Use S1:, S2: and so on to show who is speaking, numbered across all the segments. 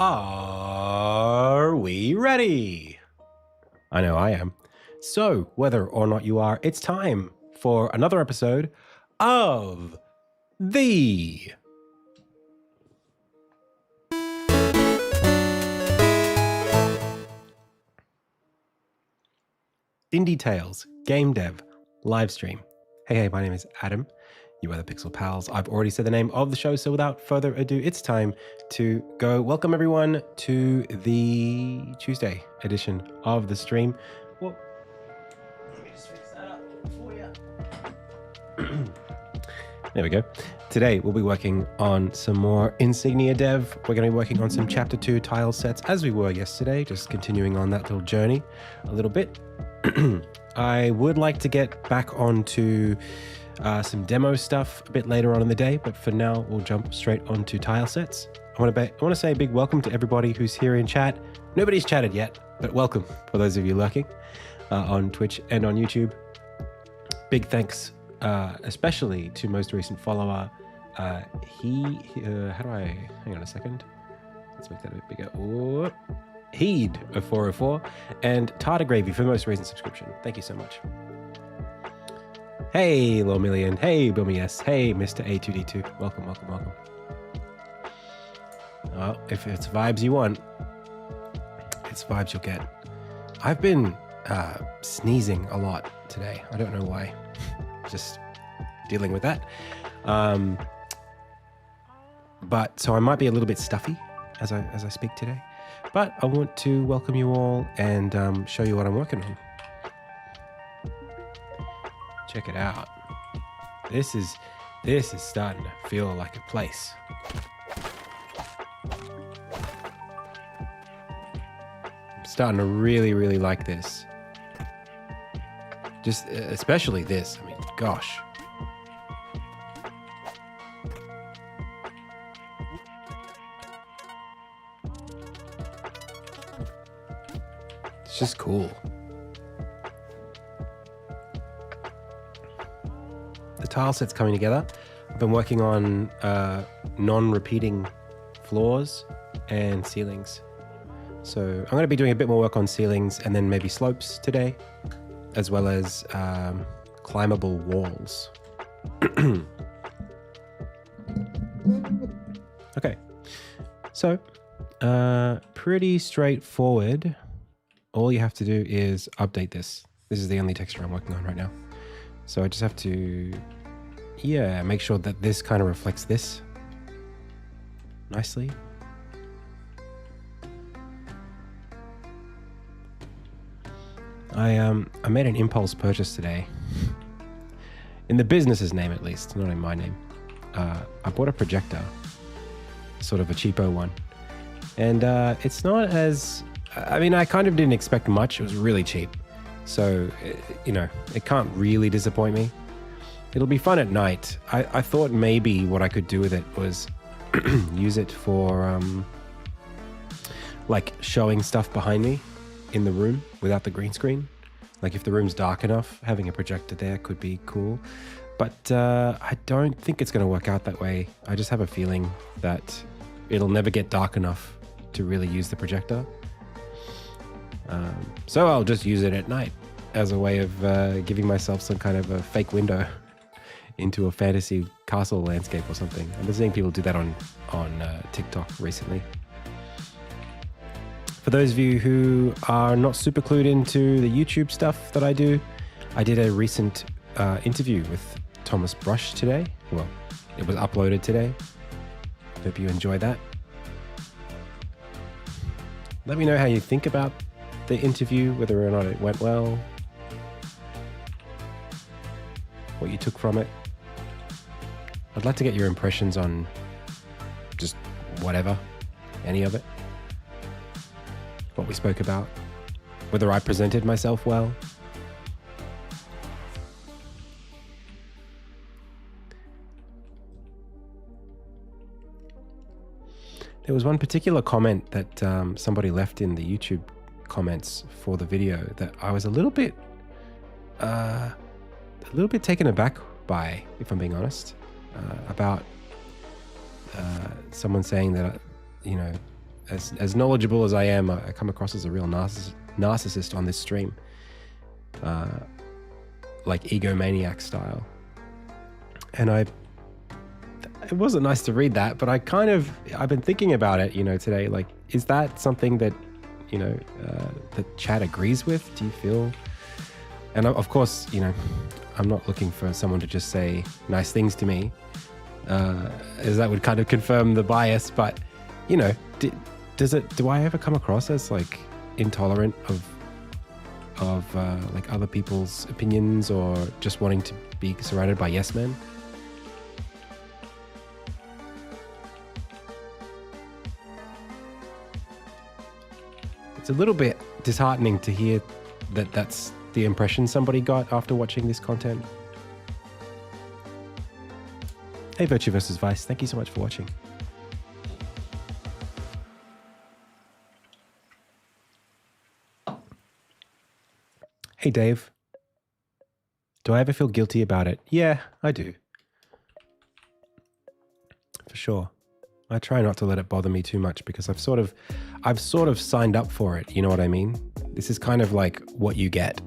S1: Are we ready? I know I am. So, whether or not you are, it's time for another episode of the Indie Tales Game Dev live stream. Hey, my name is Adam. You are the Pixel Pals. I've already said the name of the show, so without further ado, it's time to go. Welcome everyone to the Tuesday edition of the stream. Well, let me just fix that up for you. There we go. Today we'll be working on some more Insignia dev. We're going to be working on some Chapter 2 tile sets as we were yesterday, just continuing on that little journey a little bit. I would like to get back onto some demo stuff a bit later on in the day, but for now we'll jump straight onto tile sets. I want to say a big welcome to everybody who's here in chat. Nobody's chatted yet, but welcome for those of you lurking on Twitch and on YouTube. Big thanks especially to most recent follower. How do I, hang on a second. Let's make that a bit bigger. Oh. Heed of 404 and Tartar Gravy for the most recent subscription. Thank you so much. Hey, Lomillion. Hey, Bilmy. Hey, Mr. A2D2. Welcome. Well, if it's vibes you want, it's vibes you'll get. I've been sneezing a lot today. I don't know why. Just dealing with that. But so I might be a little bit stuffy as I speak today. But I want to welcome you all and show you what I'm working on. Check it out. This is starting to feel like a place. I'm starting to really like this. Just especially this. I mean, gosh. It's just cool. The tile set's coming together. I've been working on non-repeating floors and ceilings. So I'm going to be doing a bit more work on ceilings and then maybe slopes today, as well as climbable walls. Okay, so pretty straightforward. All you have to do is update this. This is the only texture I'm working on right now. So I just have to, make sure that this kind of reflects this nicely. I made an impulse purchase today. In the business's name, at least, not in my name. I bought a projector, sort of a cheapo one. And it's not as, I mean, I kind of didn't expect much. It was really cheap. So, it can't really disappoint me. It'll be fun at night. I thought maybe what I could do with it was use it for like showing stuff behind me in the room without the green screen. Like if the room's dark enough, having a projector there could be cool. But I don't think it's going to work out that way. I just have a feeling that it'll never get dark enough to really use the projector. So I'll just use it at night as a way of giving myself some kind of a fake window into a fantasy castle landscape or something. I've been seeing people do that on TikTok recently. For those of you who are not super clued into the YouTube stuff that I do, I did a recent interview with Thomas Brush today. Well, it was uploaded today. Hope you enjoy that. Let me know how you think about the interview, whether or not it went well, what you took from it. I'd like to get your impressions on just whatever, any of it, what we spoke about, whether I presented myself well. There was one particular comment that somebody left in the YouTube comments for the video that I was a little bit taken aback by, if I'm being honest, about someone saying that, as knowledgeable as I am, I come across as a real narcissist on this stream, like egomaniac style. And it wasn't nice to read that, but I've been thinking about it, today. Like, is that something that, that chat agrees with? Do you feel? And of course, I'm not looking for someone to just say nice things to me, as that would kind of confirm the bias. But, do I ever come across as like intolerant of like other people's opinions, or just wanting to be surrounded by yes men? It's a little bit disheartening to hear that that's the impression somebody got after watching this content. Hey, Virtue versus Vice, thank you so much for watching. Hey, Dave. Do I ever feel guilty about it? Yeah, I do. For sure. I try not to let it bother me too much, because I've sort of signed up for it. You know what I mean? This is kind of like what you get.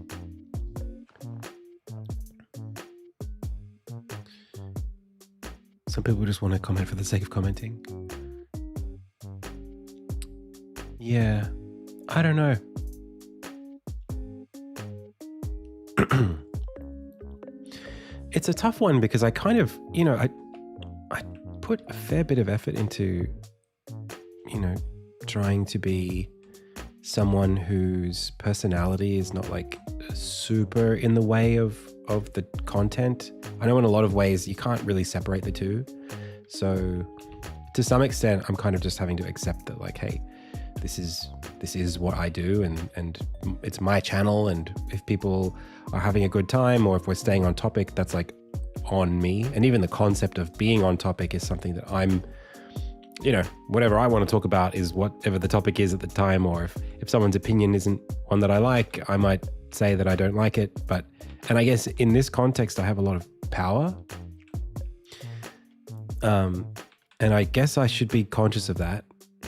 S1: Some people just want to comment for the sake of commenting. Yeah, I don't know. It's a tough one, because I kind of, I put a fair bit of effort into, trying to be someone whose personality is not like super in the way of the content. I know in a lot of ways you can't really separate the two. So to some extent, I'm kind of just having to accept that, like, hey, this is what I do, and it's my channel, and if people are having a good time, or if we're staying on topic, that's like on me. And even the concept of being on topic is something that I'm, whatever I want to talk about is whatever the topic is at the time. Or if someone's opinion isn't one that I like, I might say that I don't like it. And I guess in this context, I have a lot of power. And I guess I should be conscious of that.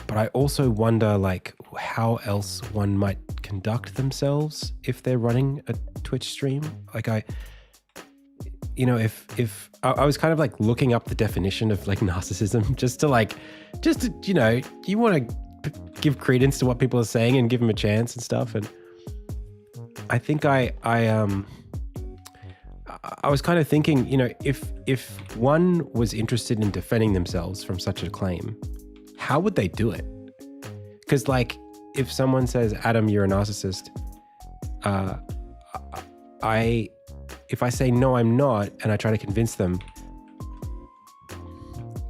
S1: But I also wonder, like, how else one might conduct themselves if they're running a Twitch stream. Like, if I was kind of like looking up the definition of like narcissism, just to you want to give credence to what people are saying and give them a chance and stuff. And I think I was kind of thinking, if one was interested in defending themselves from such a claim, how would they do it? Because, like, if someone says, Adam, you're a narcissist, if I say, no, I'm not, and I try to convince them,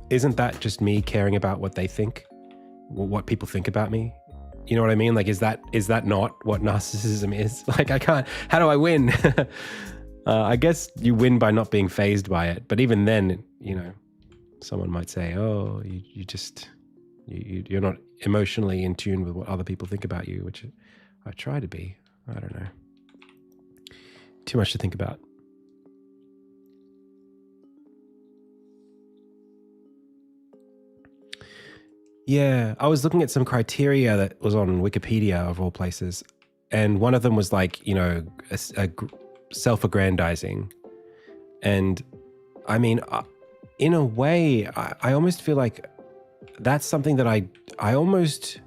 S1: isn't that just me caring about what they think, what people think about me? You know what I mean? Like, is that not what narcissism is? Like, how do I win? I guess you win by not being fazed by it. But even then, someone might say, oh, you're not emotionally in tune with what other people think about you, which I try to be. I don't know. Too much to think about. Yeah, I was looking at some criteria that was on Wikipedia, of all places, and one of them was like, self-aggrandizing. And I mean, in a way, I almost feel like that's something that I almost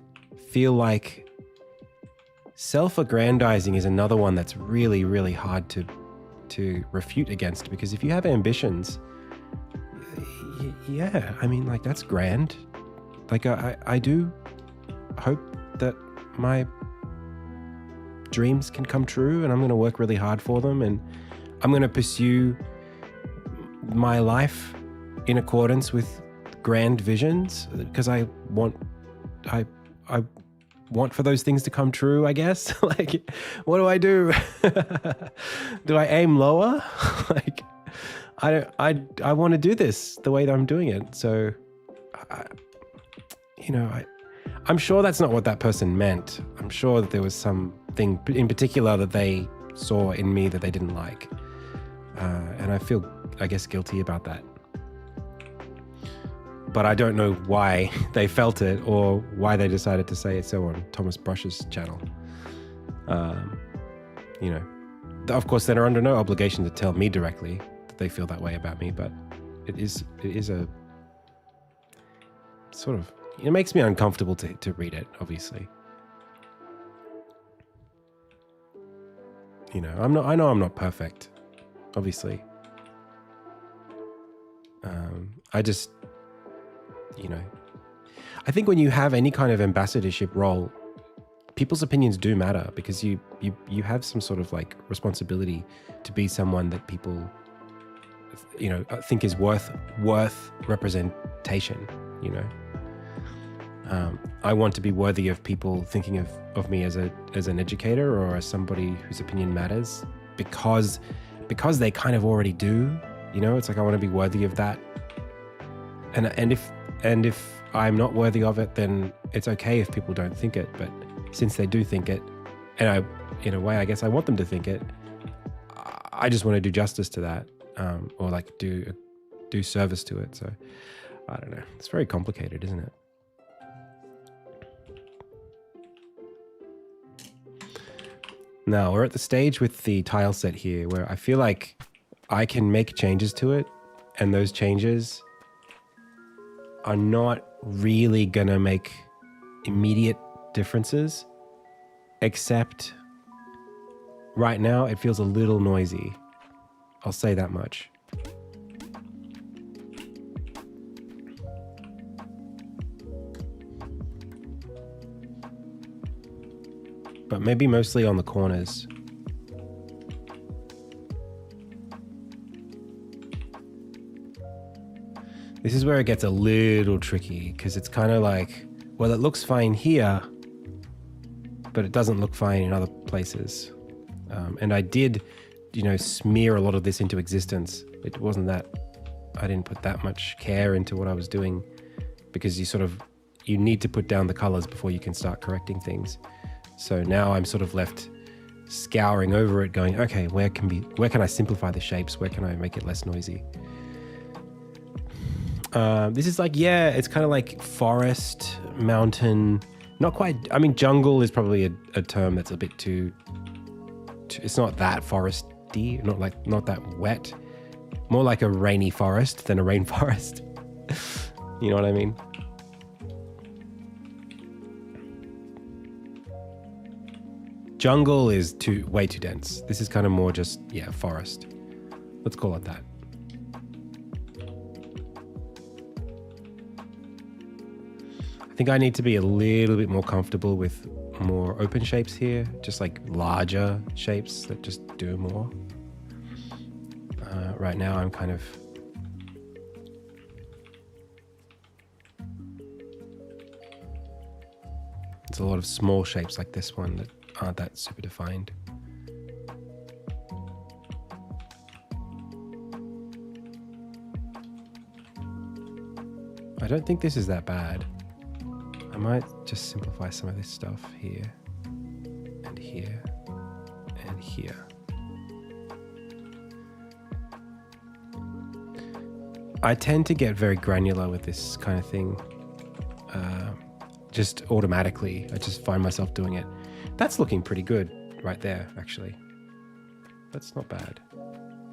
S1: feel like self-aggrandizing is another one that's really, really hard to refute against, because if you have ambitions, yeah, I mean, like, that's grand. Like, I do hope that my dreams can come true, and I'm going to work really hard for them, and I'm going to pursue my life in accordance with grand visions, because I want for those things to come true, I guess. Like, what do I do? Do I aim lower? Like, I want to do this the way that I'm doing it. So, I'm sure that's not what that person meant. I'm sure that there was something in particular that they saw in me that they didn't like. And I feel, I guess, guilty about that. but I don't know why they felt it or why they decided to say it so on Thomas Brush's channel. You know, of course, they're under no obligation to tell me directly that they feel that way about me, but it is a sort of, it makes me uncomfortable to read it, obviously. You know, I know I'm not perfect, obviously. I just, you know, I think when you have any kind of ambassadorship role, people's opinions do matter, because you have some sort of like responsibility to be someone that people, you know, think is worth representation, you know. I want to be worthy of people thinking of me as an educator or as somebody whose opinion matters, because they kind of already do, you know. It's like I want to be worthy of that, and if I'm not worthy of it, then it's okay if people don't think it. But since they do think it, and I, in a way, I guess I want them to think it, I just want to do justice to that, or like do service to it. So I don't know. It's very complicated, isn't it? Now we're at the stage with the tile set here where I feel like I can make changes to it, and those changes are not really gonna make immediate differences, except right now it feels a little noisy. I'll say that much. But maybe mostly on the corners. This is where it gets a little tricky, because it's kind of like, well, it looks fine here, but it doesn't look fine in other places. And I did, you know, smear a lot of this into existence. It wasn't that, I didn't put that much care into what I was doing, because you need to put down the colors before you can start correcting things. So now I'm sort of left scouring over it going, okay, where can I simplify the shapes? Where can I make it less noisy? This is like, yeah, it's kind of like forest, mountain, not quite. I mean, jungle is probably a term that's a bit too, it's not that foresty, not that wet, more like a rainy forest than a rainforest. You know what I mean? Jungle is way too dense. This is kind of more just, yeah, forest. Let's call it that. I think I need to be a little bit more comfortable with more open shapes here, just like larger shapes that just do more. Right now I'm kind of, it's a lot of small shapes like this one that aren't that super defined. I don't think this is that bad. I might just simplify some of this stuff here and here and here. I tend to get very granular with this kind of thing, just automatically. I just find myself doing it. That's looking pretty good right there, actually. That's not bad.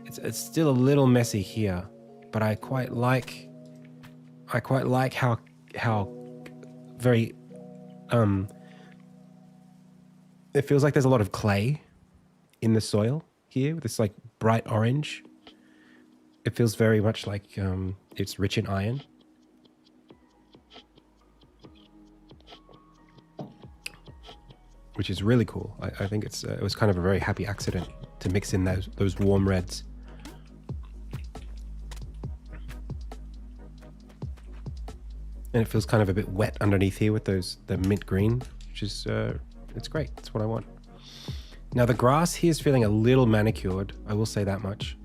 S1: It's still a little messy here, but I quite like how very it feels like there's a lot of clay in the soil here with this like bright orange. It feels very much like it's rich in iron. Which is really cool. I think it was kind of a very happy accident to mix in those warm reds. And it feels kind of a bit wet underneath here with the mint green, which is, it's great. It's what I want. Now the grass here is feeling a little manicured. I will say that much.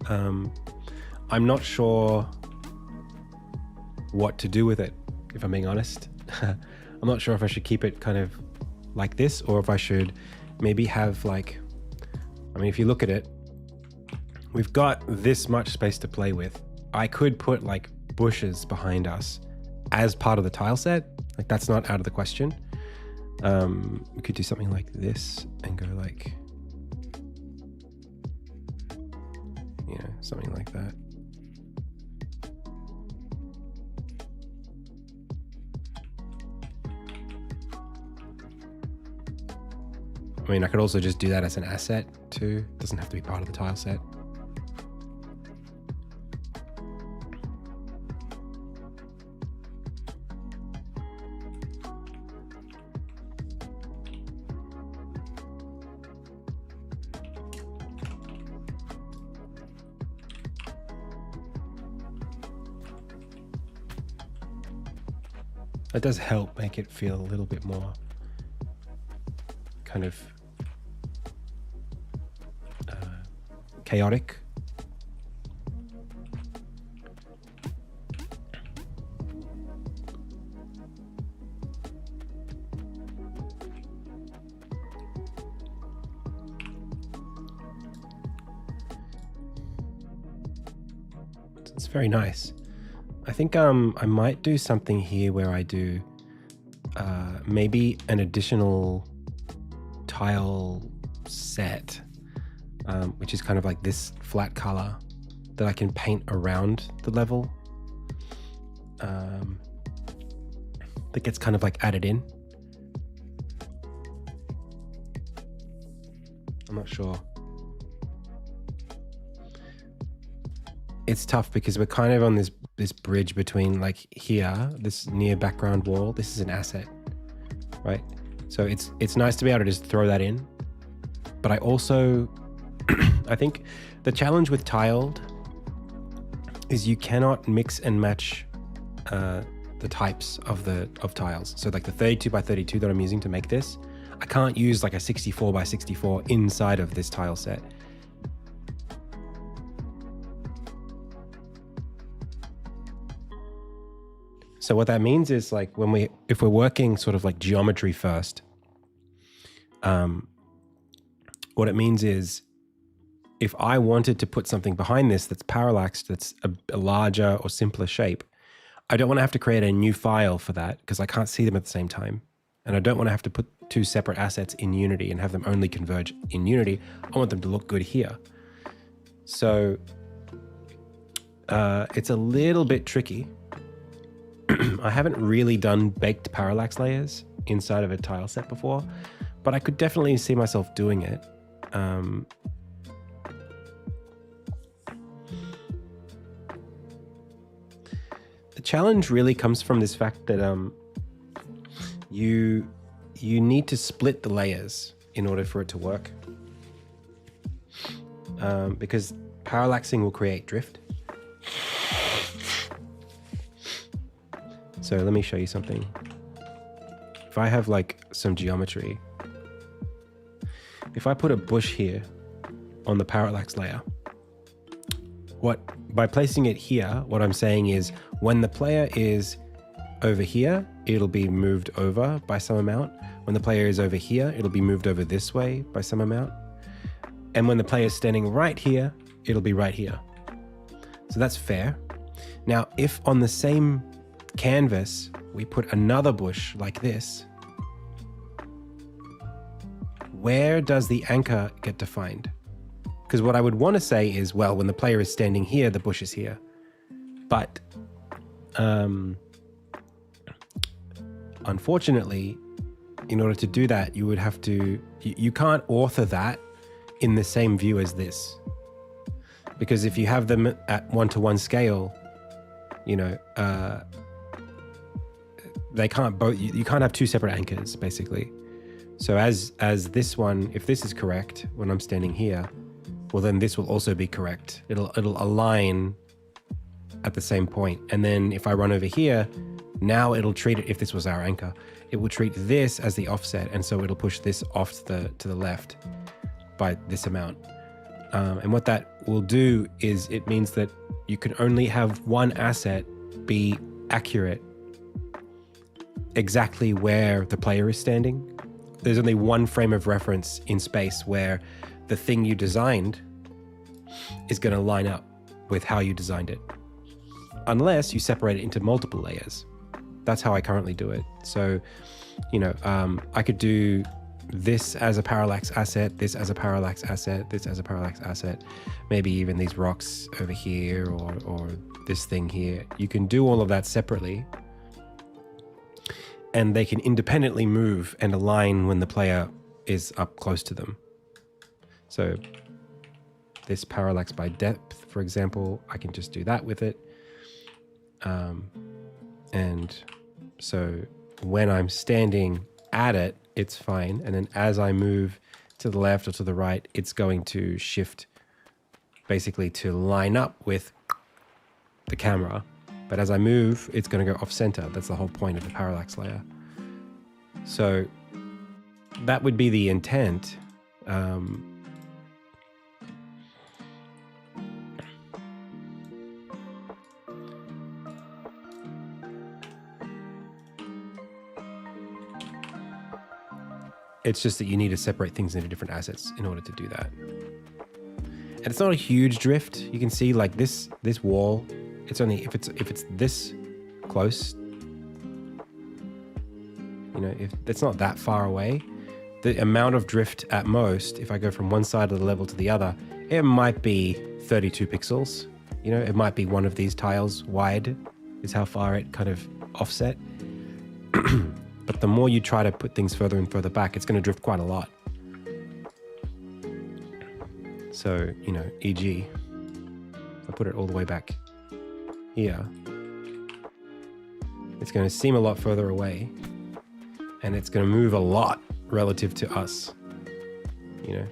S1: I'm not sure what to do with it, if I'm being honest. I'm not sure if I should keep it kind of like this, or if I should maybe have like, I mean, if you look at it, we've got this much space to play with. I could put like bushes behind us as part of the tile set. Like that's not out of the question. We could do something like this and go like, you know, something like that. I mean, I could also just do that as an asset too. It doesn't have to be part of the tile set. That does help make it feel a little bit more kind of chaotic. It's very nice. I think I might do something here where I do maybe an additional tile set, which is kind of like this flat color that I can paint around the level, that gets kind of like added in. I'm not sure. It's tough because we're kind of on this bridge between like here, this near background wall. This is an asset, right? So it's nice to be able to just throw that in. But I also, I think the challenge with tiled is you cannot mix and match the types of tiles. So like the 32 by 32 that I'm using to make this, I can't use like a 64 by 64 inside of this tile set. So what that means is like if we're working sort of like geometry first, what it means is if I wanted to put something behind this that's parallaxed, that's a larger or simpler shape, I don't want to have to create a new file for that because I can't see them at the same time. And I don't want to have to put two separate assets in Unity and have them only converge in Unity. I want them to look good here. So it's a little bit tricky. I haven't really done baked parallax layers inside of a tile set before, but I could definitely see myself doing it. The challenge really comes from this fact that you need to split the layers in order for it to work, because parallaxing will create drift. So let me show you something. If I have like some geometry, if I put a bush here on the parallax layer, by placing it here, what I'm saying is when the player is over here, it'll be moved over by some amount. When the player is over here, it'll be moved over this way by some amount. And when the player is standing right here, it'll be right here. So that's fair. Now, if on the same canvas, we put another bush like this, where does the anchor get defined? Because what I would want to say is, well, when the player is standing here, the bush is here. But unfortunately, in order to do that, you would have to, you can't author that in the same view as this. Because if you have them at 1-to-1 scale, you know, they can't both, you can't have two separate anchors basically. So as this one, if this is correct when I'm standing here, well then this will also be correct. It'll align at the same point. And then if I run over here, now it'll treat it, if this was our anchor, it will treat this as the offset, and so it'll push this off to the left by this amount. And what that will do is it means that you can only have one asset be accurate exactly where the player is standing. There's only one frame of reference in space where the thing you designed is going to line up with how you designed it, unless you separate it into multiple layers. That's how I currently do it. So, you know, I could do this as a parallax asset, this as a parallax asset, this as a parallax asset, maybe even these rocks over here or this thing here. You can do all of that separately, and they can independently move and align when the player is up close to them. So this parallax by depth, for example, I can just do that with it. And so when I'm standing at it, it's fine. And then as I move to the left or to the right, it's going to shift basically to line up with the camera. But as I move, it's going to go off center. That's the whole point of the parallax layer. So that would be the intent. It's just that you need to separate things into different assets in order to do that. And it's not a huge drift. You can see like this wall, it's only if it's this close, you know, if it's not that far away, the amount of drift at most, if I go from one side of the level to the other, it might be 32 pixels. You know, it might be one of these tiles wide is how far it kind of offset. But the more you try to put things further and further back, it's going to drift quite a lot. So, you know, e.g., I put it all the way back here. It's going to seem a lot further away, and it's going to move a lot relative to us. You know,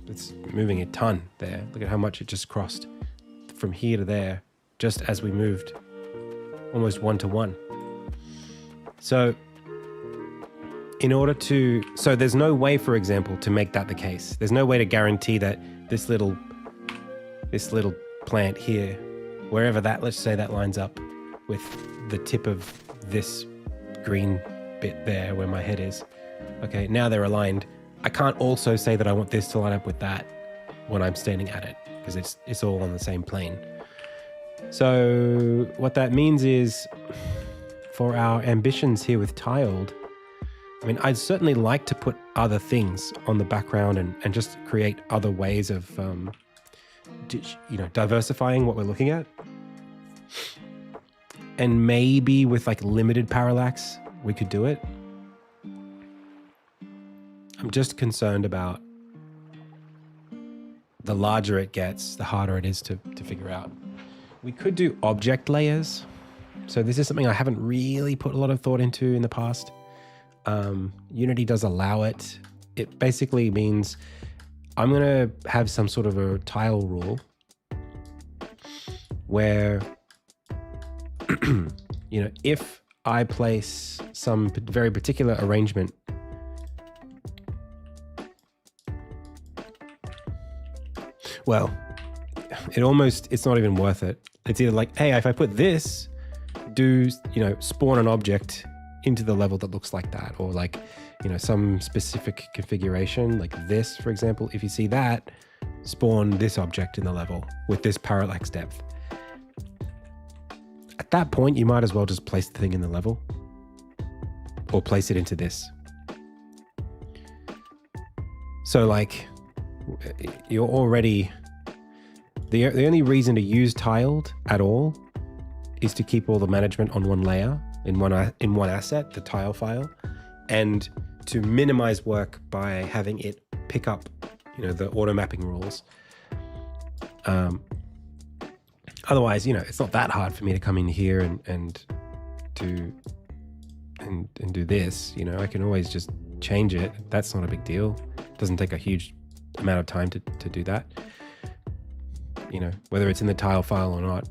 S1: it's moving a ton there. Look at how much it just crossed from here to there, just as we moved, almost 1-to-1. So in order to, so there's no way, for example, to make that the case. There's no way to guarantee that this little plant here, wherever that, let's say that lines up with the tip of this green bit there where my head is. Okay, now they're aligned. I can't also say that I want this to line up with that when I'm standing at it, because it's all on the same plane. So what that means is, for our ambitions here with tiled, I mean, I'd certainly like to put other things on the background and just create other ways of, you know, diversifying what we're looking at. And maybe with like limited parallax, we could do it. I'm just concerned about the larger it gets, the harder it is to figure out. We could do object layers. So this is something I haven't really put a lot of thought into in the past. Unity does allow it. It basically means I'm going to have some sort of a tile rule where, you know, if I place some very particular arrangement, well, it's not even worth it. It's either like, hey, if I put this, you know, spawn an object into the level that looks like that, or like, you know, some specific configuration like this, for example. If you see that, spawn this object in the level with this parallax depth. At that point, you might as well just place the thing in the level or place it into this. So like, you're already, the only reason to use tiled at all is to keep all the management on one layer in one asset, the tile file, and to minimize work by having it pick up, you know, the auto mapping rules. Otherwise, you know, it's not that hard for me to come in here and do this. You know, I can always just change it. That's not a big deal. It doesn't take a huge amount of time to do that. You know, whether it's in the tile file or not.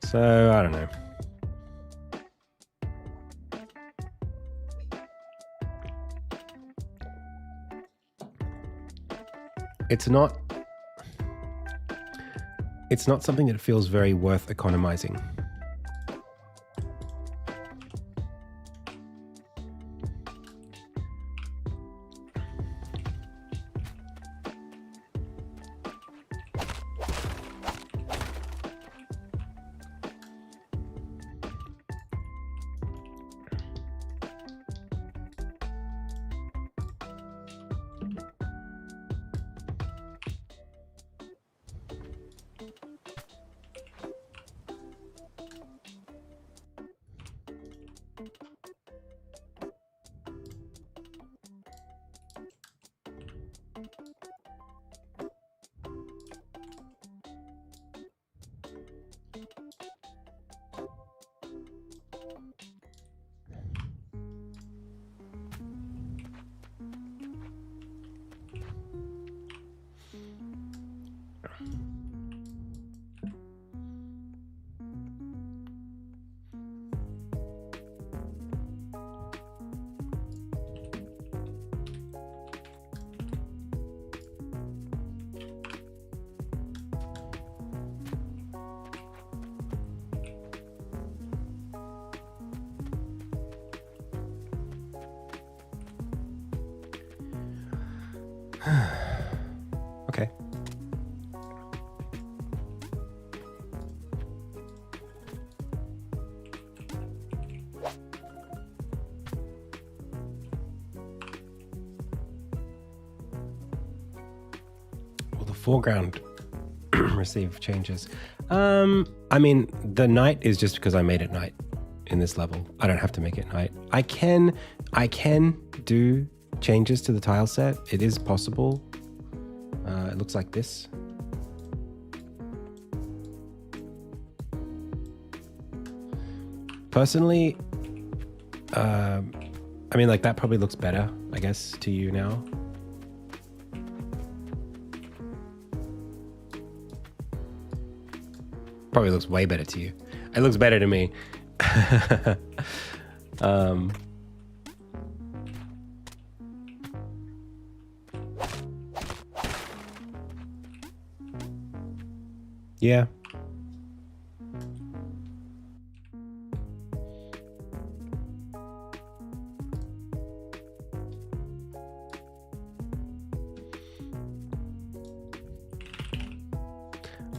S1: So, I don't know. It's not something that feels very worth economizing. Okay. Will the foreground receive changes? I mean, the night is just because I made it night in this level. I don't have to make it night. I can do changes to the tile set. It is possible. It looks like this. Personally, I mean, like that probably looks better, I guess, to you now. Probably looks way better to you. It looks better to me. Yeah.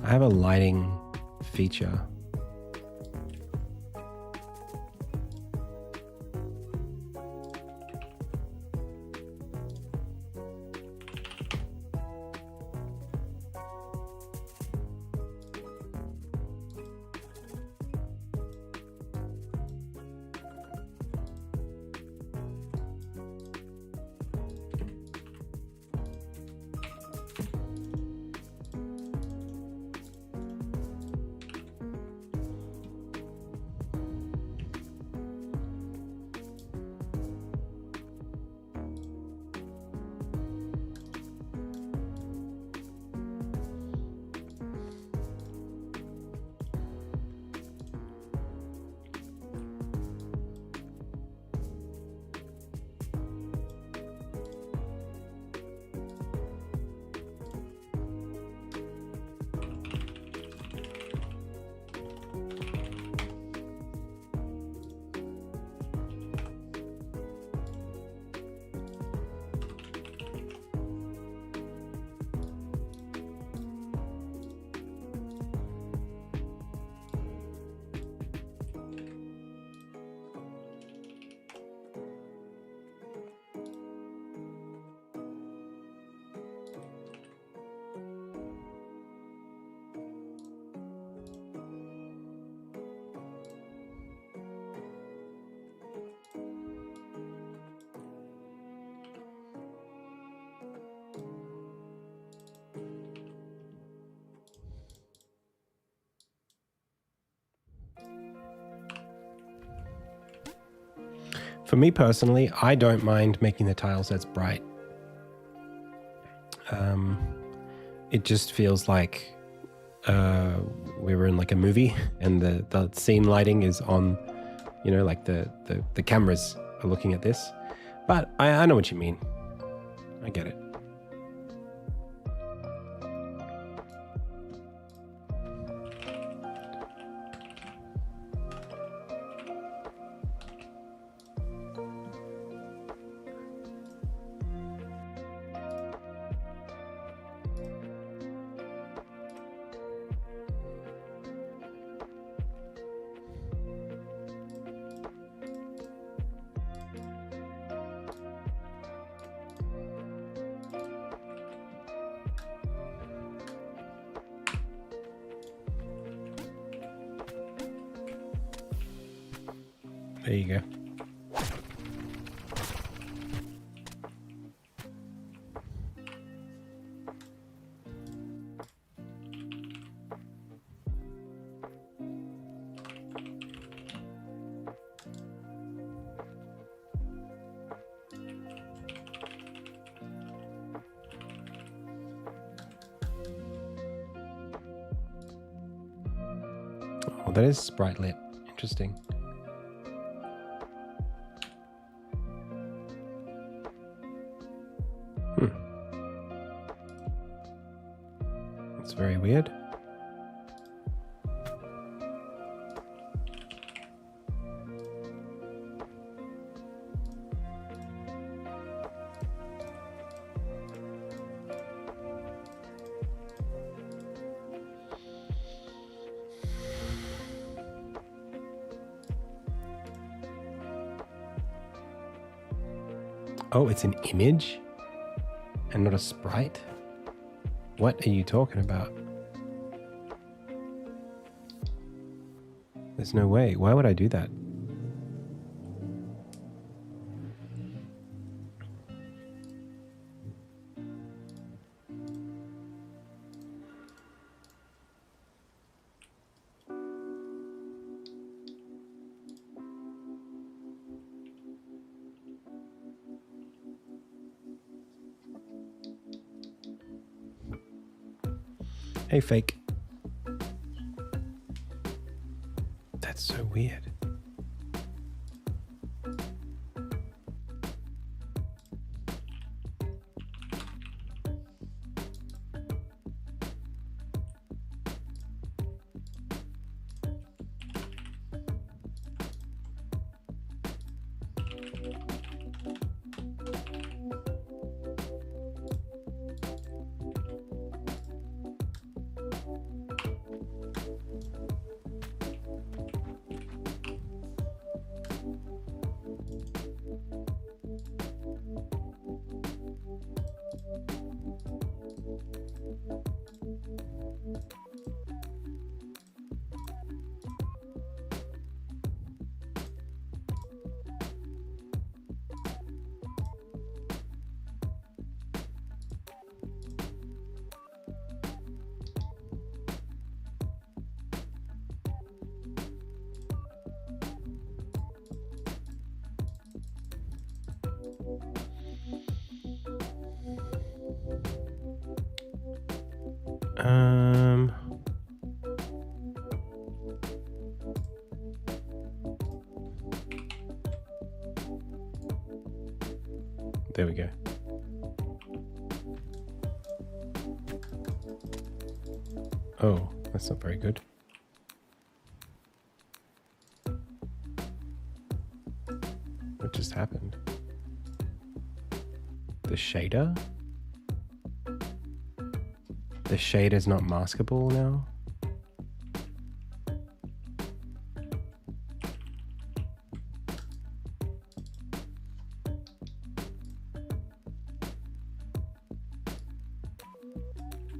S1: I have a lighting feature. For me personally, I don't mind making the tile sets bright. It just feels like we were in like a movie and the scene lighting is on, you know, like the cameras are looking at this. But I know what you mean. I get it. There you go. Oh, that is sprite lit. Interesting. That's very weird. Oh, it's an image and not a sprite? What are you talking about? There's no way. Why would I do that? Hey, fake. That's so weird. There we go. Oh, that's not very good. What just happened? The shader? The shader's not maskable now?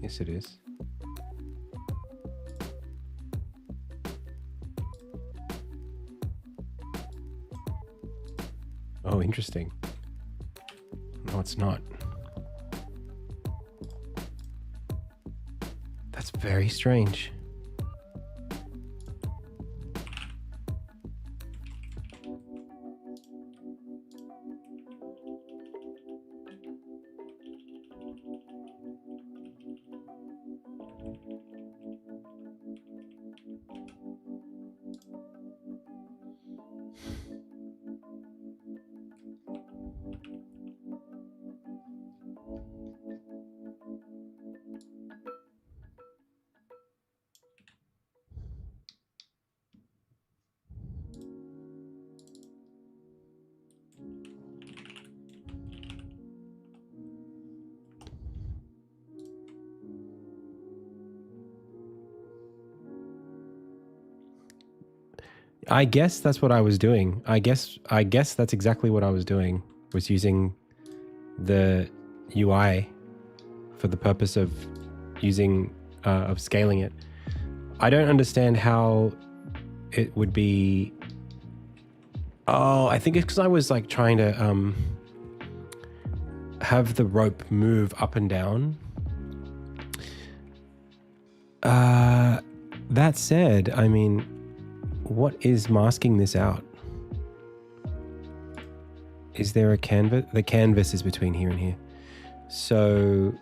S1: Yes, it is. Oh, interesting. No, it's not. That's very strange. I guess that's what I was doing. I guess that's exactly what I was doing, was using the UI for the purpose of of scaling it. I don't understand how it would be. Oh, I think it's because I was like trying to have the rope move up and down. That said, I mean, what is masking this out? Is there a canvas? The canvas is between here and here. So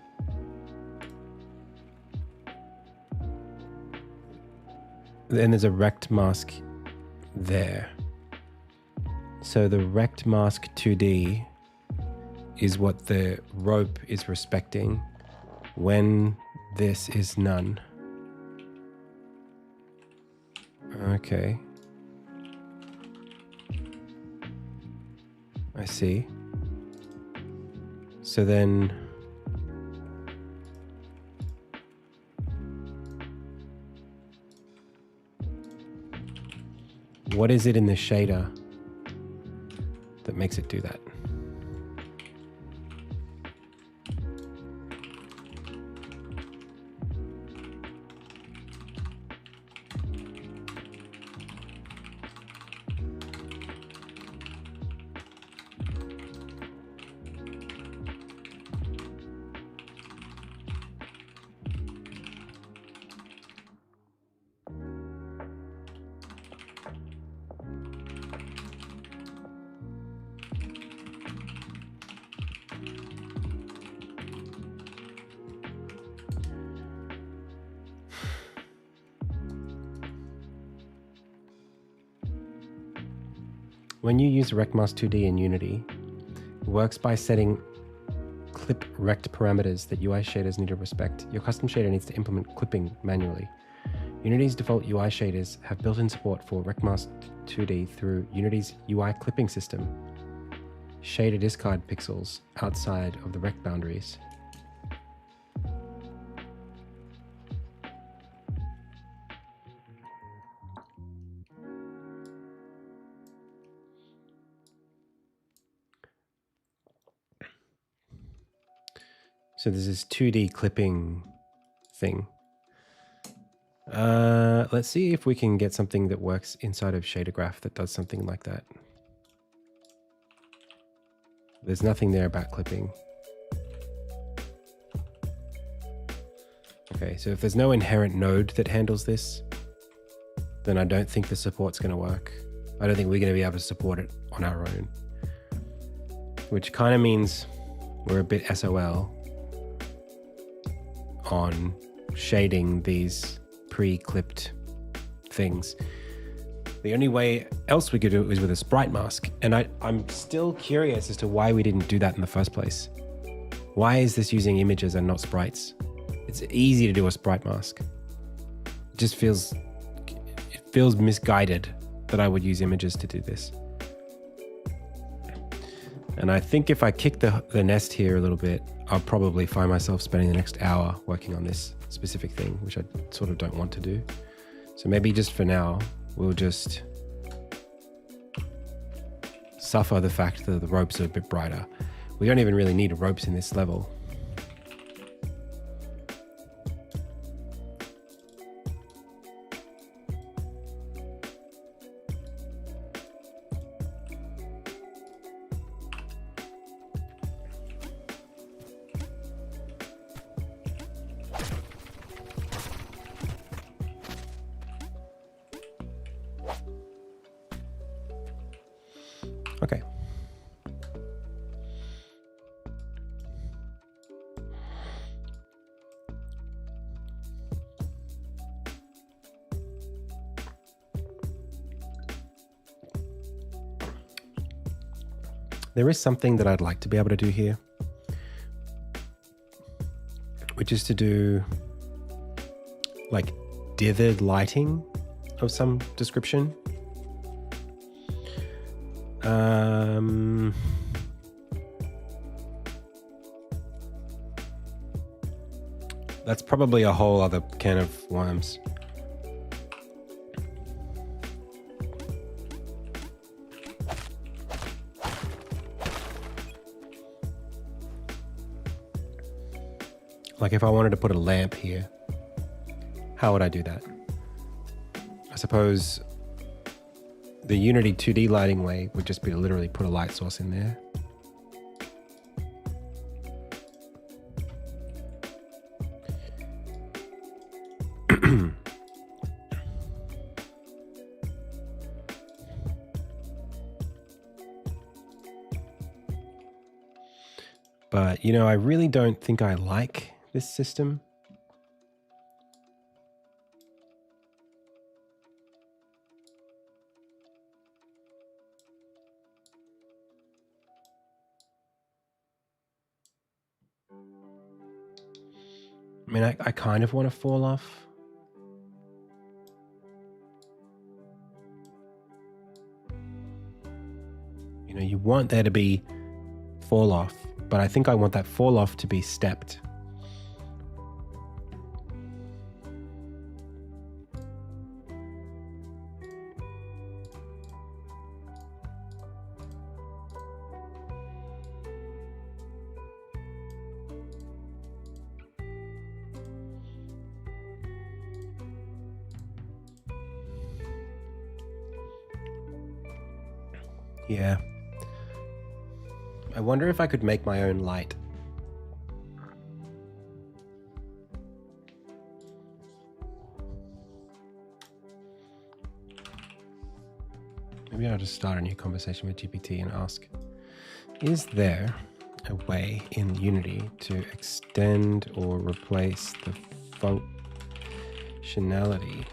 S1: then there's a rect mask there. So the rect mask 2D is what the rope is respecting when this is none. Okay. I see. So then what is it in the shader that makes it do that? When you use RecMask 2D in Unity, it works by setting clip rect parameters that UI shaders need to respect. Your custom shader needs to implement clipping manually. Unity's default UI shaders have built-in support for RecMask 2D through Unity's UI clipping system. Shader discard pixels outside of the rect boundaries. So there's this 2D clipping thing. Let's see if we can get something that works inside of Shader Graph that does something like that. There's nothing there about clipping. Okay, so if there's no inherent node that handles this, then I don't think the support's going to work. I don't think we're going to be able to support it on our own. Which kind of means we're a bit SOL on shading these pre-clipped things. The only way else we could do it is with a sprite mask. And I'm still curious as to why we didn't do that in the first place. Why is this using images and not sprites? It's easy to do a sprite mask. It just feels misguided that I would use images to do this. And I think if I kick the nest here a little bit, I'll probably find myself spending the next hour working on this specific thing, which I sort of don't want to do. So maybe just for now, we'll just suffer the fact that the ropes are a bit brighter. We don't even really need ropes in this level. Okay. There is something that I'd like to be able to do here, which is to do like dithered lighting of some description. That's probably a whole other can of worms. Like if I wanted to put a lamp here, how would I do that? I suppose the Unity 2D lighting way would just be to literally put a light source in there. But, you know, I really don't think I like this system. I mean, I kind of want to fall off. You know, you want there to be fall off, but I think I want that fall off to be stepped. Yeah. I wonder if I could make my own light. Maybe I'll just start a new conversation with GPT and ask, is there a way in Unity to extend or replace the functionality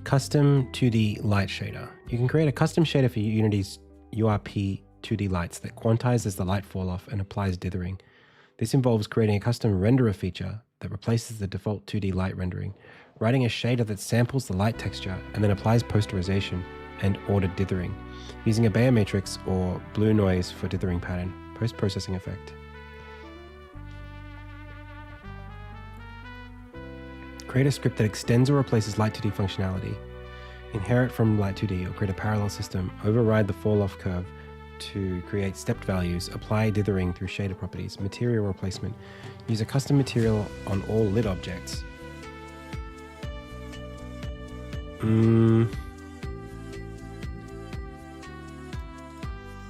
S1: Custom 2D light shader. You can create a custom shader for Unity's URP 2D lights that quantizes the light fall off and applies dithering. This involves creating a custom renderer feature that replaces the default 2D light rendering, writing a shader that samples the light texture and then applies posterization and ordered dithering, using a Bayer matrix or blue noise for dithering pattern, post-processing effect. Create a script that extends or replaces Light 2D functionality. Inherit from Light 2D or create a parallel system. Override the fall-off curve to create stepped values. Apply dithering through shader properties. Material replacement. Use a custom material on all lit objects.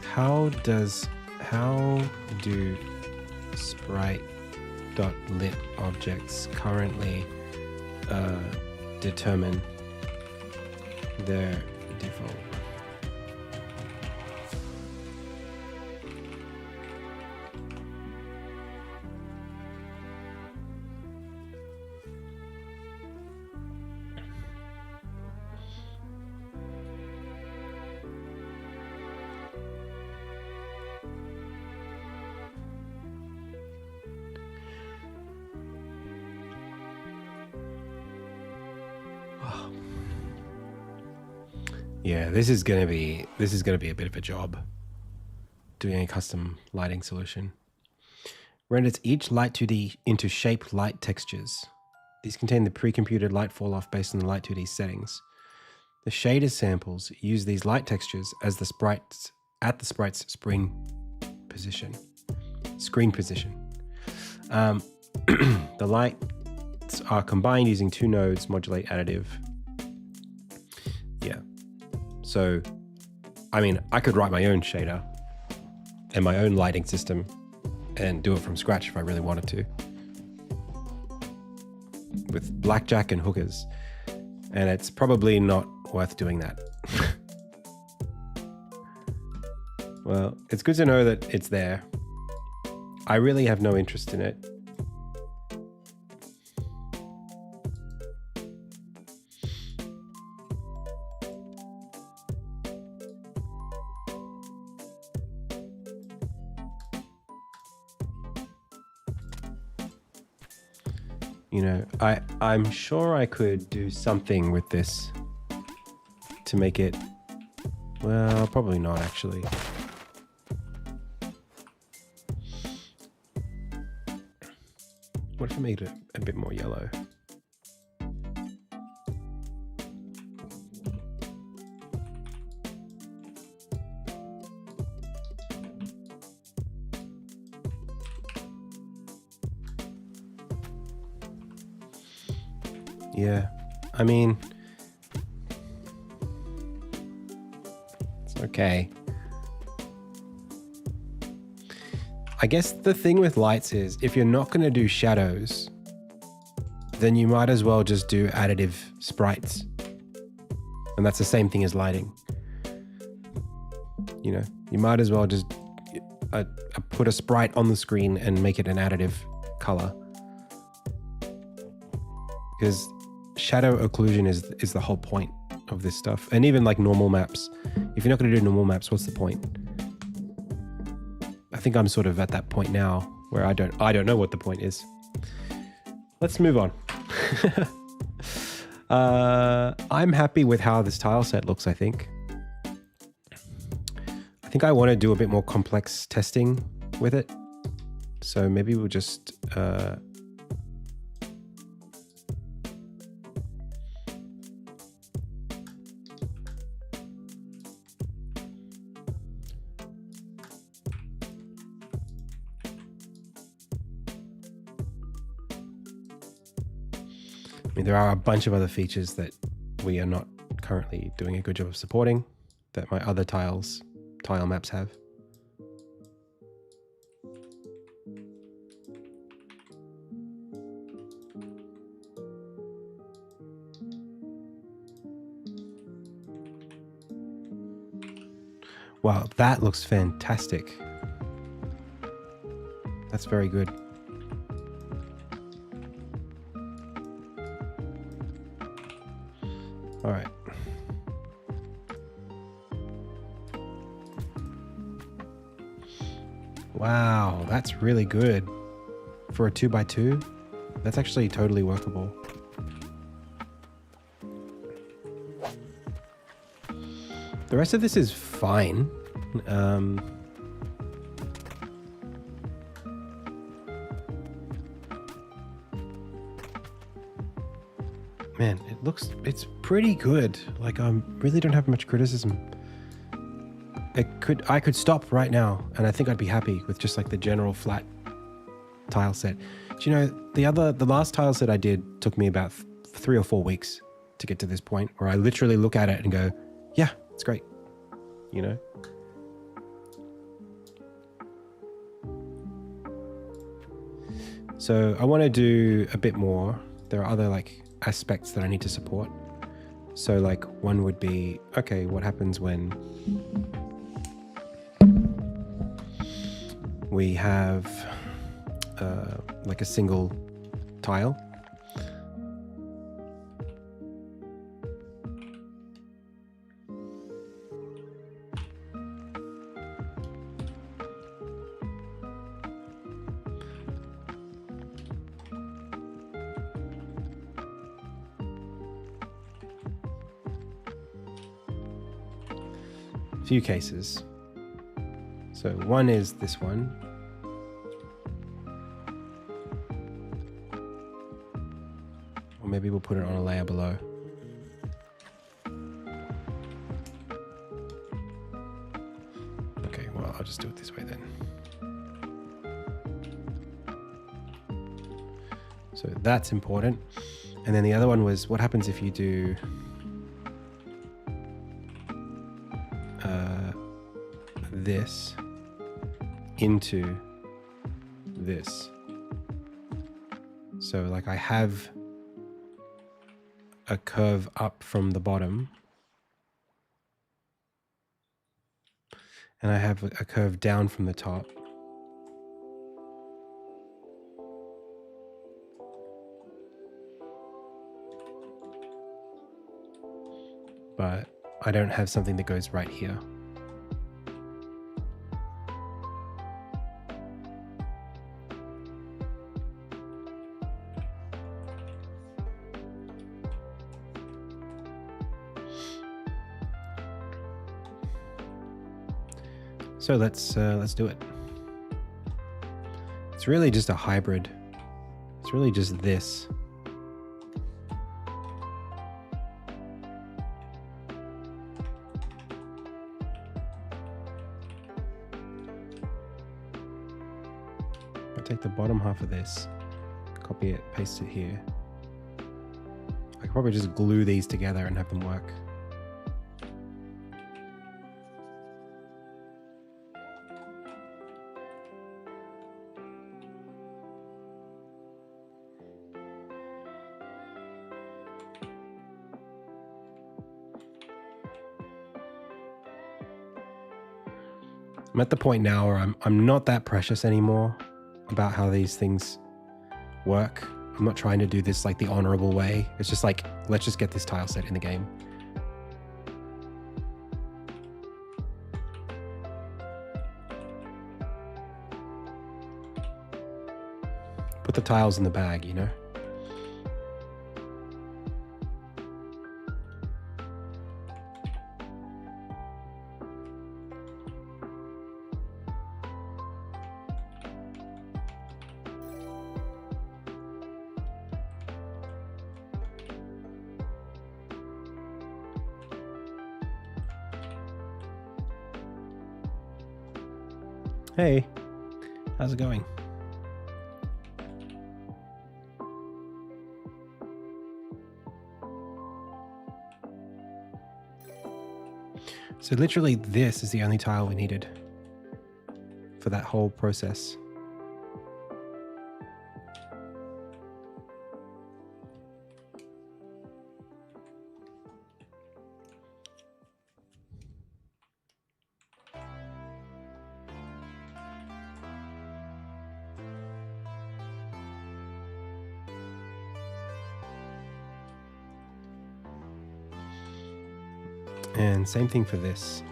S1: How do sprite.lit objects currently determine their default? Yeah, this is gonna be a bit of a job doing a custom lighting solution. Renders each light 2D into shape light textures. These contain the pre-computed light fall off based on the light 2D settings. The shader samples use these light textures as the sprite's screen position. The lights are combined using two nodes, modulate additive. Yeah. So, I mean, I could write my own shader and my own lighting system and do it from scratch if I really wanted to. With blackjack and hookers. And it's probably not worth doing that. Well, it's good to know that it's there. I really have no interest in it. You know, I'm sure I could do something with this to make it, well, probably not actually. What if I made it a bit more yellow? Yeah, I mean, it's okay. I guess the thing with lights is if you're not going to do shadows, then you might as well just do additive sprites. And that's the same thing as lighting. You know, you might as well just put a sprite on the screen and make it an additive color. Because shadow occlusion is the whole point of this stuff. And even like normal maps. If you're not going to do normal maps, what's the point? I think I'm sort of at that point now where I don't know what the point is. Let's move on. I'm happy with how this tile set looks, I think. I think I want to do a bit more complex testing with it. So maybe we'll just I mean, there are a bunch of other features that we are not currently doing a good job of supporting that my other tile maps have. Wow, that looks fantastic. That's very good. All right. Wow, that's really good. For a 2x2, that's actually totally workable. The rest of this is fine. Man, it's pretty good. Like, I really don't have much criticism. I could stop right now, and I think I'd be happy with just like the general flat tile set. Do you know, the last tile set I did took me about 3 or 4 weeks to get to this point where I literally look at it and go, yeah, it's great. You know? So I want to do a bit more. There are other like aspects that I need to support. So like one would be, okay, what happens when we have like a single tile? Few cases. So one is this one. Or maybe we'll put it on a layer below. Okay, well, I'll just do it this way then. So that's important. And then the other one was, what happens if you do this into this? So like I have a curve up from the bottom and I have a curve down from the top. But I don't have something that goes right here. So let's do it. It's really just a hybrid. It's really just this. I'll take the bottom half of this, copy it, paste it here. I could probably just glue these together and have them work. I'm at the point now where I'm not that precious anymore about how these things work. I'm not trying to do this like the honorable way. It's just like, let's just get this tile set in the game. Put the tiles in the bag, you know? Hey, how's it going? So literally this is the only tile we needed for that whole process. And same thing for this.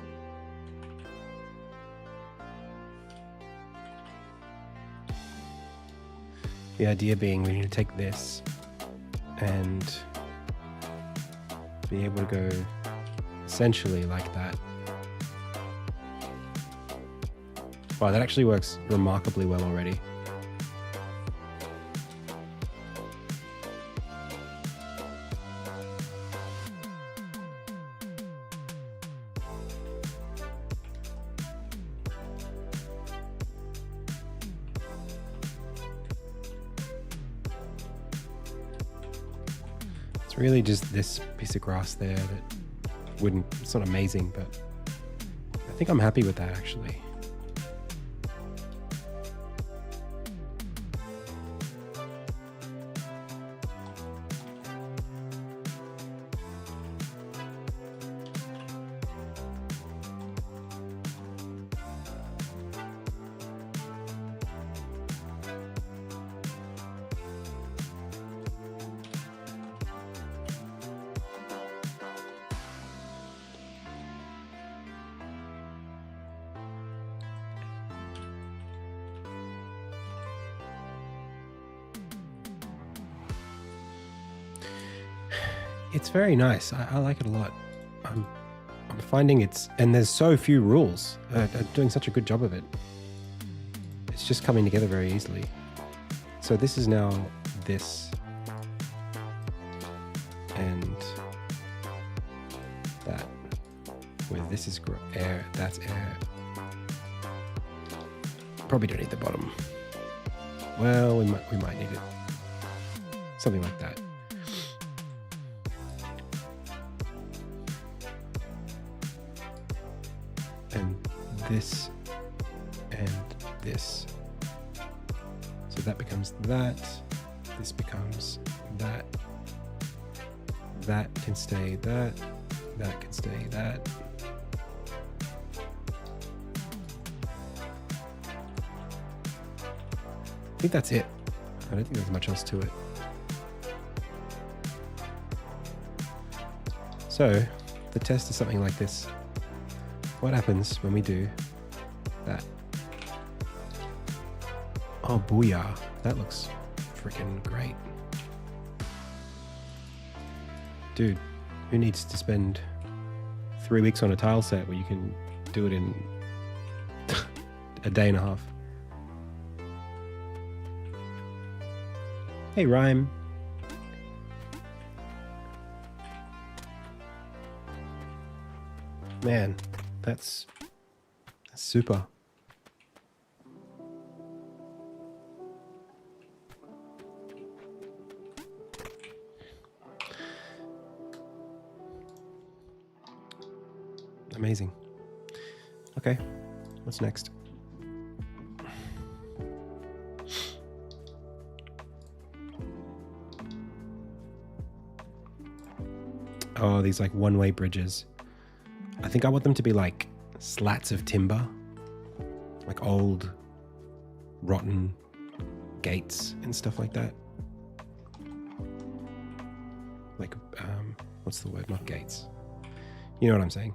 S1: The idea being we need to take this and be able to go essentially like that. Wow, that actually works remarkably well already. It's really just this piece of grass there that it's not amazing, but I think I'm happy with that actually. It's very nice. I like it a lot. I'm finding and there's so few rules. I'm doing such a good job of it. It's just coming together very easily. So this is now this. And that. Where this is air, that's air. Probably don't need the bottom. Well, we might need it. Something like that. And this and this. So that becomes that. This becomes that. That can stay that. That can stay that. I think that's it. I don't think there's much else to it. So the test is something like this. What happens when we do that? Oh, booyah. That looks freaking great. Dude, who needs to spend 3 weeks on a tile set where you can do it in a day and a half? Hey, Rhyme. Man, that's super. Amazing. Okay, what's next? Oh, these like one-way bridges. I think I want them to be like slats of timber, like old, rotten gates and stuff like that. Like, what's the word? Not gates. You know what I'm saying?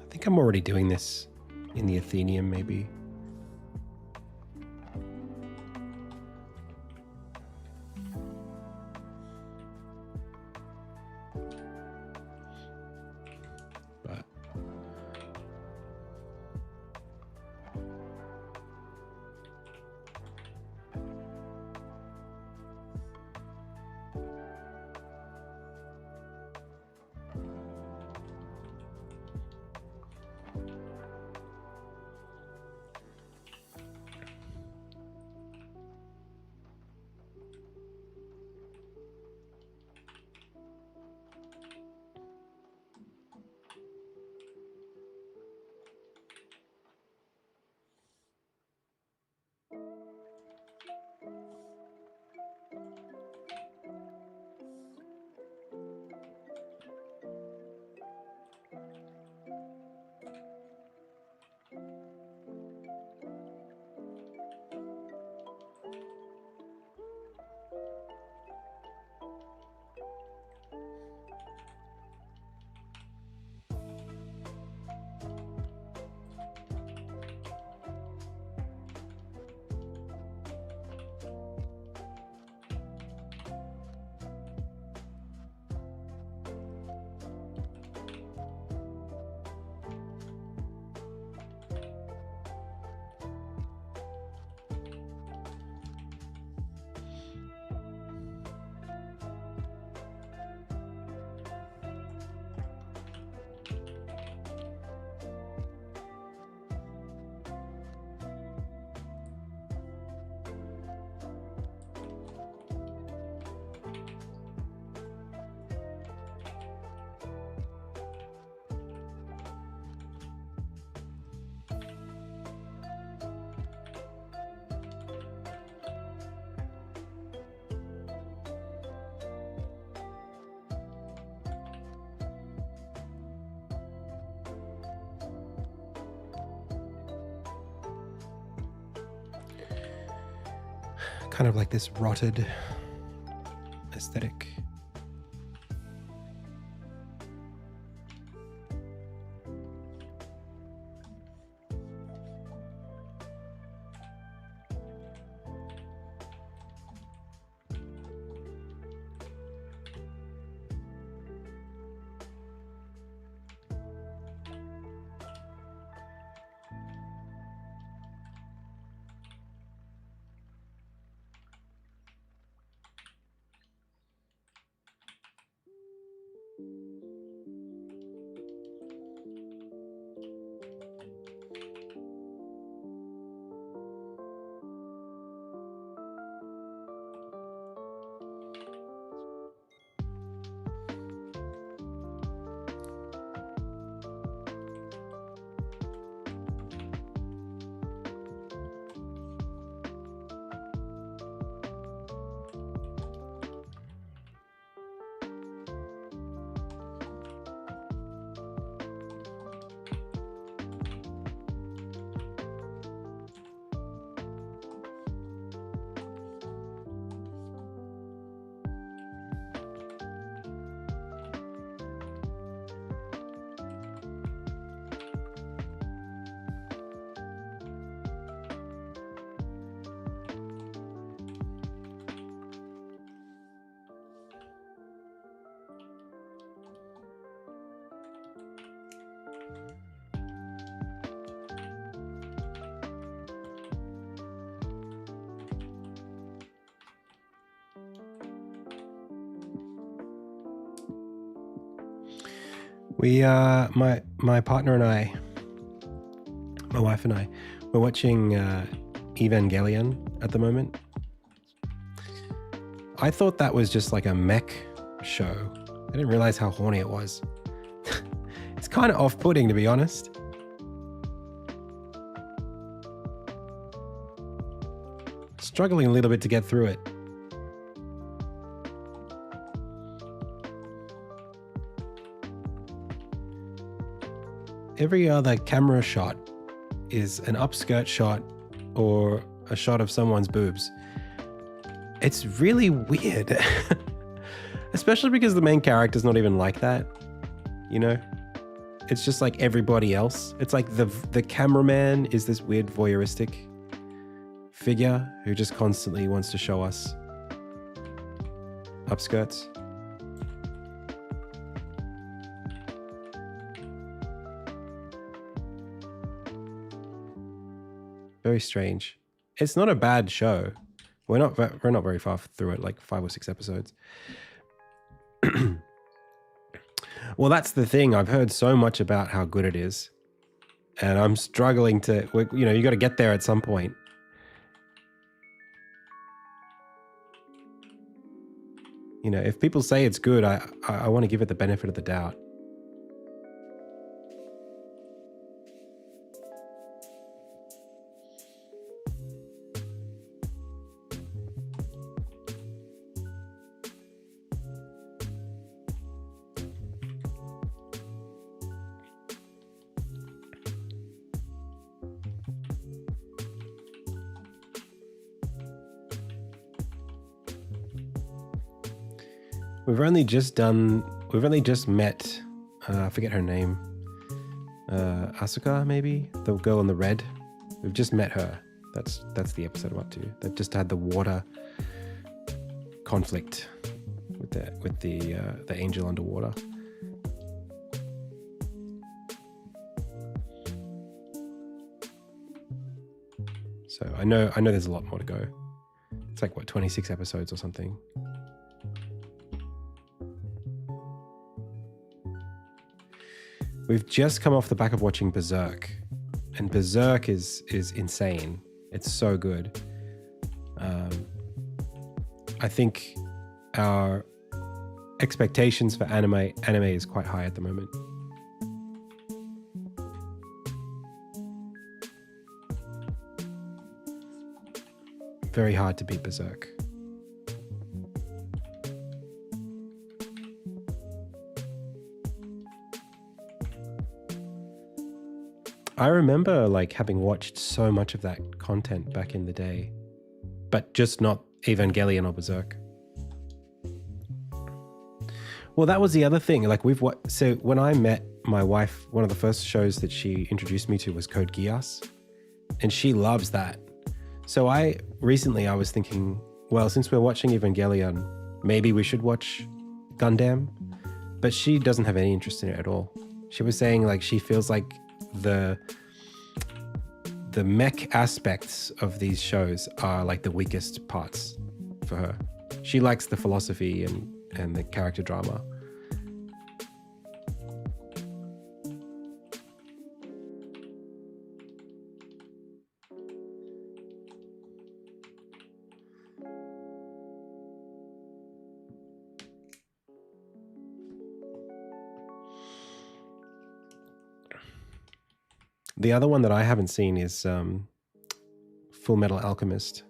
S1: I think I'm already doing this in the Athenium, maybe. But kind of like this rotted aesthetic. We my partner and I, my wife and I, we're watching Evangelion at the moment. I thought that was just like a mech show. I didn't realize how horny it was. It's kind of off-putting, to be honest. Struggling a little bit to get through it. Every other camera shot is an upskirt shot or a shot of someone's boobs. It's really weird. Especially because the main character's not even like that, you know? It's just like everybody else. It's like the cameraman is this weird voyeuristic figure who just constantly wants to show us upskirts. Very strange. It's not a bad show. We're not very far through it, like 5 or 6 episodes. Well, that's the thing. I've heard so much about how good it is, and I'm struggling to, you know, you got to get there at some point. You know, if people say it's good, I want to give it the benefit of the doubt. We've only just met, I forget her name, Asuka maybe? The girl in the red. We've just met her. That's the episode I'm up to. They've just had the water conflict with the angel underwater. So I know there's a lot more to go. It's like, what, 26 episodes or something. We've just come off the back of watching Berserk, and Berserk is insane. It's so good. I think our expectations for anime is quite high at the moment. Very hard to beat Berserk. I remember like having watched so much of that content back in the day. but just not Evangelion or Berserk. Well, that was the other thing. Like so when I met my wife, one of the first shows that she introduced me to was Code Geass, and she loves that. So I was thinking, well, since we're watching Evangelion, maybe we should watch Gundam, but she doesn't have any interest in it at all. She was saying like she feels like the mech aspects of these shows are like the weakest parts for her. She likes the philosophy and the character drama. The other one that I haven't seen is Full Metal Alchemist.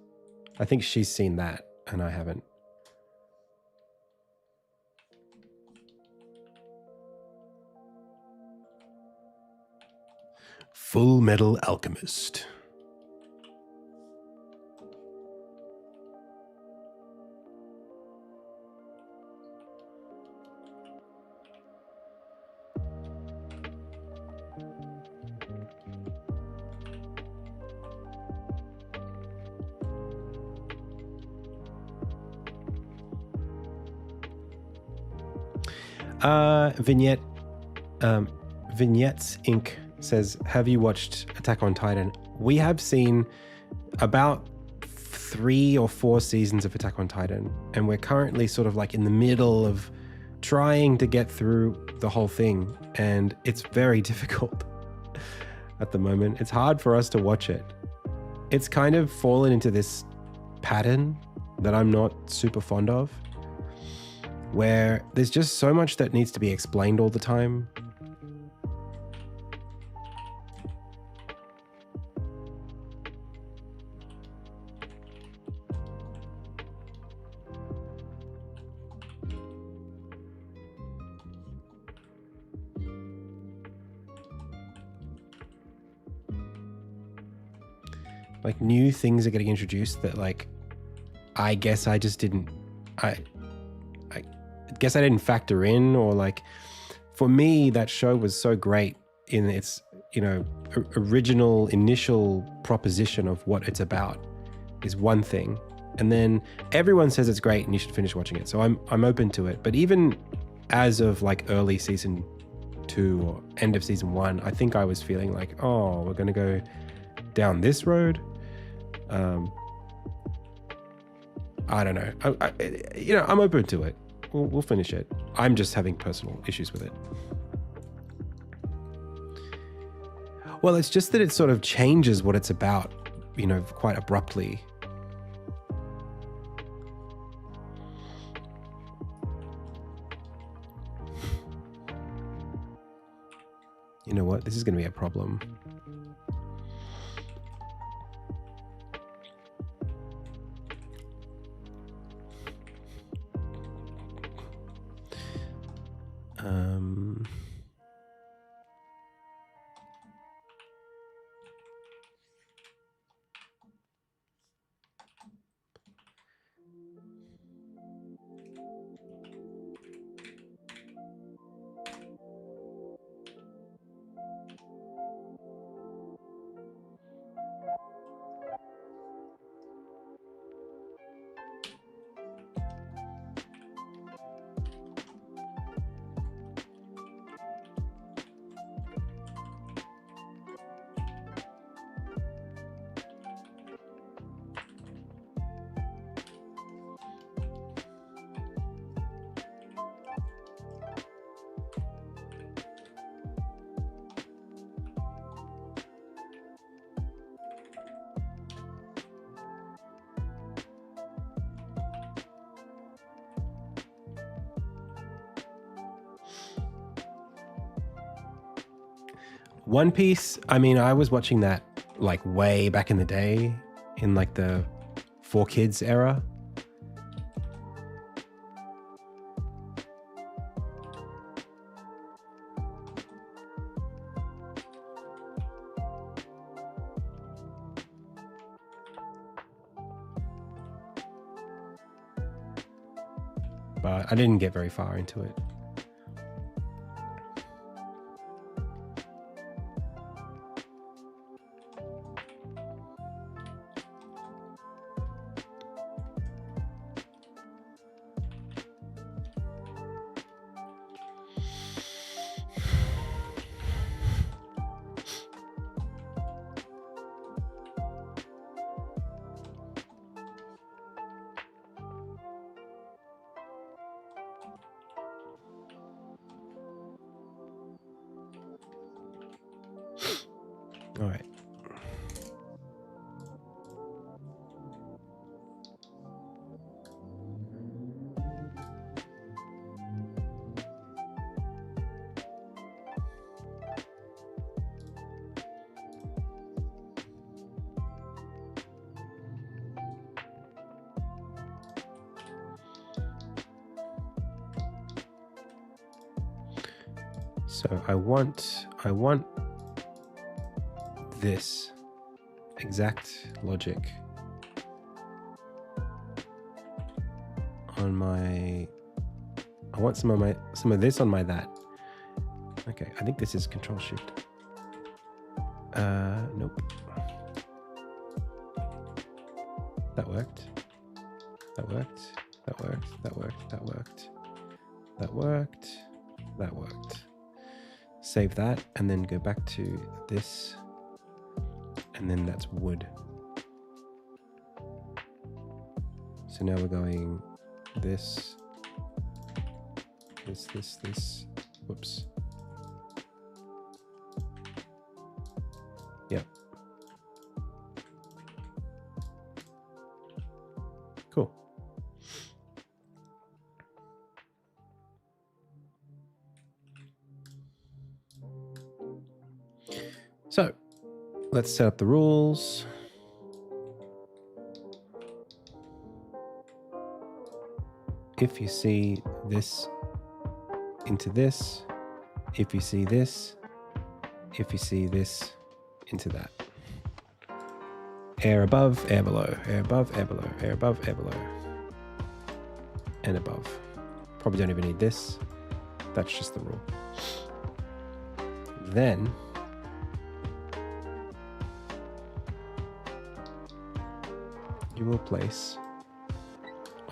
S1: I think she's seen that and I haven't. Full Metal Alchemist. Vignettes Inc. says, have you watched Attack on Titan? We have seen about 3 or 4 seasons of Attack on Titan, and we're currently sort of like in the middle of trying to get through the whole thing, and it's very difficult at the moment. It's hard for us to watch it. It's kind of fallen into this pattern that I'm not super fond of, where there's just so much that needs to be explained all the time. Like new things are getting introduced that like, I guess I just didn't, I guess I didn't factor in, or like, for me, that show was so great in its, original initial proposition of what it's about is one thing. And then everyone says it's great and you should finish watching it. So I'm open to it. But even as of like early season 2 or end of season 1, I think I was feeling like, oh, we're going to go down this road. I don't know. I'm open to it. We'll finish it. I'm just having personal issues with it. Well, it's just that it sort of changes what it's about, quite abruptly. You know what? This is going to be a problem. One Piece, I mean, I was watching that like way back in the day in like the 4Kids era. but I didn't get very far into it. All right. So I want this exact logic on my, I want some of this on my that. Okay, I think this is Control Shift. Nope. That worked. That worked. That worked. That worked. That worked. That worked. That worked. Save that and then go back to this. And then that's wood. So now we're going this, this. Whoops. Yep. Cool. So let's set up the rules. If you see this into this, if you see this, if you see this into that. Air above, air below, air above, air below, air above, air below, and above. Probably don't even need this. That's just the rule. Then you will place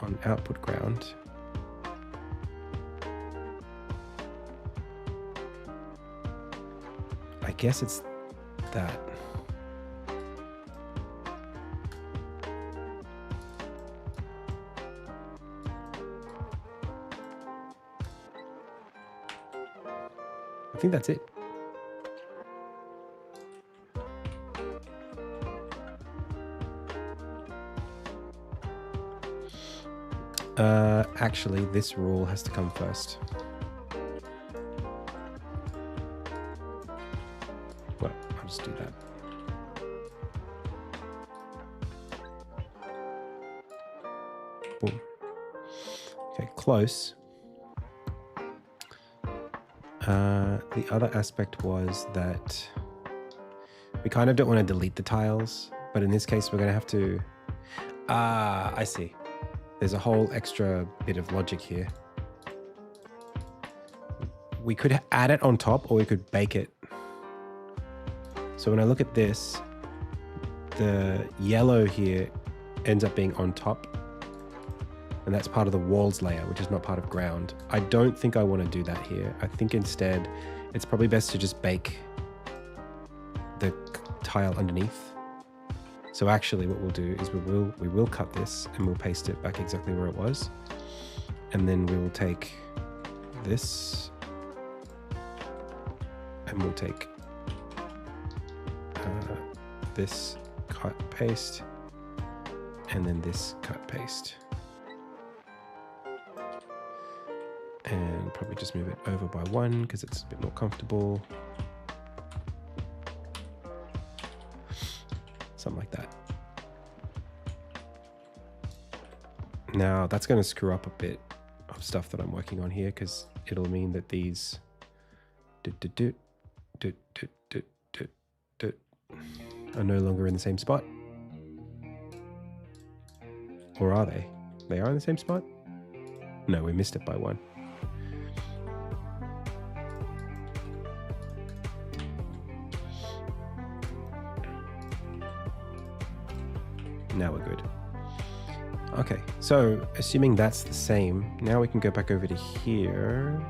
S1: on output ground I guess it's that. I think that's it. Actually, this rule has to come first. Well, I'll just do that. Boom. Okay, close. The other aspect was that we kind of don't want to delete the tiles, but in this case, we're going to have to... I see. There's a whole extra bit of logic here. We could add it on top or we could bake it. So when I look at this, the yellow here ends up being on top. And that's part of the walls layer, which is not part of ground. I don't think I want to do that here. I think instead, it's probably best to just bake the tile underneath. So actually what we'll do is we will cut this and we'll paste it back exactly where it was. And then we will take this and we'll take this cut paste and then this cut paste. And probably just move it over by one because it's a bit more comfortable. Something like that. Now that's going to screw up a bit of stuff that I'm working on here because it'll mean that these are no longer in the same spot. Or are they? They are in the same spot? No, we missed it by 1. Now we're good. Okay, so assuming that's the same, now we can go back over to here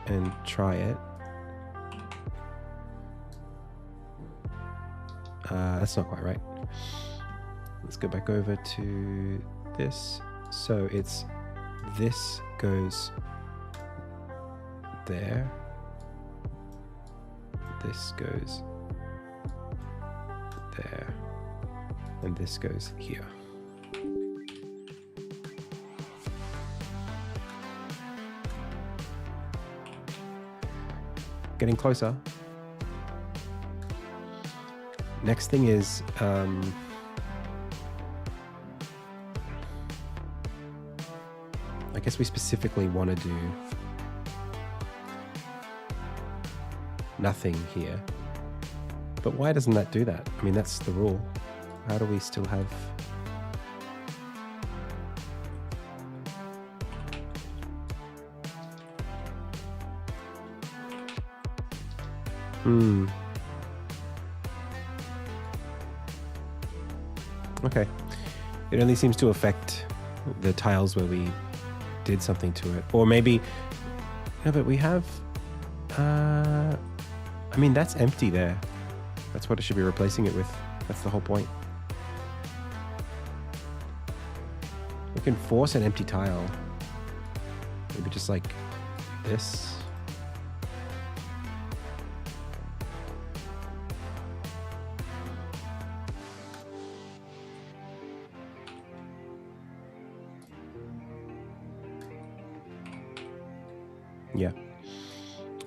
S1: and try it. That's not quite right. Let's go back over to this. So it's this goes there. This goes there. And this goes here. Getting closer. Next thing is I guess we specifically want to do nothing here. But why doesn't that do that? I mean, that's the rule. How do we still have... Okay. It only seems to affect the tiles where we did something to it. Or maybe... No, but we have... I mean, that's empty there. That's what it should be replacing it with. That's the whole point. We can force an empty tile. Maybe just like this. Yeah.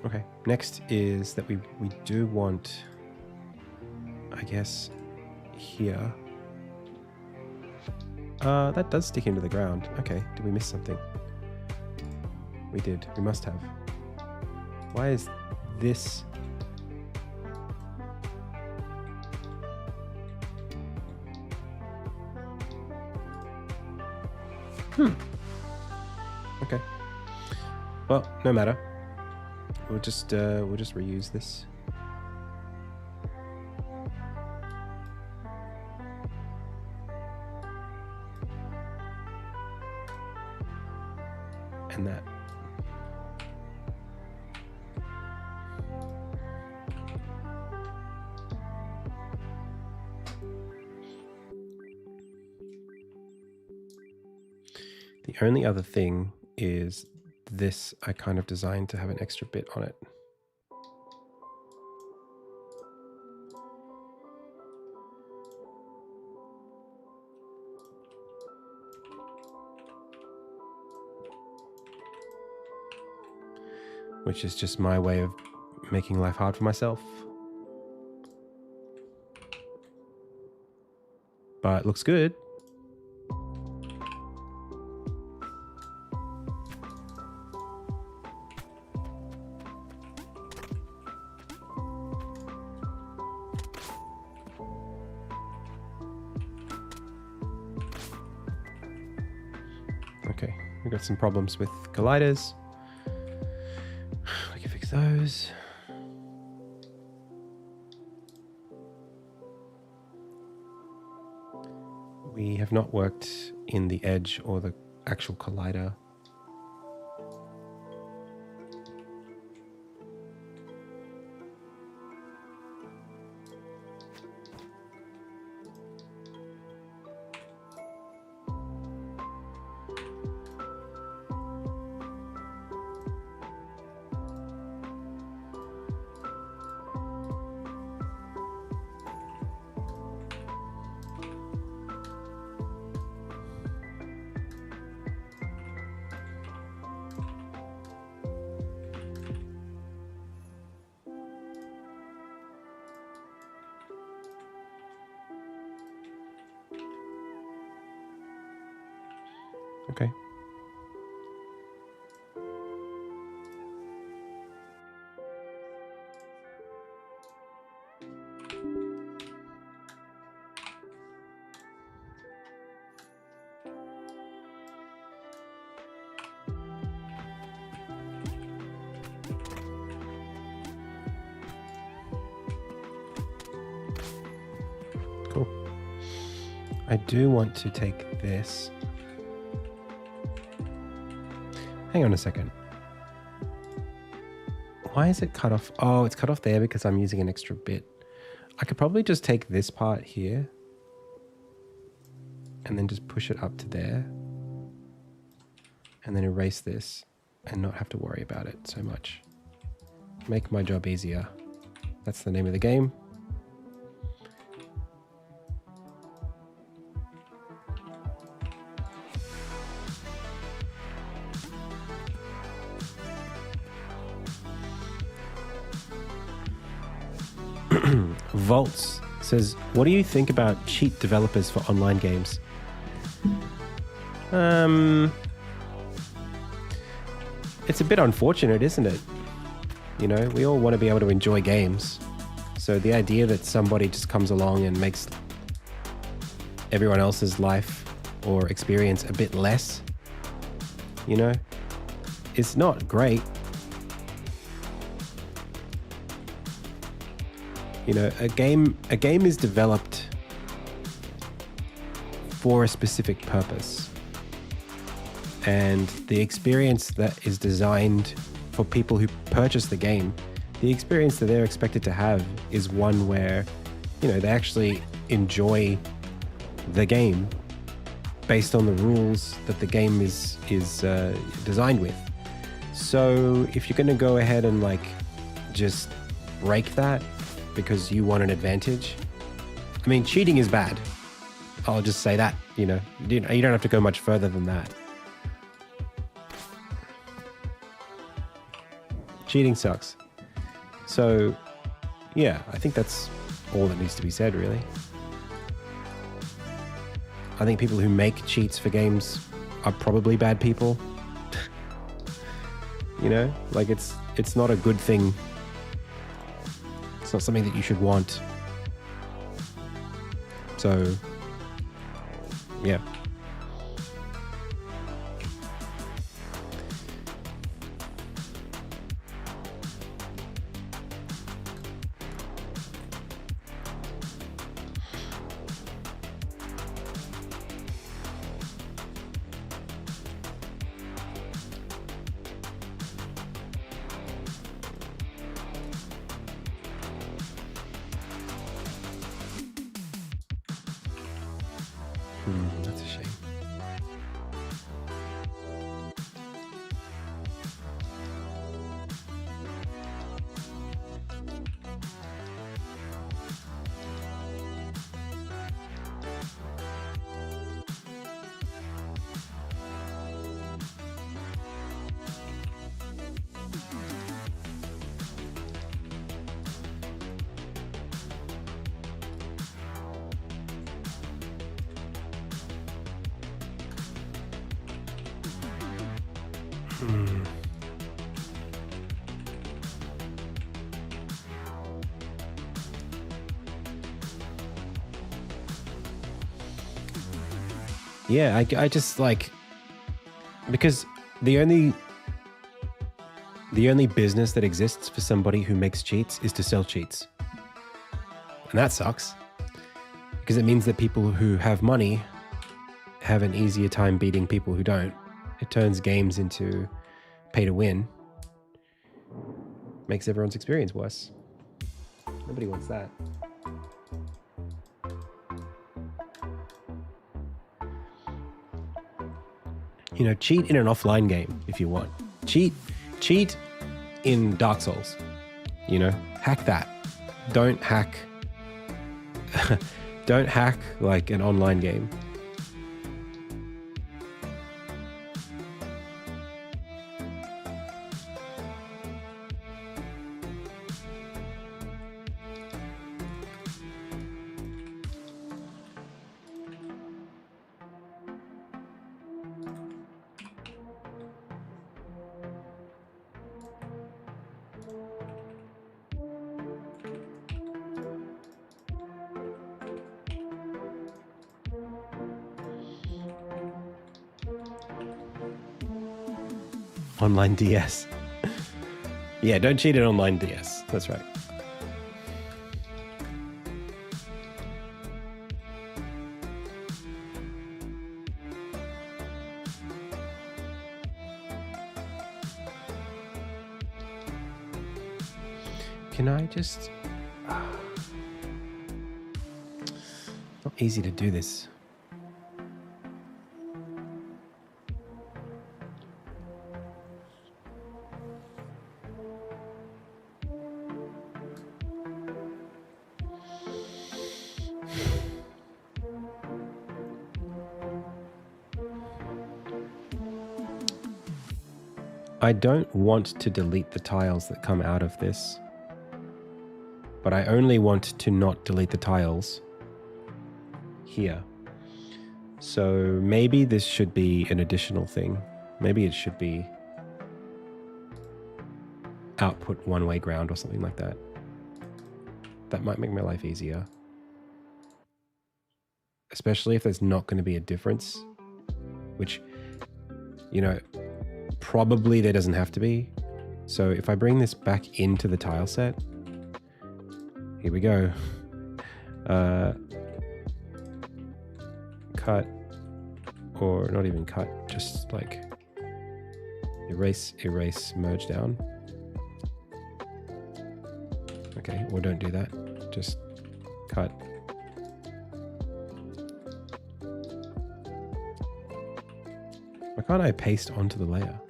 S1: Okay. Next is that we do want, I guess, here. That does stick into the ground. Okay. Did we miss something? We did. We must have. Why is this... Okay. Well, no matter. We'll just reuse this. And that. The only other thing is this I kind of designed to have an extra bit on it. Which is just my way of making life hard for myself. But it looks good. Okay, we've got some problems with colliders. We can fix those. We have not worked in the edge or the actual collider. Okay. I do want to take this. Hang on a second. Why is it cut off? Oh, it's cut off there because I'm using an extra bit. I could probably just take this part here and then just push it up to there and then erase this and not have to worry about it so much. Make my job easier. That's the name of the game. Volts says, what do you think about cheat developers for online games? It's a bit unfortunate, isn't it? You know, we all want to be able to enjoy games. So the idea that somebody just comes along and makes everyone else's life or experience a bit less, you know, is not great. You know, a game is developed for a specific purpose. And the experience that is designed for people who purchase the game, the experience that they're expected to have is one where, you know, they actually enjoy the game based on the rules that the game is designed with. So if you're going to go ahead and like just break that because you want an advantage, I mean, cheating is bad. I'll just say that, you know, you don't have to go much further than that. Cheating sucks. So, yeah, I think that's all that needs to be said, really. I think people who make cheats for games are probably bad people. You know, like it's not a good thing. It's not something that you should want. So, yeah. That's a shame. Yeah, I just like, because the only business that exists for somebody who makes cheats is to sell cheats. And that sucks, because it means that people who have money have an easier time beating people who don't. It turns games into pay to win. Makes everyone's experience worse. Nobody wants that. You know, cheat in an offline game if you want. Cheat in Dark Souls. You know, hack that. Don't hack like an online game. Online DS. Yeah, don't cheat at online DS. That's right. Can I just... Not easy to do this. I don't want to delete the tiles that come out of this, but I only want to not delete the tiles here. So maybe this should be an additional thing. Maybe it should be output one-way ground or something like that. That might make my life easier. Especially if there's not going to be a difference, which, you know, probably there doesn't have to be. So if I bring this back into the tile set, here we go. Cut, or not even cut, just like erase, merge down. Okay, or don't do that, just cut. Why can't I paste onto the layer?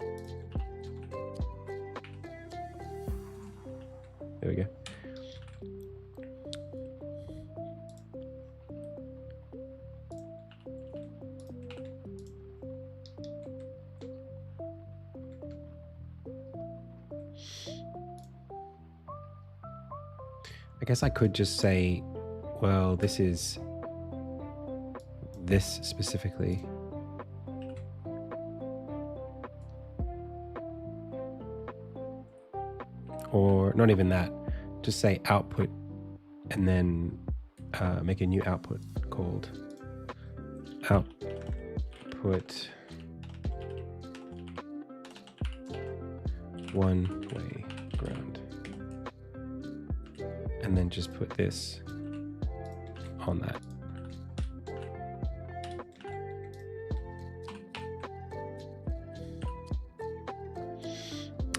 S1: There we go. I guess I could just say, well, this is this specifically. Or not even that, just say output and then make a new output called output one-way ground. And then just put this on that.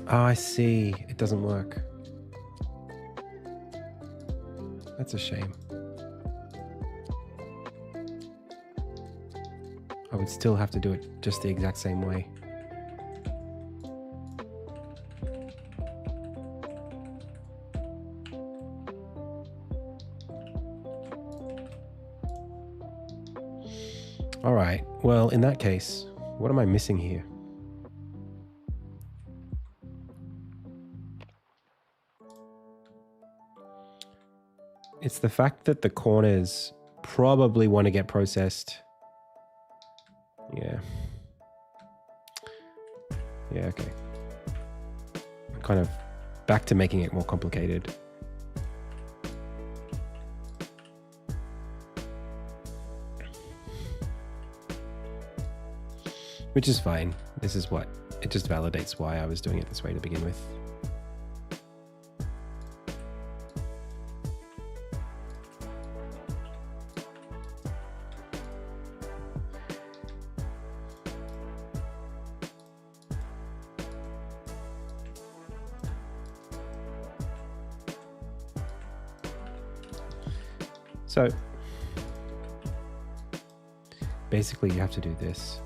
S1: Oh, I see. It doesn't work. That's a shame. I would still have to do it just the exact same way. All right. Well, in that case, what am I missing here? It's the fact that the corners probably want to get processed. Yeah. Yeah, okay. I'm kind of back to making it more complicated. Which is fine. This is what, it just validates why I was doing it this way to begin with. So basically you have to do this.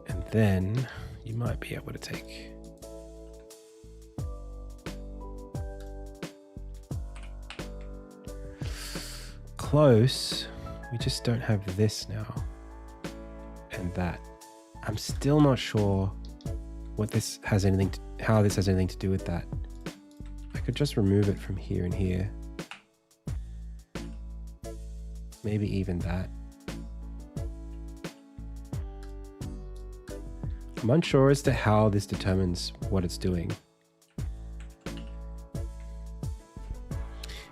S1: And then you might be able to take close. We just don't have this now and that. I'm still not sure what this has anything to, how this has anything to do with that. I could just remove it from here and here. Maybe even that. I'm unsure as to how this determines what it's doing.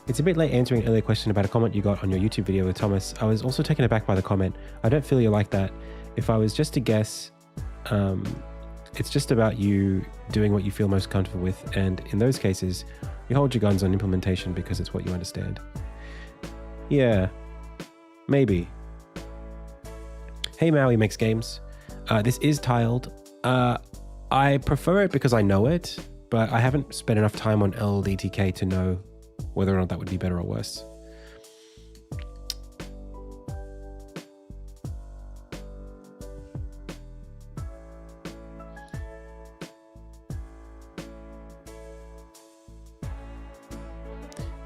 S1: It's a bit late answering an earlier question about a comment you got on your YouTube video with Thomas. I was also taken aback by the comment. I don't feel you're like that. If I was just to guess, it's just about you doing what you feel most comfortable with, and in those cases, you hold your guns on implementation because it's what you understand. Yeah, maybe. Hey Maui Makes Games. This is tiled. I prefer it because I know it, but I haven't spent enough time on LDTK to know whether or not that would be better or worse.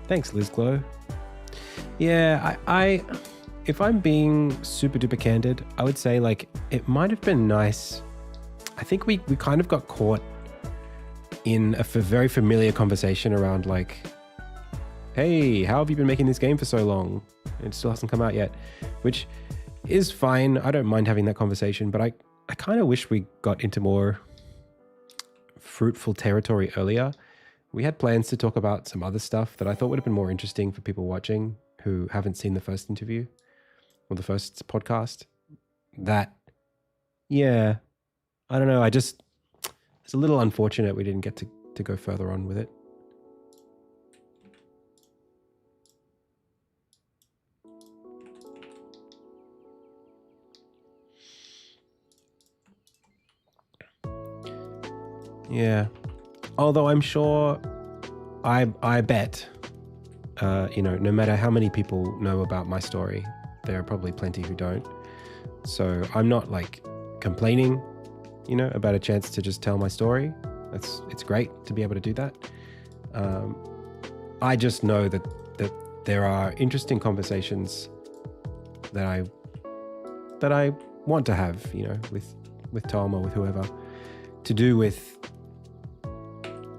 S1: Thanks, Liz Glow. Yeah, I if I'm being super duper candid, I would say like it might have been nice. I think we kind of got caught in a very familiar conversation around like, hey, how have you been making this game for so long? It still hasn't come out yet, which is fine. I don't mind having that conversation, but I kind of wish we got into more fruitful territory earlier. We had plans to talk about some other stuff that I thought would have been more interesting for people watching who haven't seen the first interview or the first podcast. That, yeah, I don't know. It's a little unfortunate we didn't get to go further on with it. Yeah. Although I'm sure, I bet, no matter how many people know about my story, there are probably plenty who don't. So I'm not like complaining, about a chance to just tell my story. It's great to be able to do that. I just know that there are interesting conversations that I want to have, with Tom or with whoever, to do with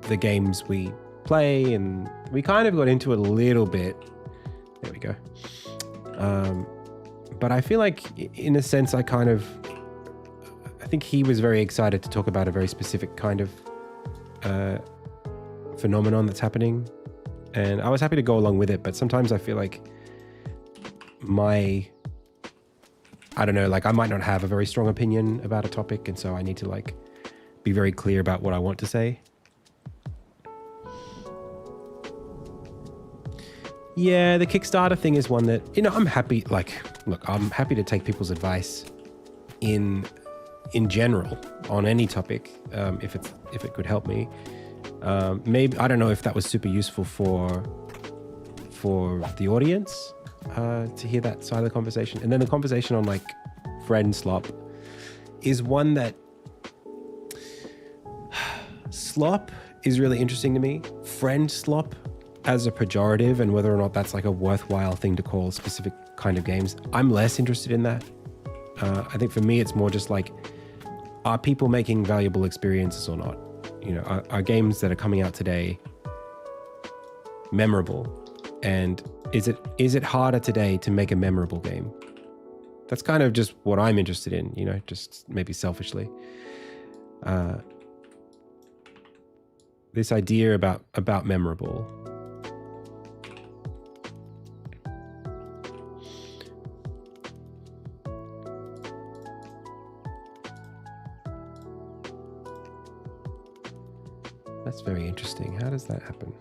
S1: the games we play, and we kind of got into it a little bit. There we go. But I feel like in a sense I think he was very excited to talk about a very specific kind of phenomenon that's happening, and I was happy to go along with it. But sometimes I feel like I might not have a very strong opinion about a topic, and so I need to like be very clear about what I want to say. Yeah, the Kickstarter thing is one that, I'm happy, I'm happy to take people's advice in general on any topic, if it could help me. Maybe, I don't know if that was super useful for the audience to hear that side of the conversation. And then the conversation on like friend slop is one that slop is really interesting to me. Friend slop as a pejorative, and whether or not that's like a worthwhile thing to call specific kind of games, I'm less interested in that. I think for me, it's more just like, are people making valuable experiences or not? Are games that are coming out today memorable? And is it harder today to make a memorable game? That's kind of just what I'm interested in, just maybe selfishly. This idea about memorable. That's very interesting. How does that happen?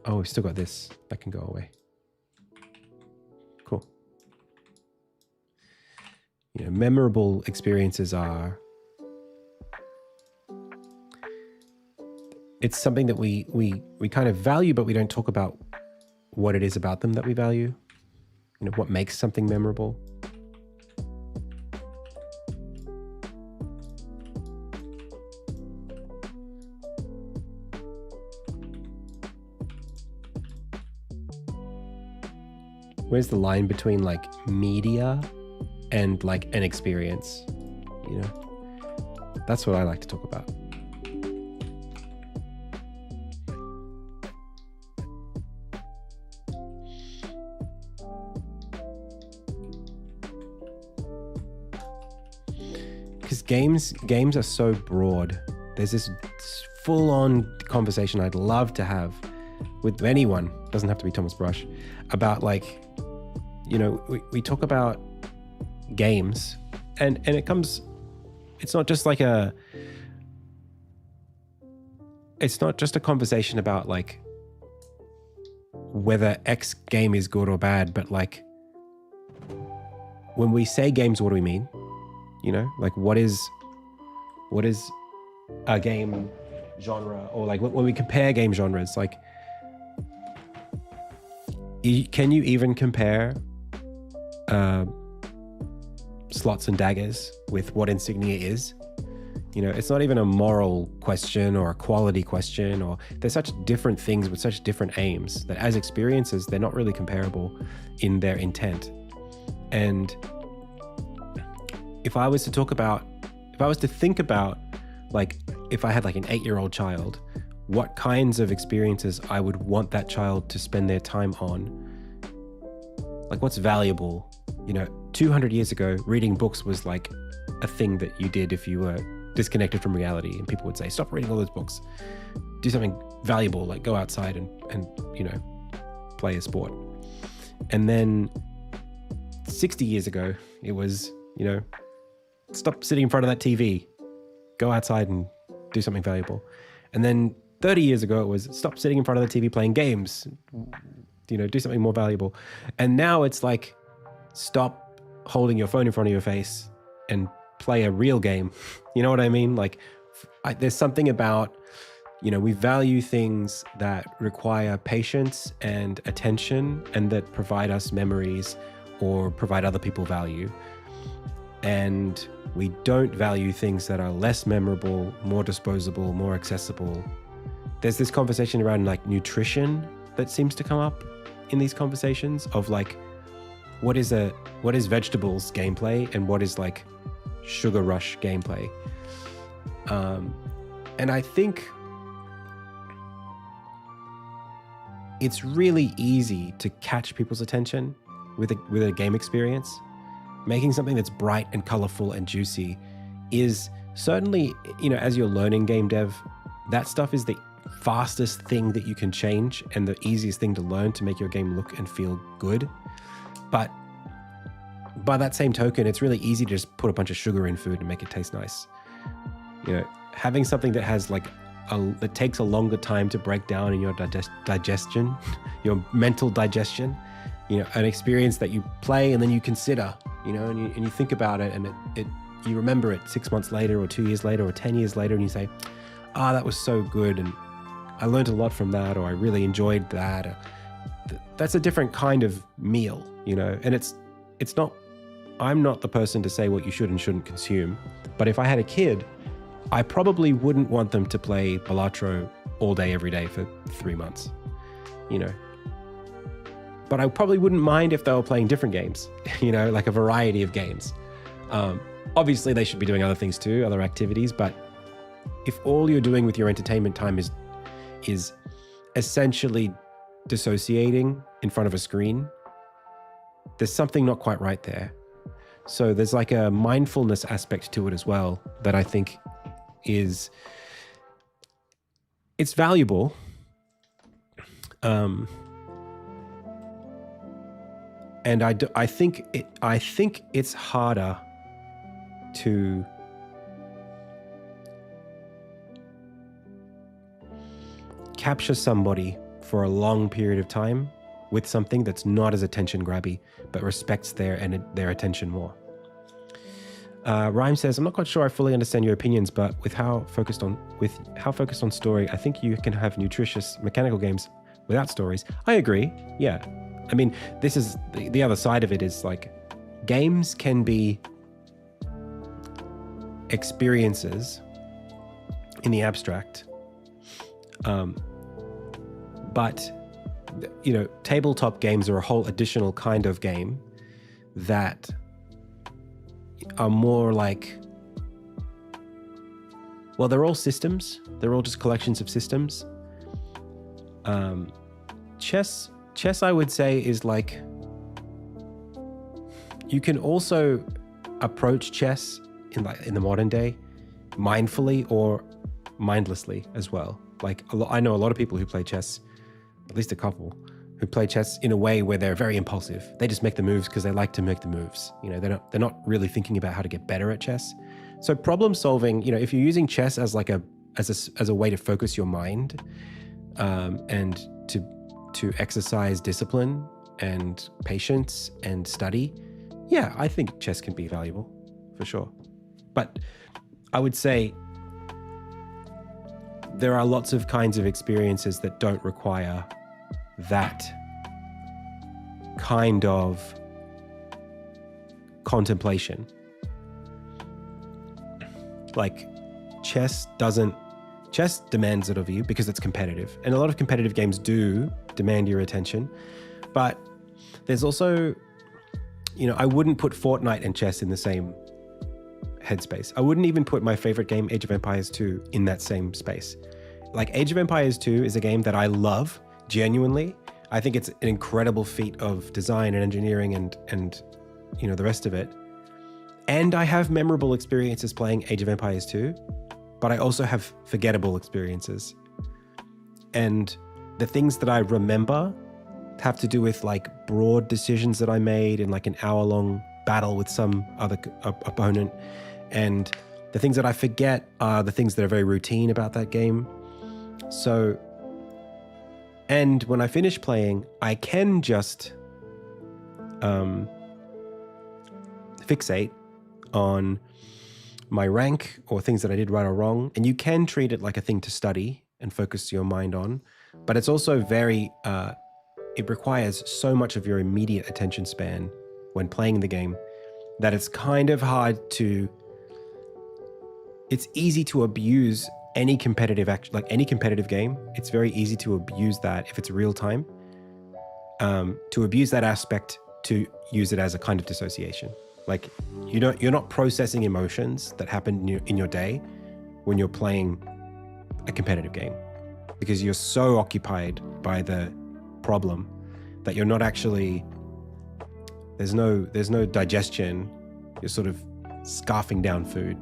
S1: Oh, we've still got this. That can go away. Cool. Memorable experiences are... It's something that we kind of value, but we don't talk about what it is about them that we value. What makes something memorable. Where's the line between like media and like an experience? That's what I like to talk about. Because games are so broad. There's this full-on conversation I'd love to have with anyone, doesn't have to be Thomas Brush, about like, we talk about games and it's not just a conversation about like whether X game is good or bad, but like when we say games, what do we mean? You know, like what is a game genre, or like when we compare game genres, like can you even compare Slots and Daggers with what Insignia is? You know, it's not even a moral question or a quality question, or they're such different things with such different aims that as experiences, they're not really comparable in their intent. And if I was to think about, like, if I had like an 8-year-old child, what kinds of experiences I would want that child to spend their time on, like what's valuable. You know, 200 years ago, reading books was like a thing that you did if you were disconnected from reality, and people would say, stop reading all those books, do something valuable, like go outside and you know, play a sport. And then 60 years ago, it was, you know, stop sitting in front of that TV, go outside and do something valuable. And then 30 years ago, it was stop sitting in front of the TV playing games, you know, do something more valuable. And now it's like, stop holding your phone in front of your face and play a real game. You know what I mean? Like there's something about, you know, we value things that require patience and attention and that provide us memories or provide other people value. And we don't value things that are less memorable, more disposable, more accessible. There's this conversation around like nutrition that seems to come up in these conversations of like, what is vegetables gameplay and what is like sugar rush gameplay. And I think it's really easy to catch people's attention with a game experience. Making something that's bright and colorful and juicy is certainly, you know, as you're learning game dev, that stuff is the fastest thing that you can change and the easiest thing to learn to make your game look and feel good. But by that same token, it's really easy to just put a bunch of sugar in food and make it taste nice. You know, having something that has like that takes a longer time to break down in your digestion, your mental digestion, you know, an experience that you play and then you consider, you know, and you think about it, and you remember it 6 months later or 2 years later or 10 years later, and you say, that was so good, and I learned a lot from that, or I really enjoyed that. That's a different kind of meal, you know, and it's not, I'm not the person to say what you should and shouldn't consume, but if I had a kid, I probably wouldn't want them to play Balatro all day, every day for 3 months, you know. But I probably wouldn't mind if they were playing different games, you know, like a variety of games. Obviously, they should be doing other things too, other activities, but if all you're doing with your entertainment time is essentially dissociating in front of a screen, there's something not quite right there. So there's like a mindfulness aspect to it as well that I think it's valuable. And I think it's harder to capture somebody for a long period of time with something that's not as attention grabby, but respects their attention more. Rhyme says, I'm not quite sure I fully understand your opinions, but with how focused on story, I think you can have nutritious mechanical games without stories. I agree. Yeah. I mean, this is the other side of it is like games can be experiences in the abstract. But, you know, tabletop games are a whole additional kind of game that are more like, well, they're all systems. They're all just collections of systems. Chess, I would say, is like, you can also approach chess in the modern day mindfully or mindlessly as well. Like, I know a lot of people who play chess, at least a couple, who play chess in a way where they're very impulsive. They just make the moves because they like to make the moves. You know, they're not really thinking about how to get better at chess. So problem solving, you know, if you're using chess as like as a way to focus your mind, and to exercise discipline and patience and study, yeah, I think chess can be valuable for sure. But I would say there are lots of kinds of experiences that don't require that kind of contemplation. Like chess demands it of you because it's competitive. And a lot of competitive games do demand your attention. But there's also, I wouldn't put Fortnite and chess in the same headspace. I wouldn't even put my favorite game, Age of Empires 2, in that same space. Like Age of Empires 2 is a game that I love genuinely. I think it's an incredible feat of design and engineering and the rest of it. And I have memorable experiences playing Age of Empires 2, but I also have forgettable experiences. And the things that I remember have to do with like broad decisions that I made in like an hour-long battle with some other opponent. And the things that I forget are the things that are very routine about that game. So, and when I finish playing, I can just fixate on my rank or things that I did right or wrong. And you can treat it like a thing to study and focus your mind on, but it's also very, it requires so much of your immediate attention span when playing the game that it's kind of hard to, it's easy to abuse any competitive any competitive game. It's very easy to abuse that if it's real time, to abuse that aspect to use it as a kind of dissociation. Like you're not processing emotions that happen in your day when you're playing a competitive game, because you're so occupied by the problem that you're not actually, there's no digestion. You're sort of scarfing down food,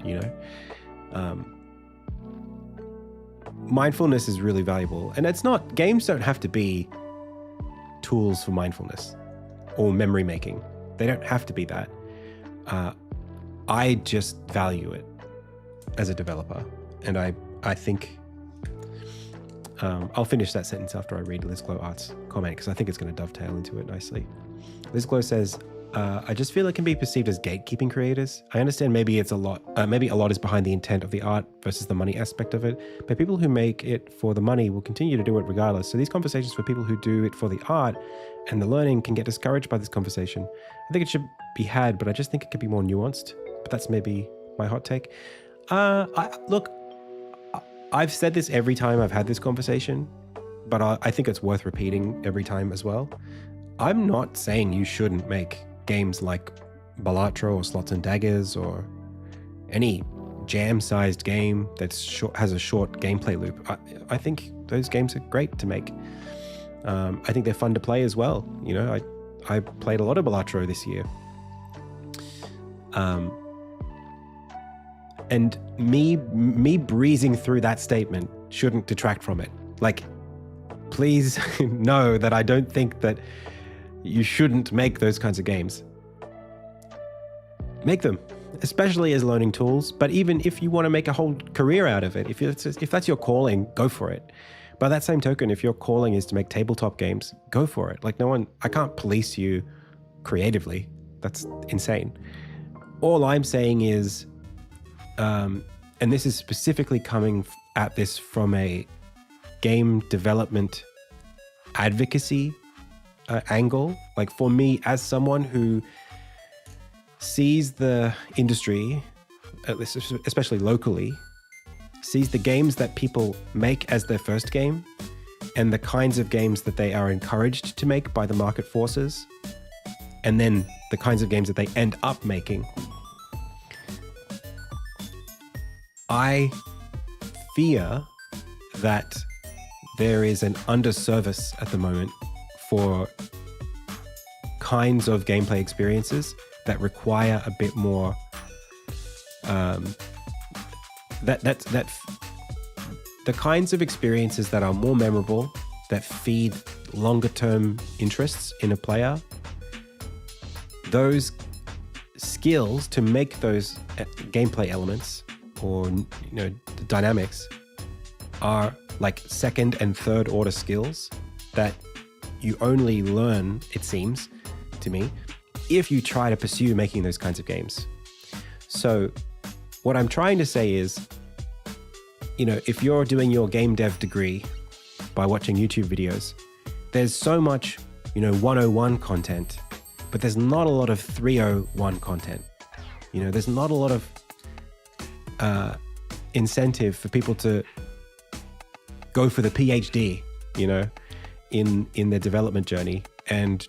S1: mindfulness is really valuable. And games don't have to be tools for mindfulness or memory making. They don't have to be that. I just value it as a developer. And I think I'll finish that sentence after I read Liz Glow Art's comment, because I think it's going to dovetail into it nicely. Liz Glow says, I just feel it can be perceived as gatekeeping creators. I understand maybe a lot is behind the intent of the art versus the money aspect of it, but people who make it for the money will continue to do it regardless. So these conversations for people who do it for the art and the learning can get discouraged by this conversation. I think it should be had, but I just think it could be more nuanced. But that's maybe my hot take. Look, I've said this every time I've had this conversation, but I think it's worth repeating every time as well. I'm not saying you shouldn't make games like Balatro or Slots and Daggers or any jam-sized game that has a short gameplay loop. I think those games are great to make. I think they're fun to play as well. I played a lot of Balatro this year. And me breezing through that statement shouldn't detract from it. Like, please know that I don't think that you shouldn't make those kinds of games. Make them, especially as learning tools. But even if you want to make a whole career out of it, if that's your calling, go for it. By that same token, if your calling is to make tabletop games, go for it. Like I can't police you creatively. That's insane. All I'm saying is, and this is specifically coming at this from a game development advocacy angle. Like for me, as someone who sees the industry, especially locally, sees the games that people make as their first game and the kinds of games that they are encouraged to make by the market forces, and then the kinds of games that they end up making, I fear that there is an underservice at the moment for kinds of gameplay experiences that require a bit more the kinds of experiences that are more memorable, that feed longer term interests in a player. Those skills to make those gameplay elements or the dynamics are like second and third order skills that you only learn, it seems to me, if you try to pursue making those kinds of games. So what I'm trying to say is, if you're doing your game dev degree by watching YouTube videos, there's so much, 101 content, but there's not a lot of 301 content. There's not a lot of incentive for people to go for the PhD, in their development journey and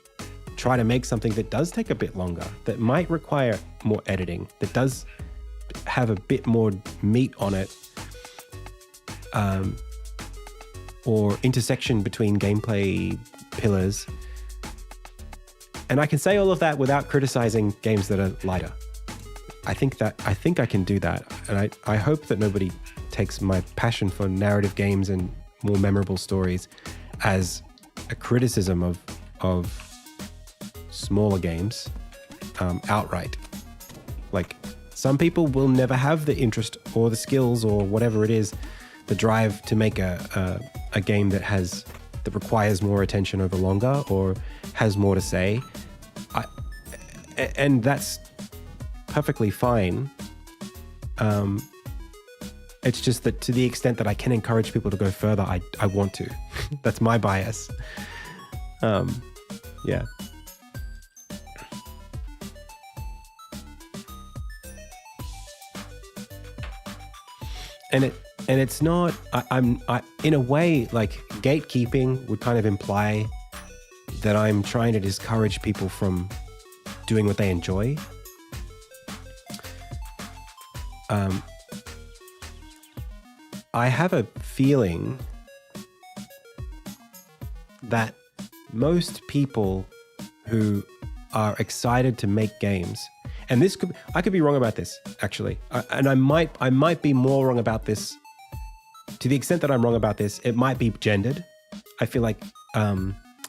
S1: try to make something that does take a bit longer, that might require more editing, that does have a bit more meat on it, or intersection between gameplay pillars. And I can say all of that without criticizing games that are lighter. I think I can do that. And I hope that nobody takes my passion for narrative games and more memorable stories as a criticism of smaller games outright. Like, some people will never have the interest or the skills or whatever it is, the drive to make a game that requires more attention over longer or has more to say. And that's perfectly fine. It's just that to the extent that I can encourage people to go further, I want to. That's my bias. Yeah. And it's not, I'm in a way, like, gatekeeping would kind of imply that I'm trying to discourage people from doing what they enjoy. I have a feeling that most people who are excited to make games, and I could be wrong about this, actually, and I might be more wrong about this. To the extent that I'm wrong about this, it might be gendered. I feel like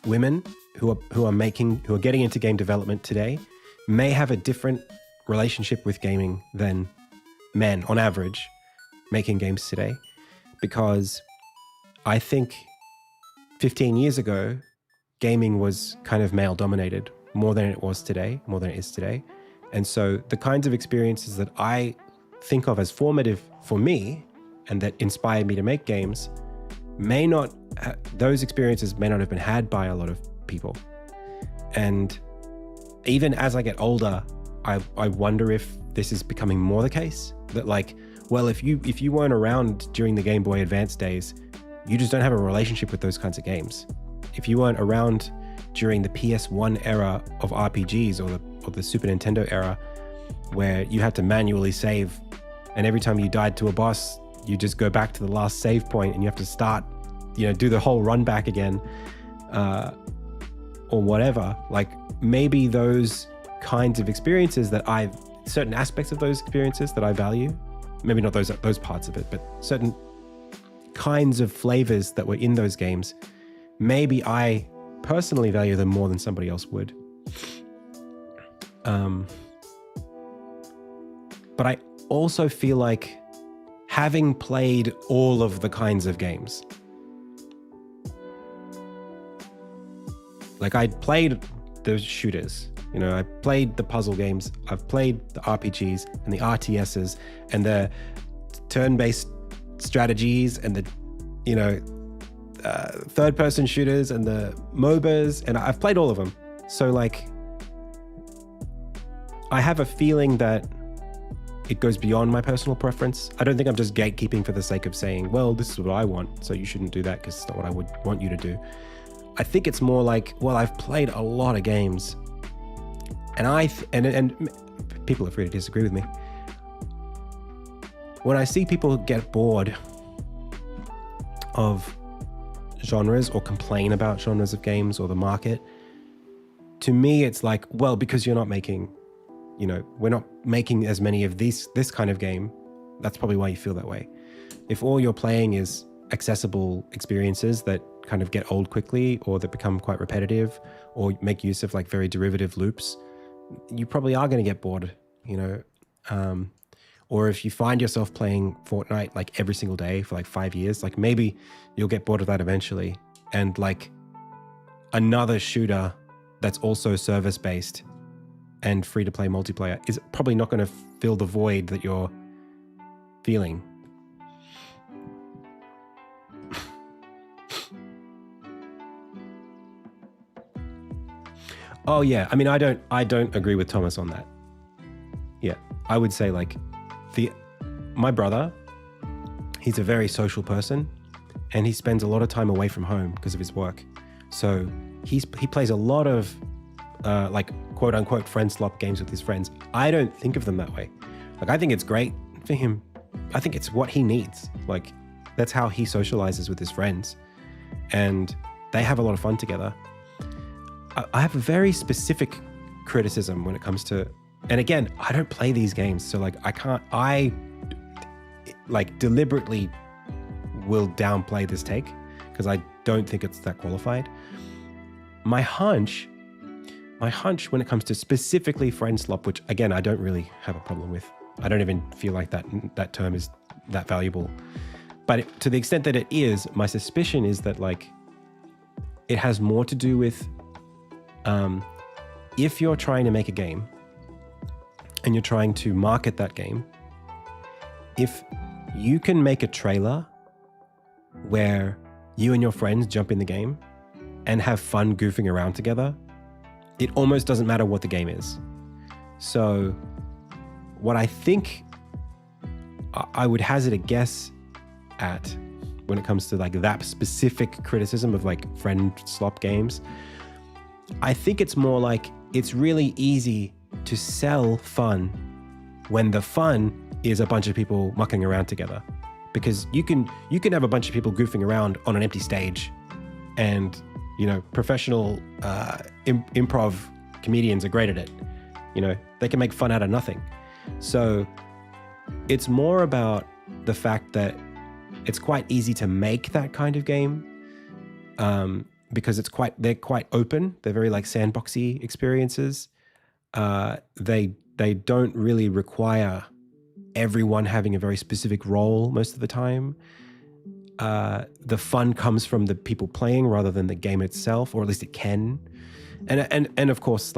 S1: women who are getting into game development today may have a different relationship with gaming than men on average making games today, because I think 15 years ago, gaming was kind of male dominated more than it is today. And so the kinds of experiences that I think of as formative for me and that inspired me to make games those experiences may not have been had by a lot of people. And even as I get older, I wonder if this is becoming more the case, that, like, well, if you weren't around during the Game Boy Advance days, you just don't have a relationship with those kinds of games. If you weren't around during the PS1 era of RPGs or the Super Nintendo era, where you had to manually save, and every time you died to a boss, you just go back to the last save point and you have to start, do the whole run back again, or whatever. Like, maybe those kinds of experiences certain aspects of those experiences that I value, maybe not those parts of it, but certain kinds of flavors that were in those games, maybe I personally value them more than somebody else would. But I also feel like, having played all of the kinds of games, like, I played the shooters, I played the puzzle games, I've played the RPGs and the RTSs and the turn-based strategies and the, third-person shooters and the MOBAs, and I've played all of them. So, like, I have a feeling that it goes beyond my personal preference. I don't think I'm just gatekeeping for the sake of saying, well, this is what I want, so you shouldn't do that because it's not what I would want you to do. I think it's more like, well, I've played a lot of games, and people are free to disagree with me. When I see people get bored of genres or complain about genres of games or the market, to me, it's like, well, because you're not making, we're not making as many of this kind of game. That's probably why you feel that way. If all you're playing is accessible experiences that kind of get old quickly, or that become quite repetitive, or make use of, like, very derivative loops, you probably are going to get bored, or if you find yourself playing Fortnite like every single day for like 5 years, like, maybe you'll get bored of that eventually. And, like, another shooter that's also service-based and free-to-play multiplayer is probably not going to fill the void that you're feeling. Oh yeah, I mean, I don't agree with Thomas on that. Yeah, I would say like my brother, he's a very social person, and he spends a lot of time away from home because of his work. So he plays a lot of like quote unquote friend slop games with his friends. I don't think of them that way. Like, I think it's great for him. I think it's what he needs. Like, that's how he socializes with his friends, and they have a lot of fun together. I have a very specific criticism when it comes to, and again, I don't play these games, so like I like deliberately will downplay this take because I don't think it's that qualified. My hunch when it comes to specifically friend slop, which again, I don't really have a problem with. I don't even feel like that term is that valuable. But to the extent that it is, my suspicion is that like it has more to do with if you're trying to make a game and you're trying to market that game, if you can make a trailer where you and your friends jump in the game and have fun goofing around together, it almost doesn't matter what the game is. So what I think I would hazard a guess at when it comes to like that specific criticism of like friend slop games, I think it's more like it's really easy to sell fun when the fun is a bunch of people mucking around together, because you can have a bunch of people goofing around on an empty stage, and professional improv comedians are great at it. They can make fun out of nothing. So it's more about the fact that it's quite easy to make that kind of game. Because they're quite open. They're very like sandboxy experiences. They don't really require everyone having a very specific role most of the time. The fun comes from the people playing rather than the game itself, or at least it can. And of course,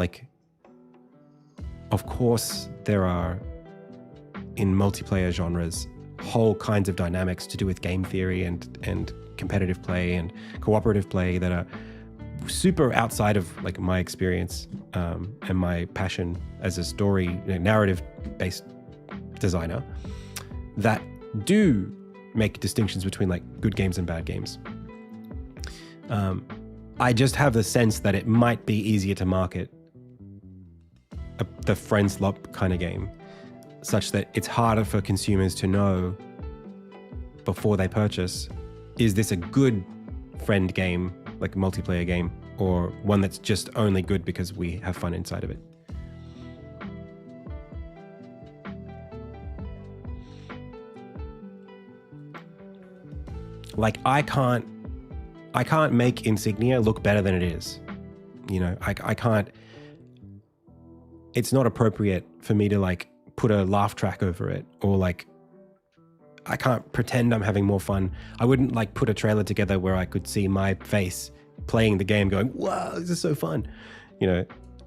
S1: there are in multiplayer genres whole kinds of dynamics to do with game theory and competitive play and cooperative play that are super outside of like my experience and my passion as a story narrative-based designer, that do make distinctions between like good games and bad games. I just have the sense that it might be easier to market the friend slop kind of game, such that it's harder for consumers to know before they purchase, is this a good friend game, like a multiplayer game, or one that's just only good because we have fun inside of it? Like, I can't make Insignia look better than it is. I can't, it's not appropriate for me to like put a laugh track over it, or like, I can't pretend I'm having more fun. I wouldn't like put a trailer together where I could see my face playing the game going, wow, this is so fun,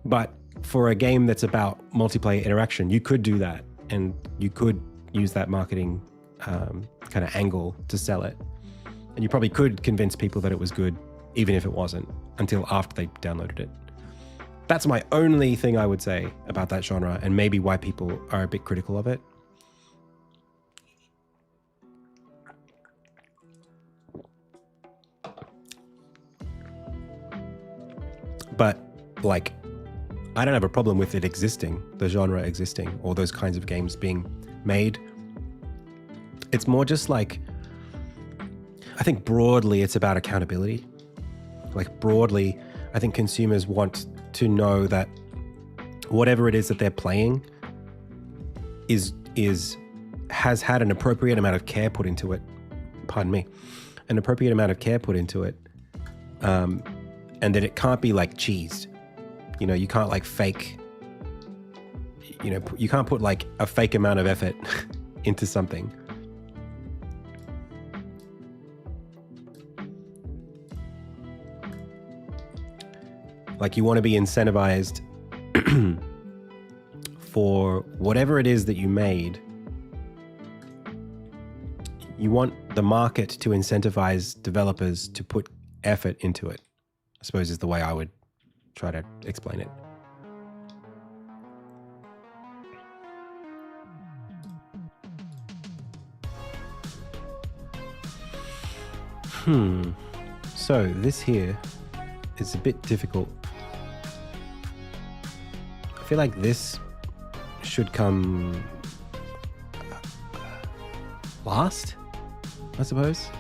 S1: But for a game that's about multiplayer interaction, you could do that, and you could use that marketing kind of angle to sell it. And you probably could convince people that it was good, even if it wasn't, until after they downloaded it. That's my only thing I would say about that genre, and maybe why people are a bit critical of it. But like, I don't have a problem with it existing, the genre existing, or those kinds of games being made. It's more just like, I think broadly it's about accountability. Like broadly, I think consumers want to know that whatever it is that they're playing has had an appropriate amount of care put into it. Pardon me, an appropriate amount of care put into it, and that it can't be like cheesed. You can't like fake. You can't put like a fake amount of effort into something. Like you want to be incentivized for whatever it is that you made. You want the market to incentivize developers to put effort into it, I suppose is the way I would try to explain it. So this here is a bit difficult. I feel like this should come last, I suppose.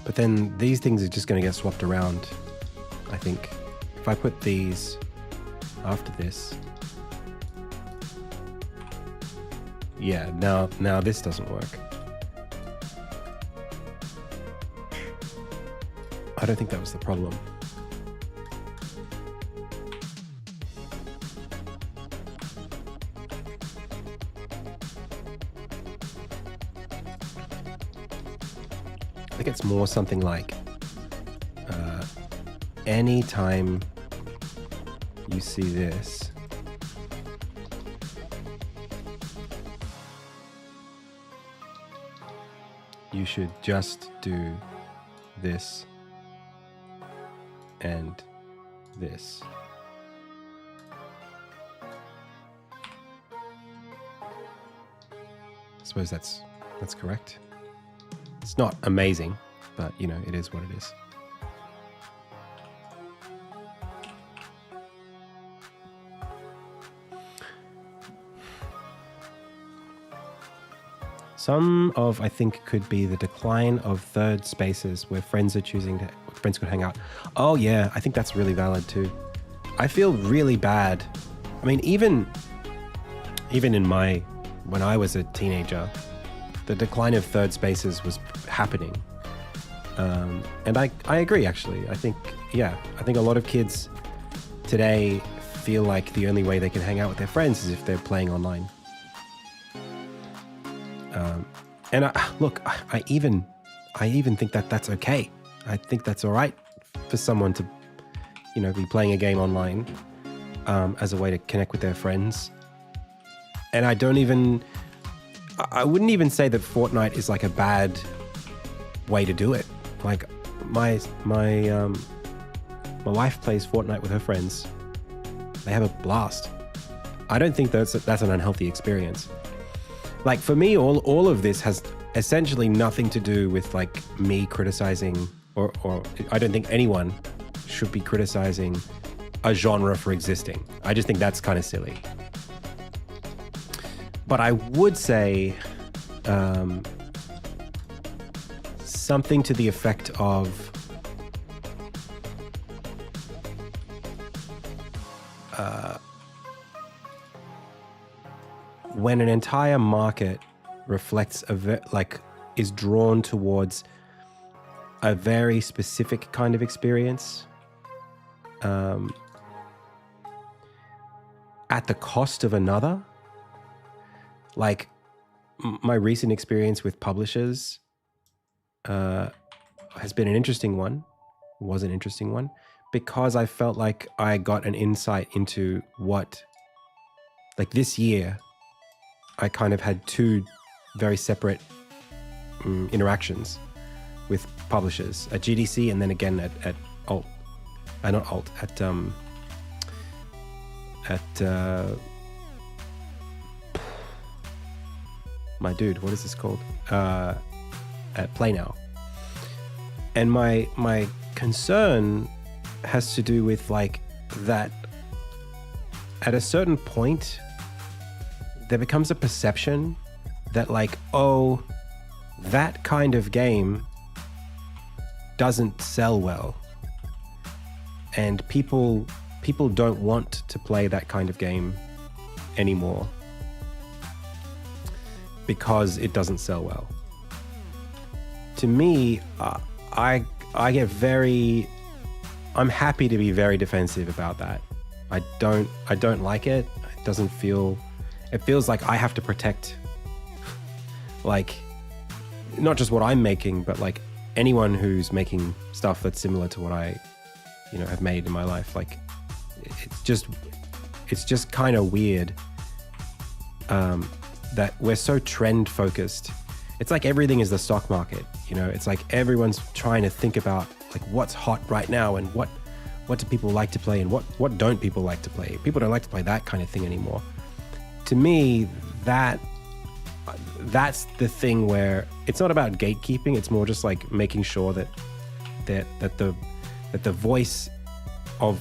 S1: But then these things are just going to get swapped around, I think. If I put these after this. Yeah, now this doesn't work. I don't think that was the problem. I think it's more something like anytime you see this, you should just do this and this. I suppose that's correct. It's not amazing, but you know, it is what it is. Some of, I think, could be the decline of third spaces where friends are choosing to, friends could hang out. Oh yeah, I think that's really valid too. I feel really bad. I mean, even in when I was a teenager, the decline of third spaces was happening. And I agree, actually. I think a lot of kids today feel like the only way they can hang out with their friends is if they're playing online. And I even think that that's okay. I think that's all right for someone to, you know, be playing a game online as a way to connect with their friends. And I wouldn't even say that Fortnite is like a bad way to do it. Like my wife plays Fortnite with her friends. They have a blast. I don't think that's an unhealthy experience. Like for me, all of this has essentially nothing to do with like me criticizing or I don't think anyone should be criticizing a genre for existing. I just think that's kind of silly. But I would say something to the effect of when an entire market reflects is drawn towards a very specific kind of experience at the cost of another. Like my recent experience with publishers has been an interesting one, was an interesting one, because I felt like I got an insight into what, like this year, I kind of had two very separate interactions with publishers at GDC and then again at my dude, what is this called? At Play Now. And my concern has to do with like that at a certain point, there becomes a perception that like, oh, that kind of game doesn't sell well. And people don't want to play that kind of game anymore because it doesn't sell well. To me, I get very, I'm happy to be very defensive about that. I don't like it. It doesn't feel, it feels like I have to protect, like, not just what I'm making, but like anyone who's making stuff that's similar to what I, have made in my life. Like, it's just kind of weird that we're so trend focused. It's like everything is the stock market, it's like everyone's trying to think about like what's hot right now and what do people like to play and what don't people like to play. People don't like to play that kind of thing anymore. To me, that's the thing where it's not about gatekeeping. It's more just like making sure that the voice of,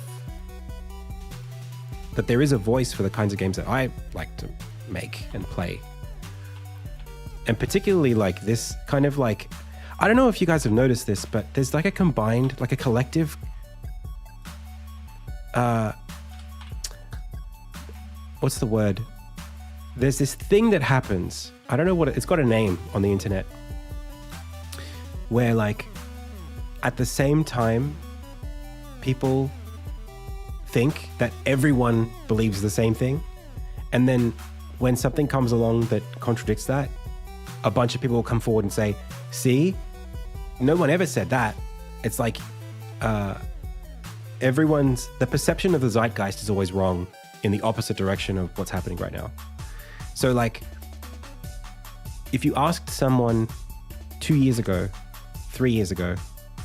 S1: that there is a voice for the kinds of games that I like to make and play. And particularly like this kind of like, I don't know if you guys have noticed this, but there's like a combined, like a collective what's the word? There's this thing that happens. I don't know what it's got a name on the internet, where like at the same time people think that everyone believes the same thing, and then when something comes along that contradicts that, a bunch of people will come forward and say, see, no one ever said that. It's like the perception of the zeitgeist is always wrong in the opposite direction of what's happening right now. So like, if you asked someone 2 years ago, 3 years ago,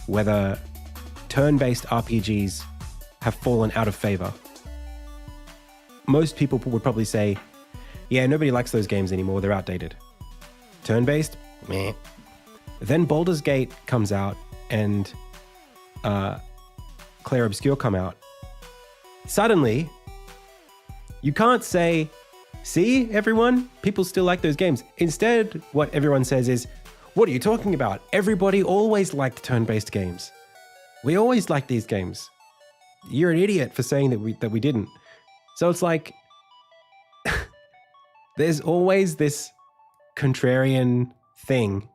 S1: whether turn-based RPGs have fallen out of favor, most people would probably say, yeah, nobody likes those games anymore, they're outdated. Turn-based? Meh. Then Baldur's Gate comes out and Clair Obscur come out. Suddenly, you can't say, see, everyone, people still like those games. Instead, what everyone says is, what are you talking about? Everybody always liked turn-based games. We always liked these games. You're an idiot for saying that we didn't. So it's like, there's always this contrarian thing,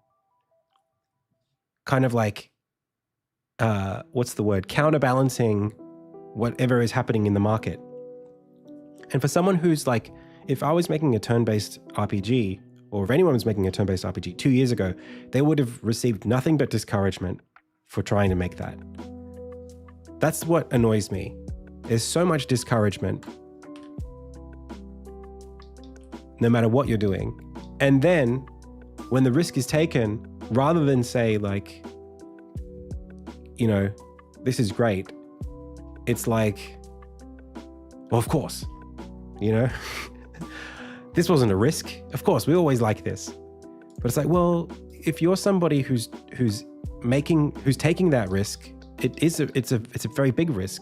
S1: kind of like, what's the word? Counterbalancing whatever is happening in the market. And for someone who's like, if I was making a turn-based RPG, or if anyone was making a turn-based RPG 2 years ago, they would have received nothing but discouragement for trying to make that. That's what annoys me. There's so much discouragement, no matter what you're doing. And then when the risk is taken, rather than say like, this is great, it's like, well, of course, this wasn't a risk. Of course, we always like this. But it's like, well, if you're somebody who's taking that risk, it's a very big risk.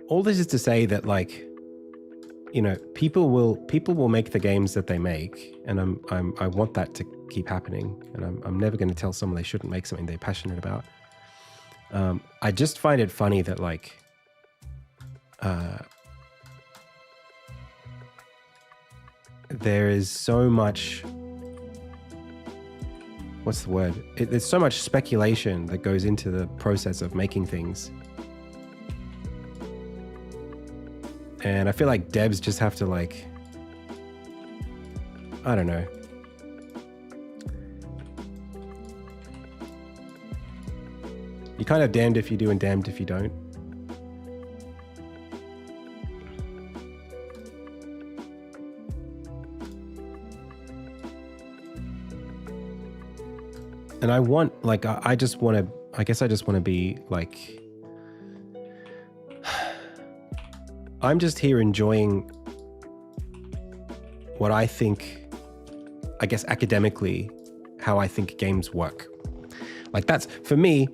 S1: All this is to say that, like, people will make the games that they make, and I want that to keep happening. And I'm never going to tell someone they shouldn't make something they're passionate about. I just find it funny that like, there is so much. What's the word? There's so much speculation that goes into the process of making things. And I feel like devs just have to like, I don't know. You're kind of damned if you do and damned if you don't. And I want, like, I guess I just want to be like, I'm just here enjoying what I think, I guess academically, how I think games work. Like that's, for me,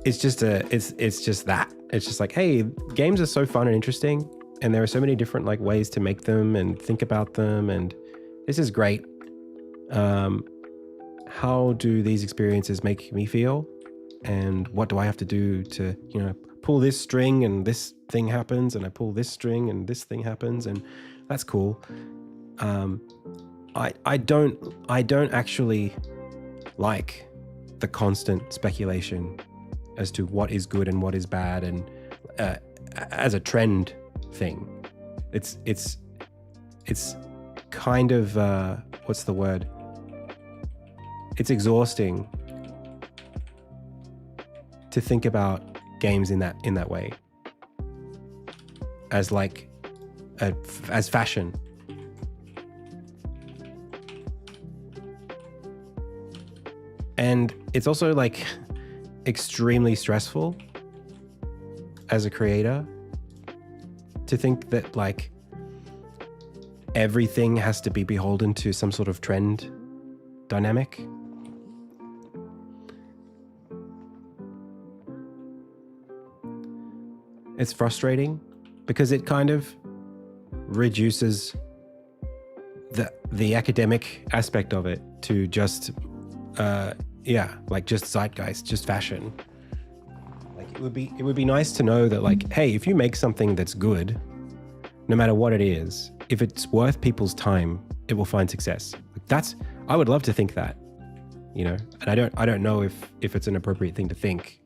S1: it's just that. It's just like, hey, games are so fun and interesting, and there are so many different like ways to make them and think about them, and this is great. How do these experiences make me feel? and what do I have to do to, you know, pull this string and this thing happens, and I pull this string and this thing happens, and that's cool. I don't actually like the constant speculation as to what is good and what is bad, and as a trend thing. It's kind of what's the word? It's exhausting to think about games in that way, as like as fashion. And it's also like extremely stressful as a creator to think that like everything has to be beholden to some sort of trend dynamic. It's frustrating because it kind of reduces the academic aspect of it to just like just zeitgeist, just fashion. Like it would be nice to know that like, hey, if you make something that's good, no matter what it is, if it's worth people's time, it will find success. Like I would love to think that, you know, and I don't know if it's an appropriate thing to think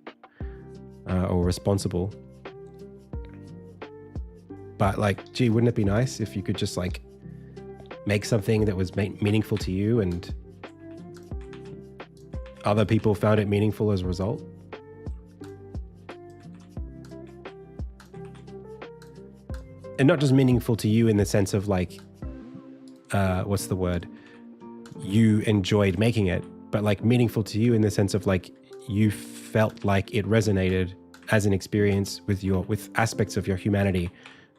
S1: or responsible. But like, gee, wouldn't it be nice if you could just like make something that was meaningful to you and other people found it meaningful as a result? And not just meaningful to you in the sense of like, what's the word? You enjoyed making it, but like meaningful to you in the sense of like, you felt like it resonated as an experience with aspects of your humanity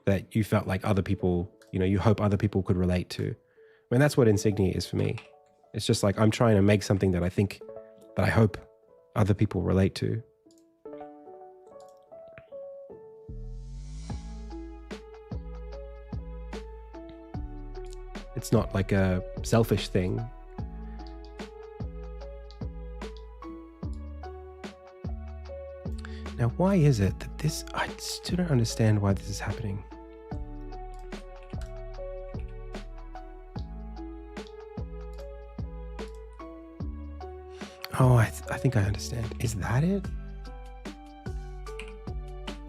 S1: that you felt like other people, you know, you hope other people could relate to. I mean, that's what Insignia is for me. It's just like, I'm trying to make something that I hope other people relate to. It's not like a selfish thing. Now, why is it that I still don't understand why this is happening. Oh, I think I understand. Is that it?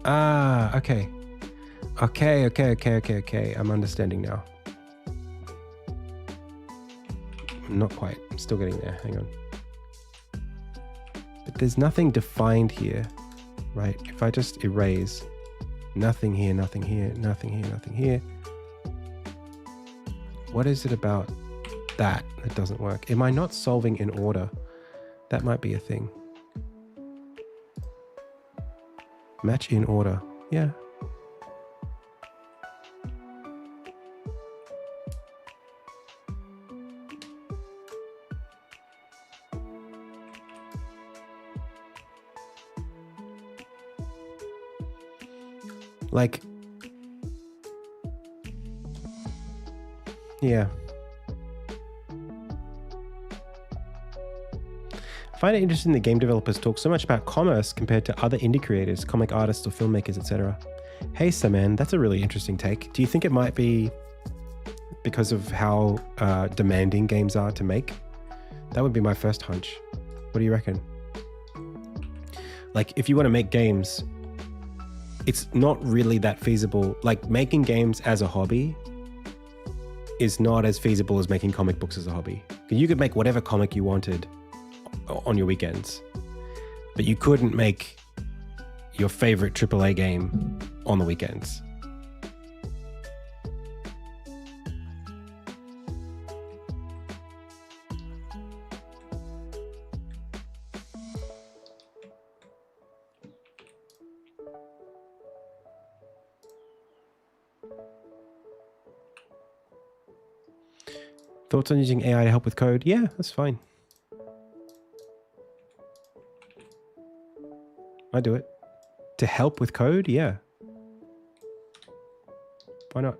S1: Ah, okay. Okay. I'm understanding now. Not quite. I'm still getting there. Hang on. But there's nothing defined here, right? If I just erase nothing here, nothing here, nothing here, nothing here. What is it about that doesn't work? Am I not solving in order? That might be a thing. Match in order. Yeah. Like, yeah. I find it interesting that game developers talk so much about commerce compared to other indie creators, comic artists or filmmakers, etc. Hey, Saman, that's a really interesting take. Do you think it might be because of how demanding games are to make? That would be my first hunch. What do you reckon? Like, if you want to make games, it's not really that feasible. Like, making games as a hobby is not as feasible as making comic books as a hobby. You could make whatever comic you wanted on your weekends, but you couldn't make your favorite AAA game on the weekends. Thoughts on using AI to help with code? Yeah, that's fine. I do it. To help with code? Yeah. Why not?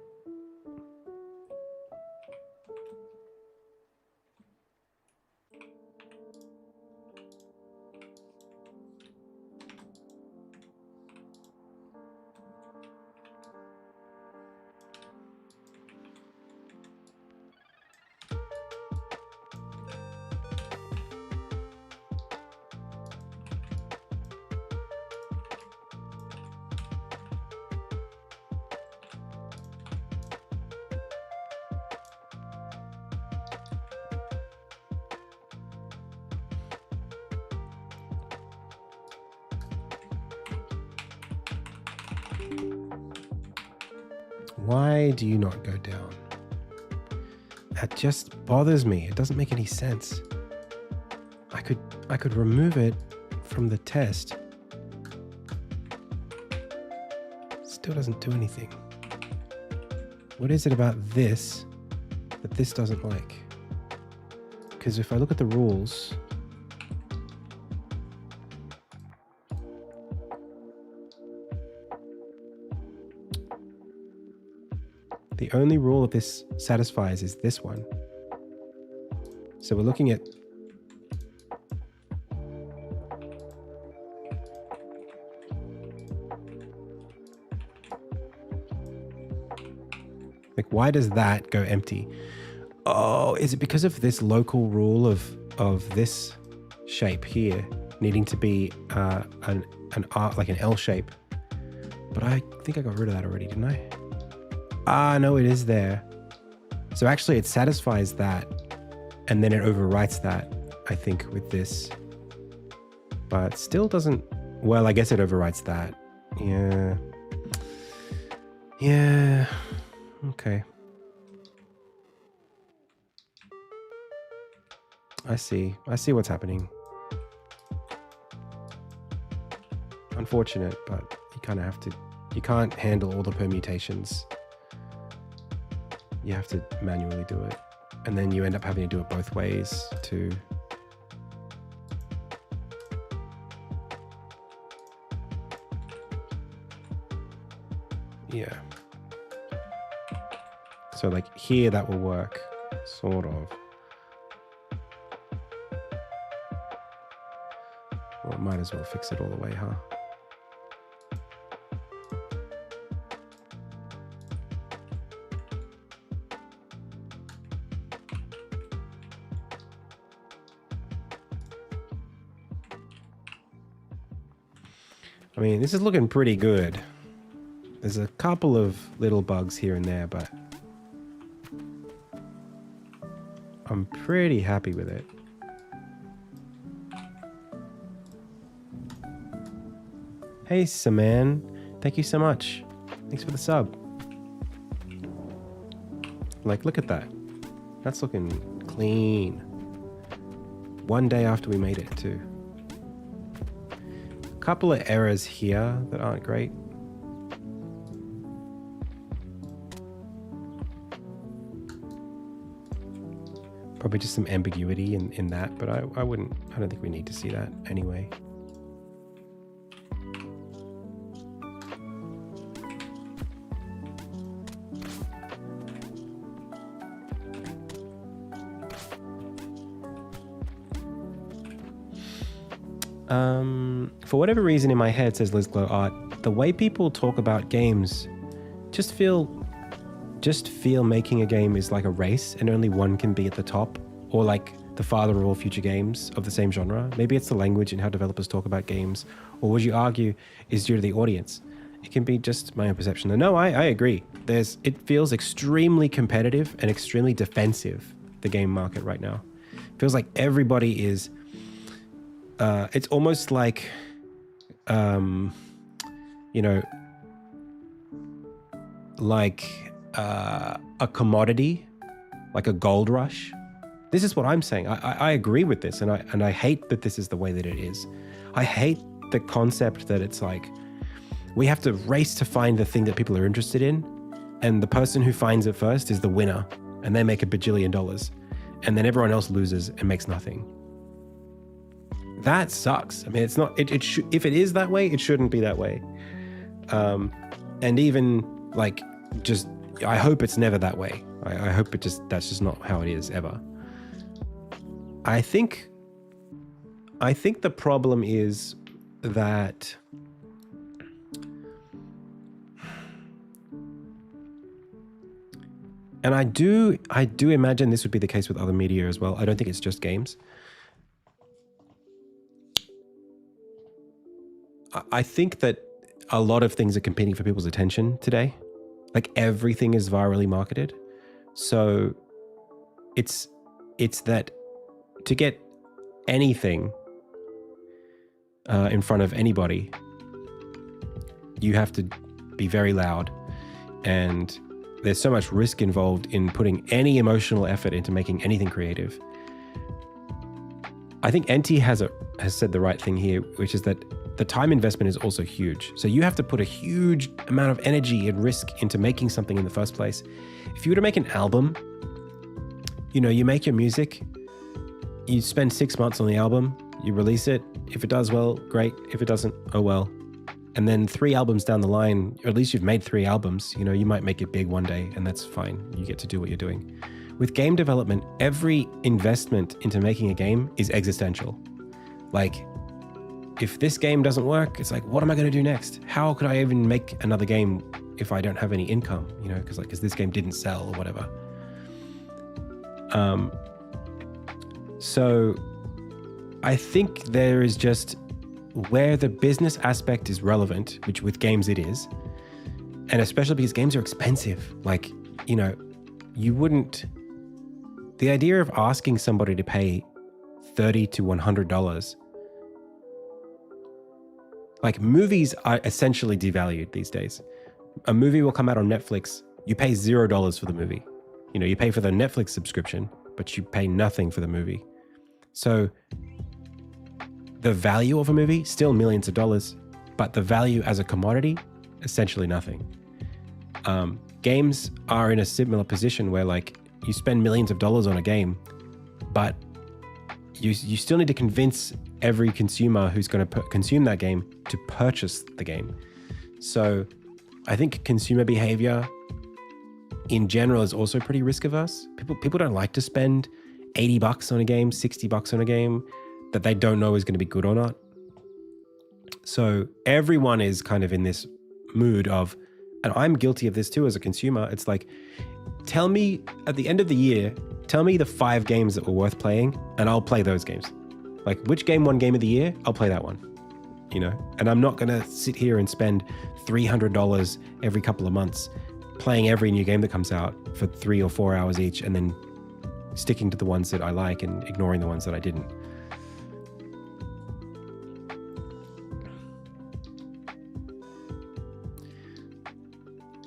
S1: Why do you not go down? That just bothers me. It doesn't make any sense. I could remove it from the test. Still doesn't do anything. What is it about this that this doesn't like? Because if I look at the rules, the only rule that this satisfies is this one. So we're looking at like, why does that go empty? Oh, is it because of this local rule of this shape here needing to be an L shape? But I think I got rid of that already, didn't I? Ah, no, it is there. So actually it satisfies that and then it overwrites that, I think, with this. But still doesn't, well, I guess it overwrites that. Yeah. Yeah. Okay. I see what's happening. Unfortunate, but you kind of have to, you can't handle all the permutations. You have to manually do it. And then you end up having to do it both ways too. Yeah. So like here that will work, sort of. Well, might as well fix it all the way, huh? I mean, this is looking pretty good. There's a couple of little bugs here and there, but I'm pretty happy with it. Hey, Saman. Thank you so much. Thanks for the sub. Like, look at that. That's looking clean. One day after we made it, too. A couple of errors here that aren't great. Probably just some ambiguity in that, but I don't think we need to see that anyway. For whatever reason in my head, says Liz Glow Art, the way people talk about games just feel making a game is like a race and only one can be at the top, or like the father of all future games of the same genre. Maybe it's the language and how developers talk about games, or would you argue is due to the audience? It can be just my own perception. No, I agree. It feels extremely competitive and extremely defensive, the game market right now. It feels like everybody is, it's almost like, you know, like a commodity, like a gold rush. This is what I'm saying. I agree with this, and I hate that this is the way that it is. I hate the concept that it's like we have to race to find the thing that people are interested in, and the person who finds it first is the winner, and they make $1 bajillion, and then everyone else loses and makes nothing. That sucks. I mean, it's not. If it is that way, it shouldn't be that way. And even like, just I hope it's never that way. I hope that's just not how it is ever. I think the problem is that and I do imagine this would be the case with other media as well. I don't think it's just games. I think that a lot of things are competing for people's attention today. Like everything is virally marketed. So it's that to get anything in front of anybody, you have to be very loud and there's so much risk involved in putting any emotional effort into making anything creative. I think NT has said the right thing here, which is that the time investment is also huge. So you have to put a huge amount of energy and risk into making something in the first place. If you were to make an album, you make your music, you spend 6 months on the album, you release it. If it does well, great. If it doesn't, oh well. And then 3 albums down the line, or at least you've made 3 albums, you might make it big one day, and that's fine. You get to do what you're doing. With game development, every investment into making a game is existential. Like, if this game doesn't work, it's like, what am I going to do next? How could I even make another game if I don't have any income? Because this game didn't sell or whatever. So I think there is just where the business aspect is relevant, which with games it is, and especially because games are expensive. Like, you wouldn't, the idea of asking somebody to pay $30 to $100, like movies are essentially devalued these days. A movie will come out on Netflix, you pay $0 for the movie. You pay for the Netflix subscription, but you pay nothing for the movie. So the value of a movie, still millions of dollars, but the value as a commodity, essentially nothing. Games are in a similar position where like you spend millions of dollars on a game, but you still need to convince every consumer who's going to consume that game to purchase the game. So I think consumer behavior in general is also pretty risk averse. People don't like to spend $80 on a game, $60 on a game that they don't know is going to be good or not. So everyone is kind of in this mood of, and I'm guilty of this too as a consumer, it's like, tell me at the end of the year, tell me the 5 games that were worth playing and I'll play those games. Like, which game won game of the year? I'll play that one, and I'm not going to sit here and spend $300 every couple of months playing every new game that comes out for 3 or 4 hours each and then sticking to the ones that I like and ignoring the ones that I didn't.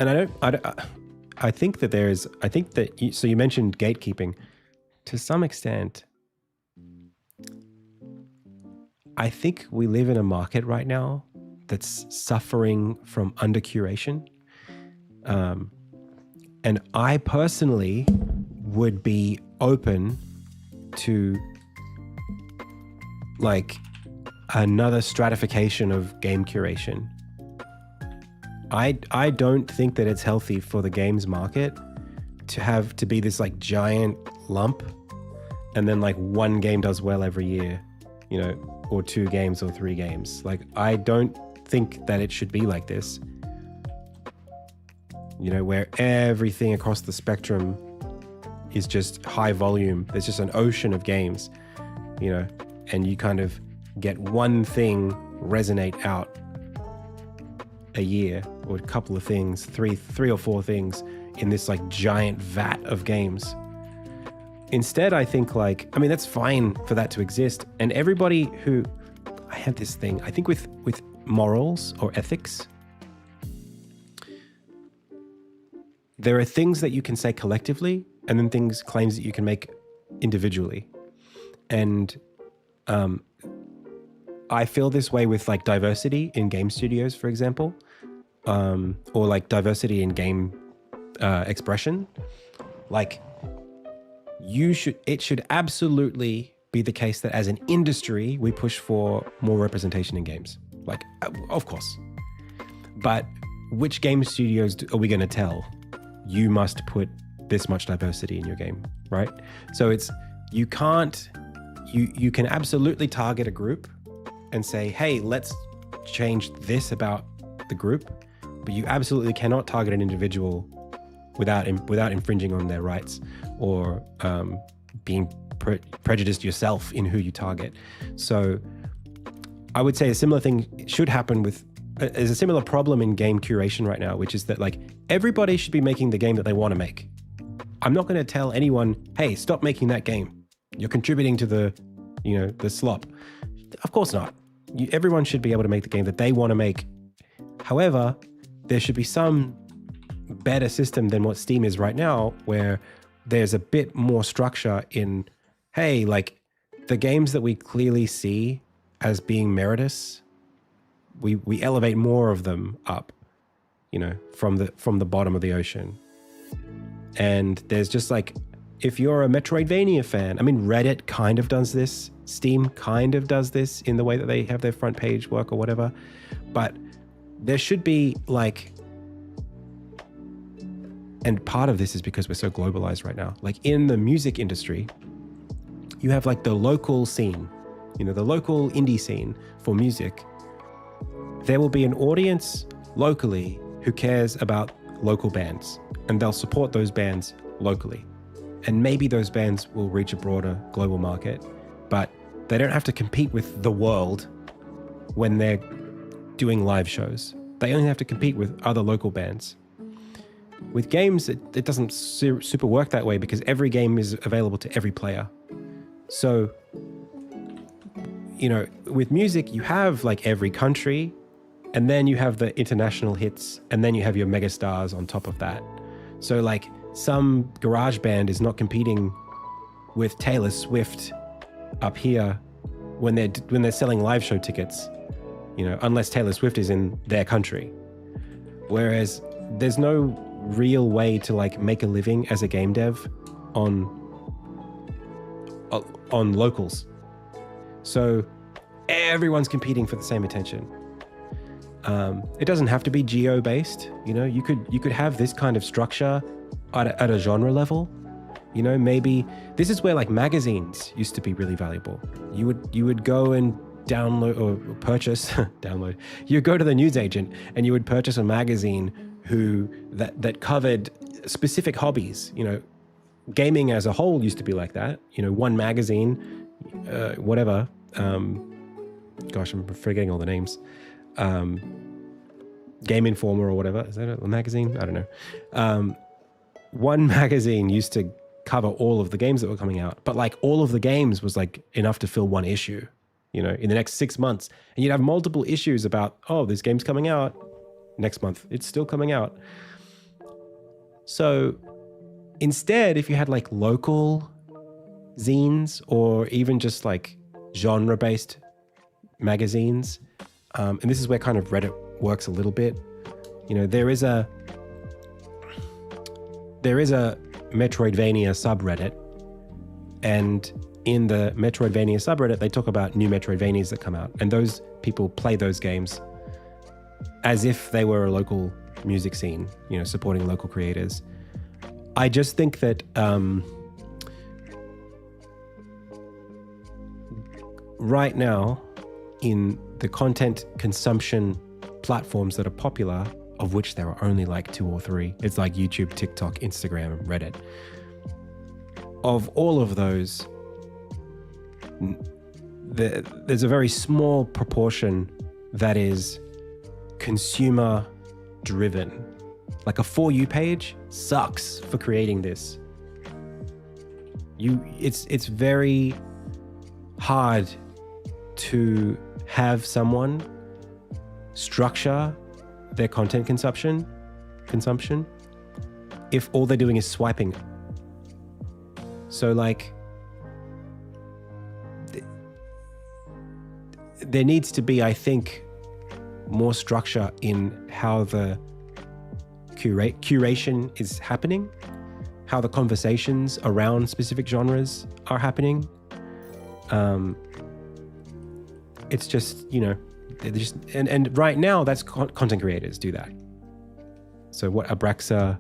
S1: And I think that so you mentioned gatekeeping. To some extent, I think we live in a market right now that's suffering from under-curation. And I personally would be open to like another stratification of game curation. I don't think that it's healthy for the games market to be this like giant lump and then like one game does well every year, or 2 games or 3 games. Like, I don't think that it should be like this, where everything across the spectrum is just high volume. There's just an ocean of games, and you kind of get one thing resonate out a year, or a couple of things, three or 4 things in this like giant vat of games. Instead, I think that's fine for that to exist. And everybody I have this thing, I think with morals or ethics, there are things that you can say collectively and then claims that you can make individually. And I feel this way with like diversity in game studios, for example, or like diversity in game expression. Like, it should absolutely be the case that as an industry, we push for more representation in games. Like, of course. But which game studios are we going to tell? You must put this much diversity in your game, right? So you can absolutely target a group and say, hey, let's change this about the group, but you absolutely cannot target an individual without infringing on their rights or being prejudiced yourself in who you target. So I would say a similar thing should happen there's a similar problem in game curation right now, which is that like everybody should be making the game that they want to make. I'm not going to tell anyone, hey, stop making that game. You're contributing to the slop. Of course not. Everyone should be able to make the game that they want to make. However, there should be some better system than what Steam is right now, where there's a bit more structure in, hey, like the games that we clearly see as being meritorious, we elevate more of them up, you know, from the bottom of the ocean. And there's just like, if you're a Metroidvania fan, I mean, Reddit kind of does this, Steam kind of does this in the way that they have their front page work or whatever, but there should be like, and part of this is because we're so globalized right now. Like in the music industry, you have like the local scene, you know, the local indie scene for music. There will be an audience locally who cares about local bands, and they'll support those bands locally. And maybe those bands will reach a broader global market, but they don't have to compete with the world when they're doing live shows. They only have to compete with other local bands. With games, it doesn't super work that way because every game is available to every player. So, you know, with music, you have like every country, and then you have the international hits, and then you have your mega stars on top of that. So like some garage band is not competing with Taylor Swift up here when they're selling live show tickets, you know, unless Taylor Swift is in their country. Whereas there's no real way to like make a living as a game dev on locals. So everyone's competing for the same attention. It doesn't have to be geo-based, you know, you could have this kind of structure at a genre level. You know, maybe this is where like magazines used to be really valuable. You would go and download or purchase download. You go to the newsagent and you would purchase a magazine that covered specific hobbies. You know, gaming as a whole used to be like that. You know, one magazine, whatever. Gosh, I'm forgetting all the names. Game Informer or whatever. Is that a magazine? I don't know. One magazine used to cover all of the games that were coming out, but like all of the games was like enough to fill one issue, you know, in the next 6 months. And you'd have multiple issues about, oh, this game's coming out next month. It's still coming out. So instead, if you had like local zines or even just like genre-based magazines, and this is where kind of Reddit works a little bit. You know, there is a Metroidvania subreddit, and in the Metroidvania subreddit, they talk about new Metroidvanias that come out, and those people play those games as if they were a local music scene, you know, supporting local creators. I just think that right now, in the content consumption platforms that are popular, of which there are only like 2 or 3. It's like YouTube, TikTok, Instagram, and Reddit. Of all of those, there's a very small proportion that is consumer driven. Like a For You page sucks for creating this. It's very hard to have someone structure their content consumption if all they're doing is swiping. So like there needs to be, I think, more structure in how the curation is happening, how the conversations around specific genres are happening. It's just, you know, and right now that's content creators do that. So what Abraxas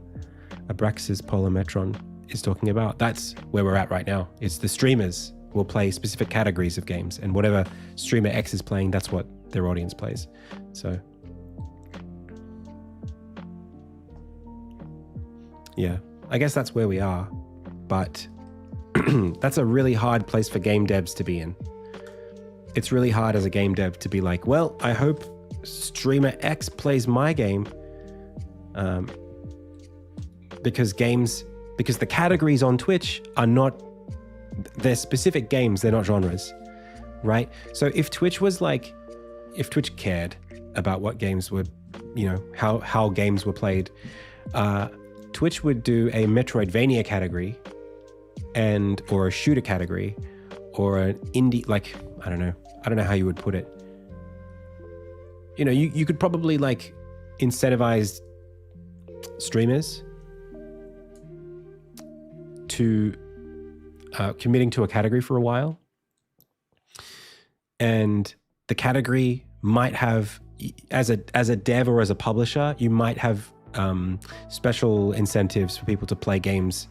S1: Polymetron is talking about, that's where we're at right now. It's the streamers will play specific categories of games, and whatever streamer X is playing, that's what their audience plays. So yeah, I guess that's where we are, but that's a really hard place for game devs to be in. It's really hard as a game dev to be like, well, I hope streamer X plays my game, because the categories on Twitch are not, they're specific games, they're not genres, right? So if Twitch cared about what games were, you know, how games were played, Twitch would do a Metroidvania category or a shooter category or an indie, like, I don't know how you would put it. You know, you could probably like incentivize streamers to committing to a category for a while. And the category might have, as a dev or as a publisher, you might have special incentives for people to play games,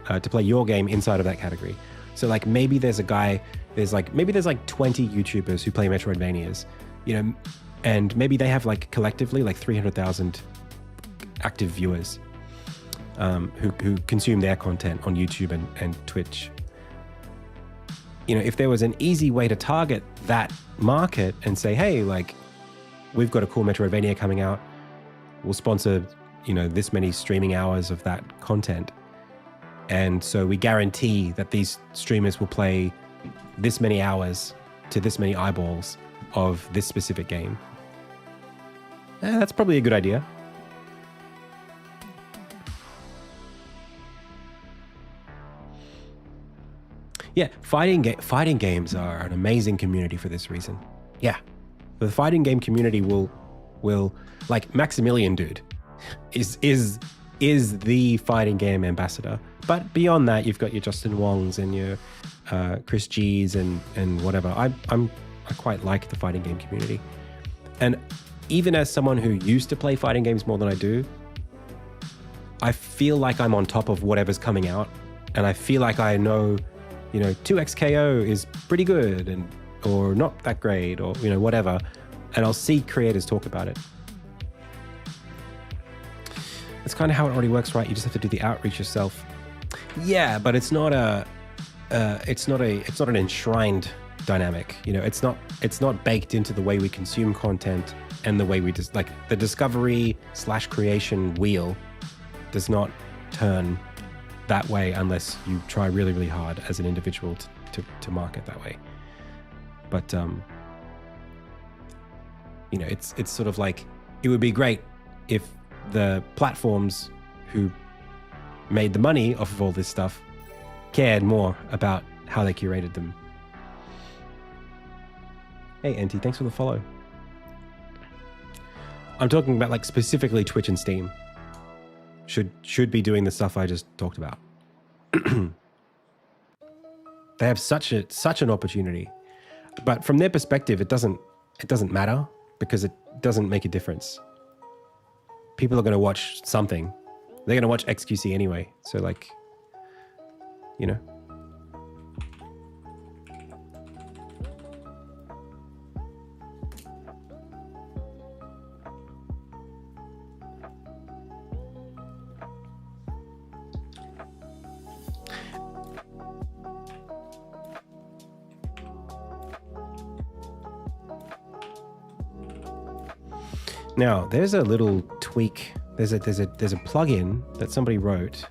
S1: to play your game inside of that category. So like maybe there's 20 YouTubers who play Metroidvanias, you know, and maybe they have like collectively like 300,000 active viewers who consume their content on YouTube and Twitch. You know, if there was an easy way to target that market and say, hey, like, we've got a cool Metroidvania coming out, we'll sponsor, you know, this many streaming hours of that content. And so we guarantee that these streamers will play this many hours to this many eyeballs of this specific game. That's probably a good idea. Yeah, fighting games are an amazing community for this reason. Yeah, the fighting game community will like Maximilian dude is the fighting game ambassador. But beyond that, you've got your Justin Wongs and your Chris G's and whatever. I quite like the fighting game community, and even as someone who used to play fighting games more than I do, I feel like I'm on top of whatever's coming out, and I feel like I know, you know, 2XKO is pretty good or not that great, or, you know, whatever. And I'll see creators talk about it. That's kind of how it already works, right? You just have to do the outreach yourself. Yeah, but it's not an enshrined dynamic. You know, it's not baked into the way we consume content and the way we just like the discovery/creation wheel does not turn that way unless you try really, really hard as an individual to market that way. But you know, it's sort of like, it would be great if the platforms who made the money off of all this stuff cared more about how they curated them. Hey, NT, thanks for the follow. I'm talking about like specifically Twitch and Steam should be doing the stuff I just talked about. They have such an opportunity, but from their perspective, it doesn't matter because it doesn't make a difference. People are going to watch something. They're going to watch XQC anyway. So like, you know. Now, there's a little tweak. There's a plugin that somebody wrote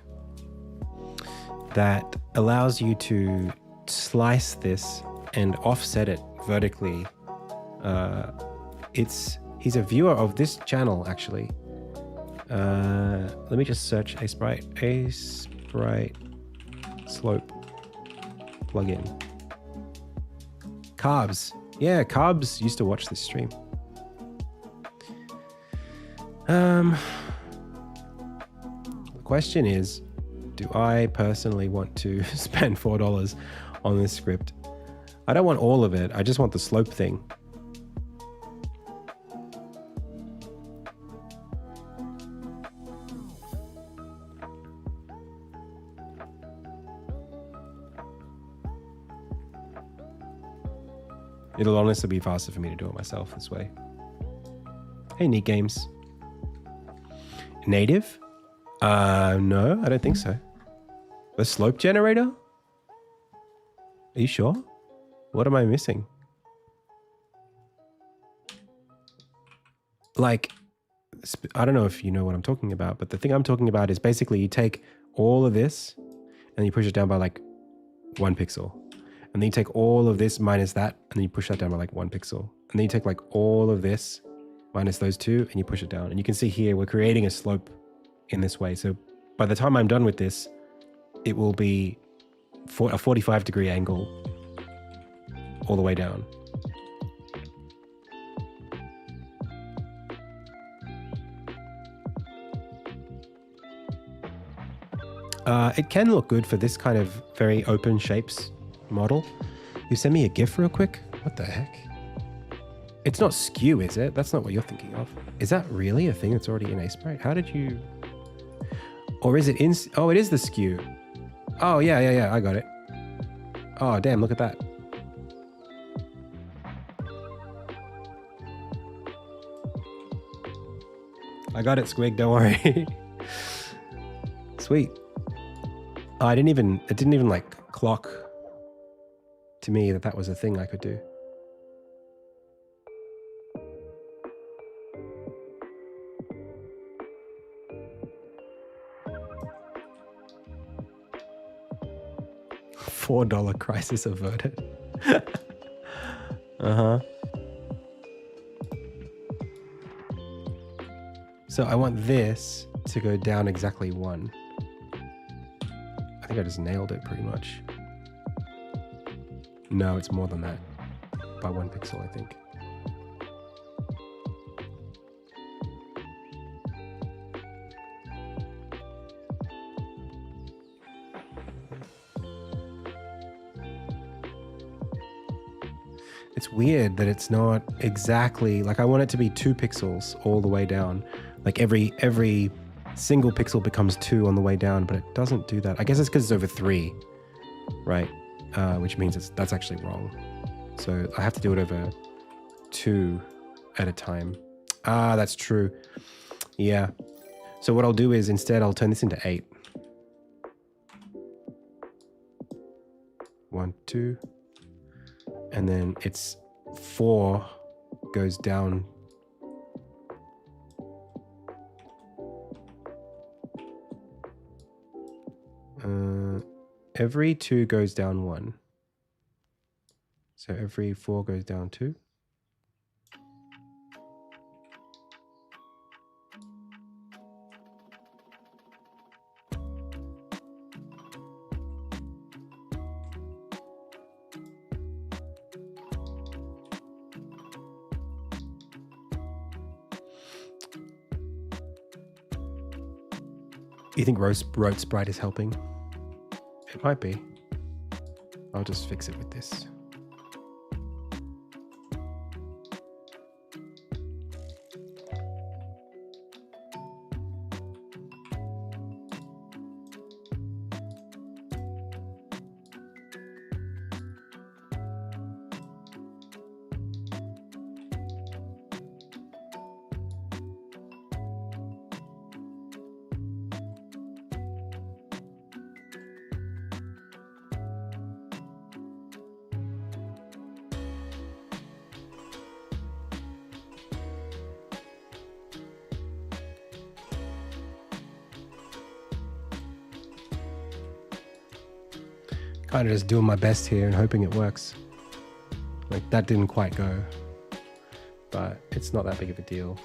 S1: that allows you to slice this and offset it vertically. He's a viewer of this channel, actually. Let me just search a sprite slope plugin. Carbs. Yeah, Carbs used to watch this stream. The question is, do I personally want to spend $4 on this script? I don't want all of it. I just want the slope thing. It'll honestly be faster for me to do it myself this way. Hey, Neat Games. Native? No, I don't think so. The slope generator? Are you sure? What am I missing? Like, I don't know if you know what I'm talking about, but the thing I'm talking about is basically you take all of this and you push it down by like 1 pixel. And then you take all of this minus that, and then you push that down by like 1 pixel. And then you take like all of this minus those two, and you push it down. And you can see here, we're creating a slope in this way. So by the time I'm done with this, it will be a 45-degree angle all the way down. It can look good for this kind of very open shapes model. You send me a GIF real quick? What the heck? It's not skew, is it? That's not what you're thinking of. Is that really a thing that's already in Aseprite? How did you... Or is it in... Oh, it is the skew. Oh, yeah, I got it. Oh, damn, look at that. I got it, Squig, don't worry. Sweet. Oh, it didn't even like clock to me that that was a thing I could do. $4 crisis averted. Uh-huh. So I want this to go down exactly 1. I think I just nailed it pretty much. No, it's more than that. By 1 pixel, I think. It's weird that it's not exactly, like I want it to be 2 pixels all the way down. Like every single pixel becomes 2 on the way down, but it doesn't do that. I guess it's because it's over 3, right? Which means that's actually wrong. So I have to do it over 2 at a time. Ah, that's true. Yeah. So what I'll do is instead I'll turn this into 8. 1, 2. And then it's 4 goes down. Every 2 goes down 1. So every 4 goes down 2. You think Road Sprite is helping? It might be. I'll just fix it with this. Kind of just doing my best here and hoping it works. Like that didn't quite go, but it's not that big of a deal.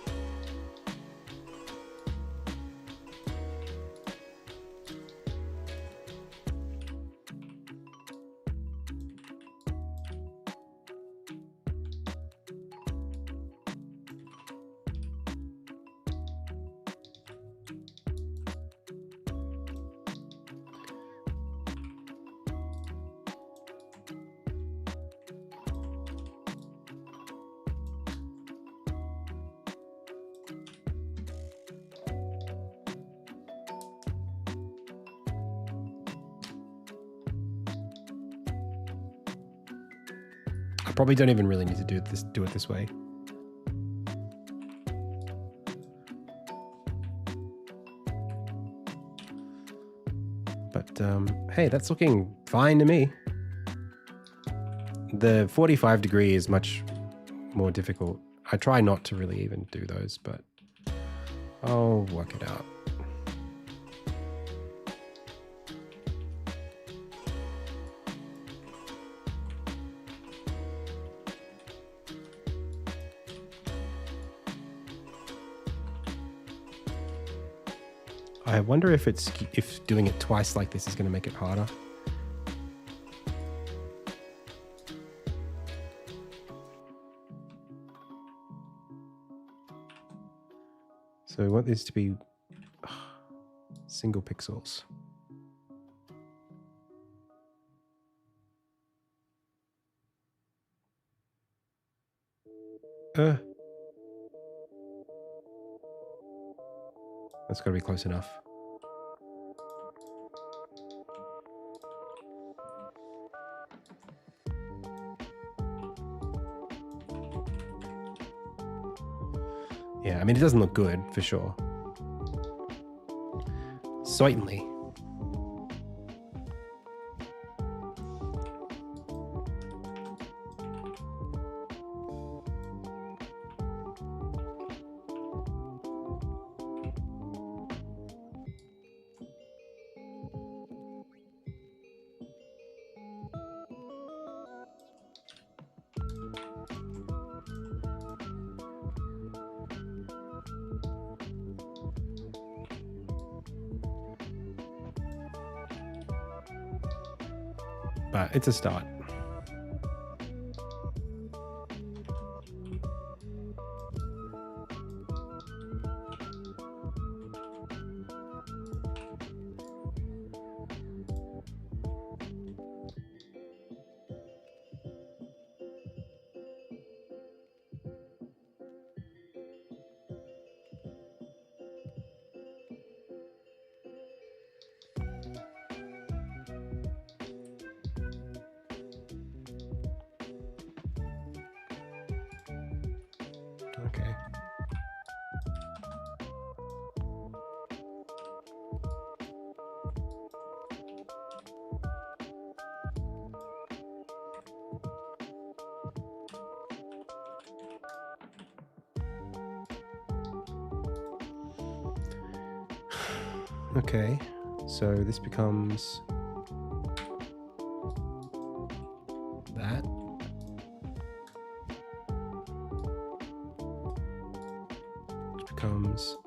S1: I probably don't even really need to do it this way. But hey, that's looking fine to me. The 45 degree is much more difficult. I try not to really even do those, but I'll work it out. I wonder if doing it twice like this is going to make it harder. So we want this to be single pixels. That's got to be close enough. Yeah, I mean, it doesn't look good, for sure. Certainly. But it's a start. Okay. Okay, so this becomes that. Which becomes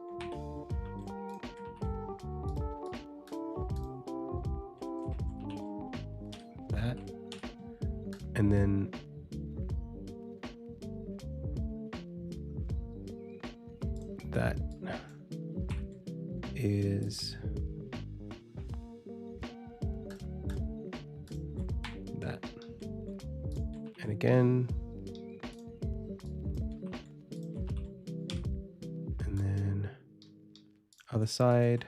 S1: that. And then that is that. And again, and then other side.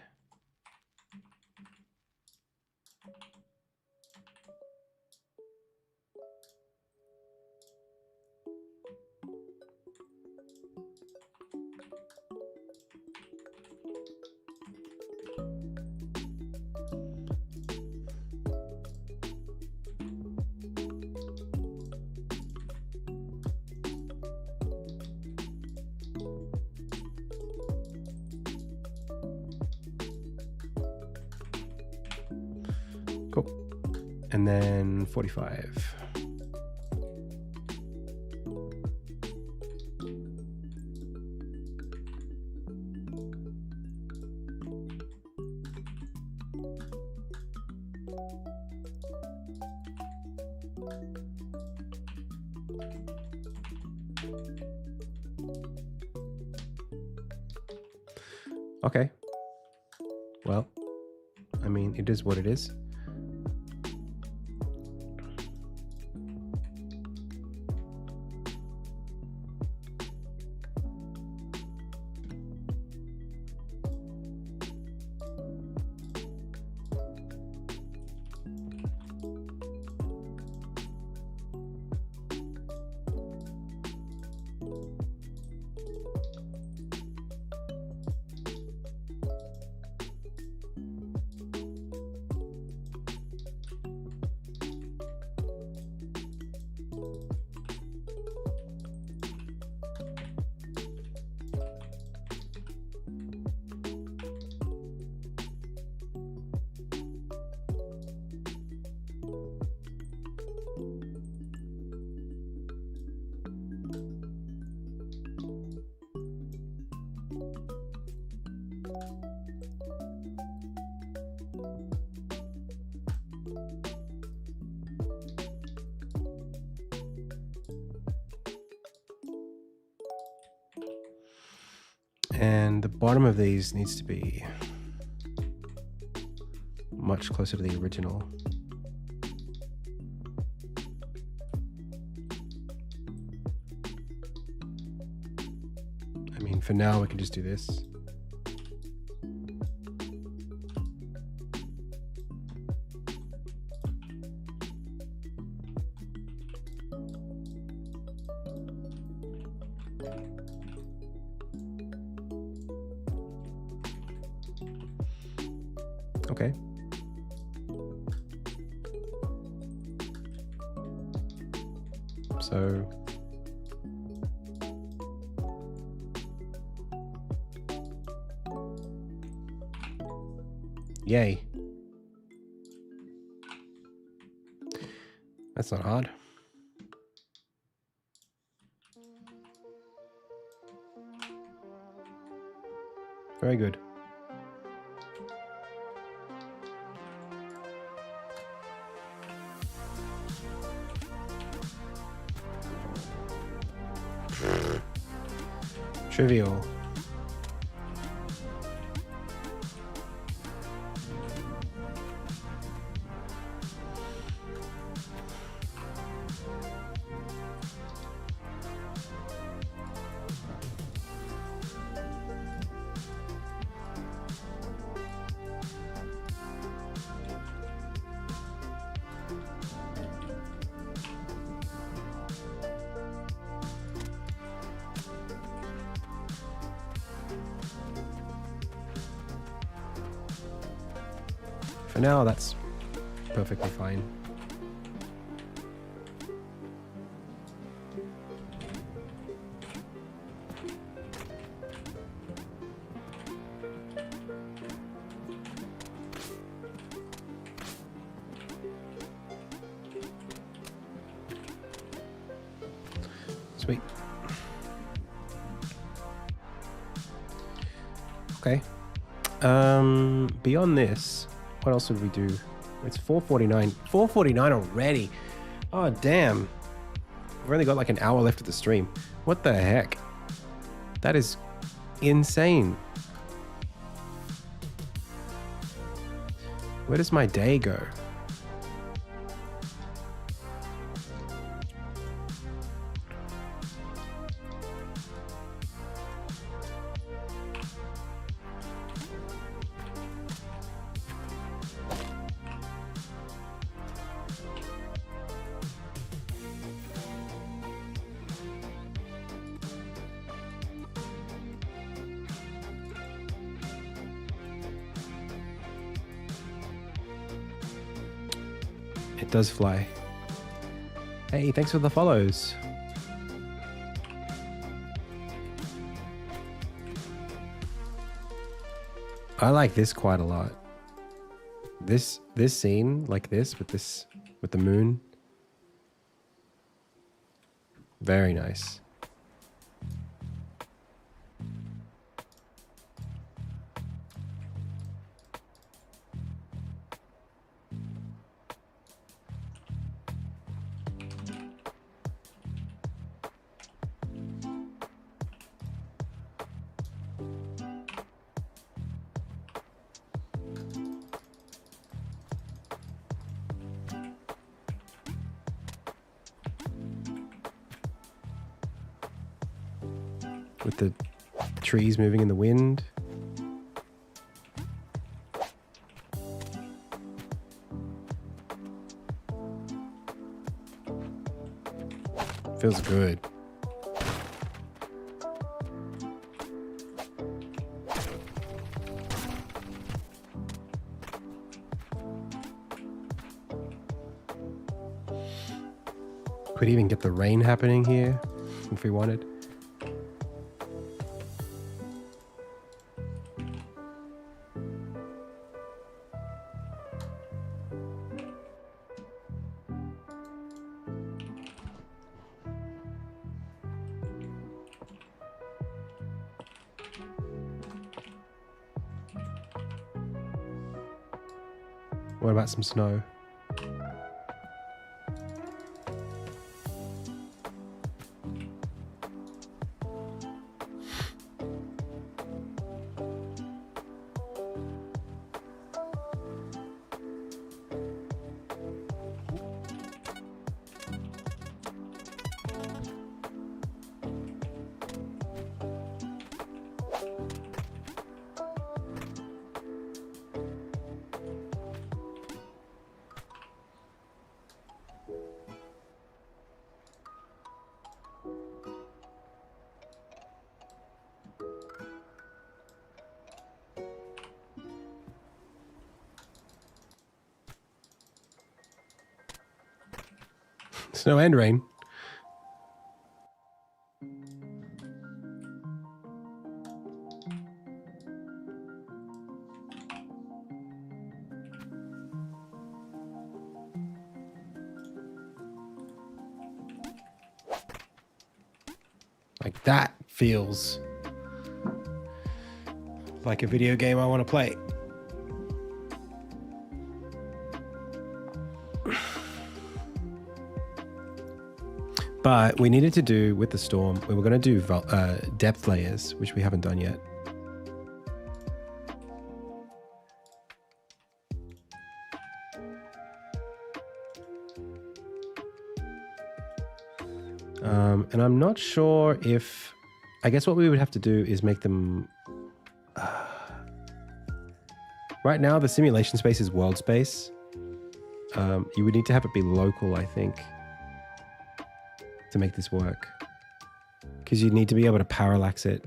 S1: Cool. And then 45. Okay. Well, I mean, it is what it is. And the bottom of these needs to be much closer to the original. I mean, for now we can just do this. Okay. So yay. That's not hard. Very good. Trivial. For now, that's perfectly fine. Sweet. Okay. Beyond this, what else would we do? It's 4:49. 4:49 already. Oh, damn. We've only got like an hour left of the stream. What the heck? That is insane. Where does my day go? It does fly. Hey, thanks for the follows. I like this quite a lot. This scene, like this with the moon. Very nice. With the trees moving in the wind. Feels good. Could even get the rain happening here if we wanted. What about some snow? Snow and rain. Like that feels like a video game I want to play. But we needed to do with the storm, we were going to do depth layers, which we haven't done yet. And I'm not sure if, I guess what we would have to do is make them, right now the simulation space is world space. You would need to have it be local, I think, to make this work. Because you need to be able to parallax it.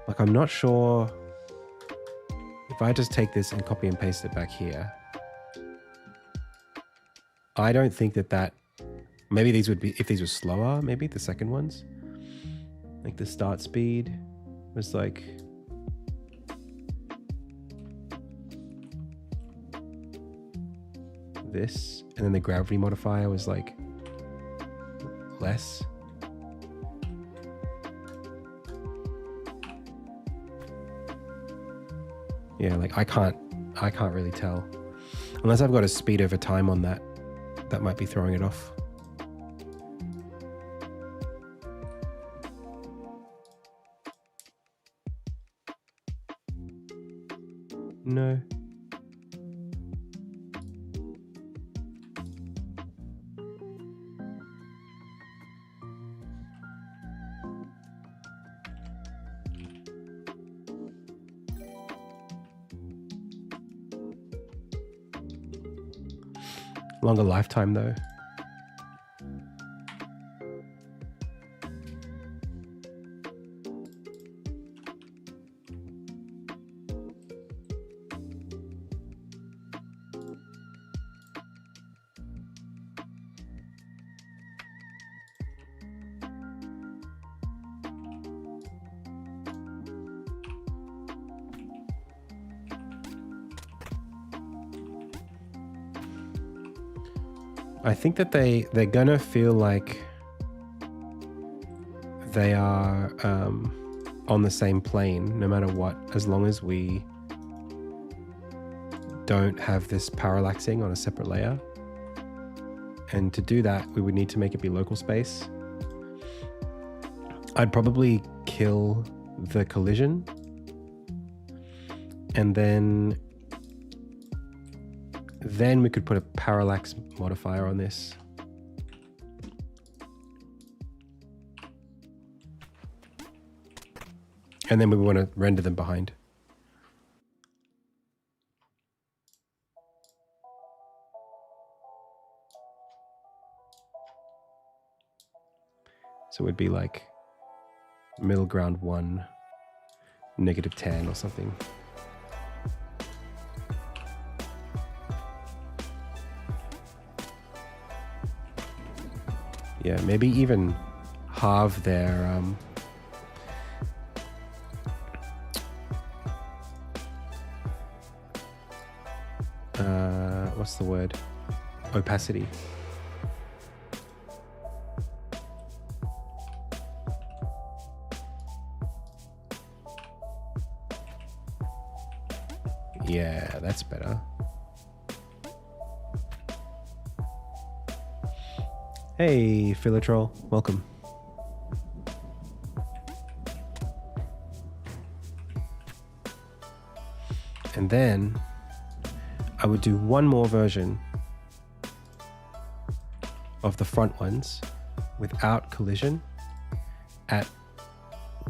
S1: Like, I'm not sure if I just take this and copy and paste it back here. I don't think that maybe these would be, if these were slower, maybe the second ones, like the start speed was like, this, and then the gravity modifier was like less. Yeah, like I can't really tell unless I've got a speed over time on that. That might be throwing it off. No. Longer lifetime though. I think that they're gonna feel like they are on the same plane no matter what, as long as we don't have this parallaxing on a separate layer. And to do that, we would need to make it be local space. I'd probably kill the collision and then we could put a parallax modifier on this. And then we want to render them behind. So it would be like middle ground 1, -10 or something. Yeah, maybe even halve their what's the word? Opacity. Yeah, that's better. Hey, Philotrol, welcome. And then I would do one more version of the front ones without collision at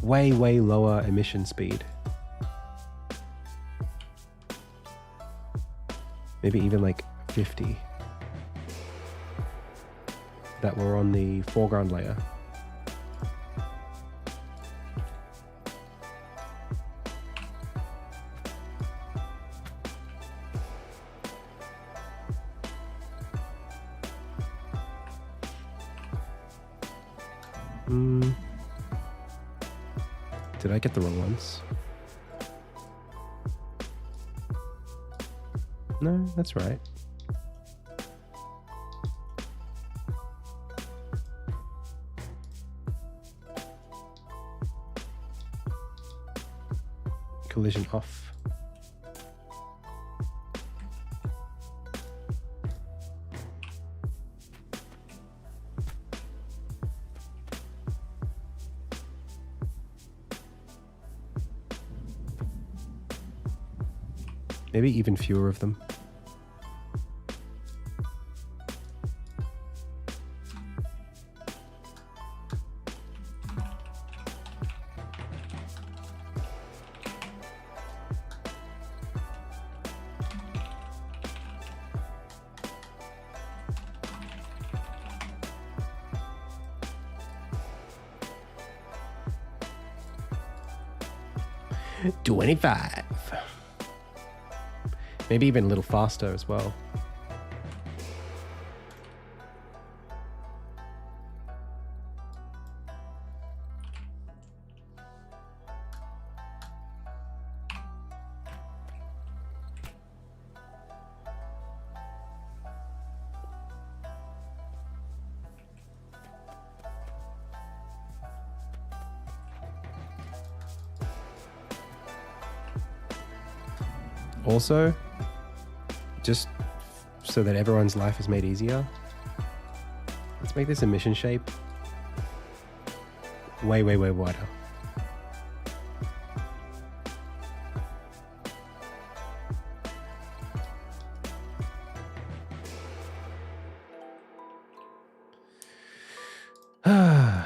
S1: way, way lower emission speed. Maybe even like 50. That were on the foreground layer. Did I get the wrong ones? No, that's right. Collision off. Maybe even fewer of them. $25. Maybe even a little faster as well. Also, just so that everyone's life is made easier, let's make this emission shape way, way, way wider.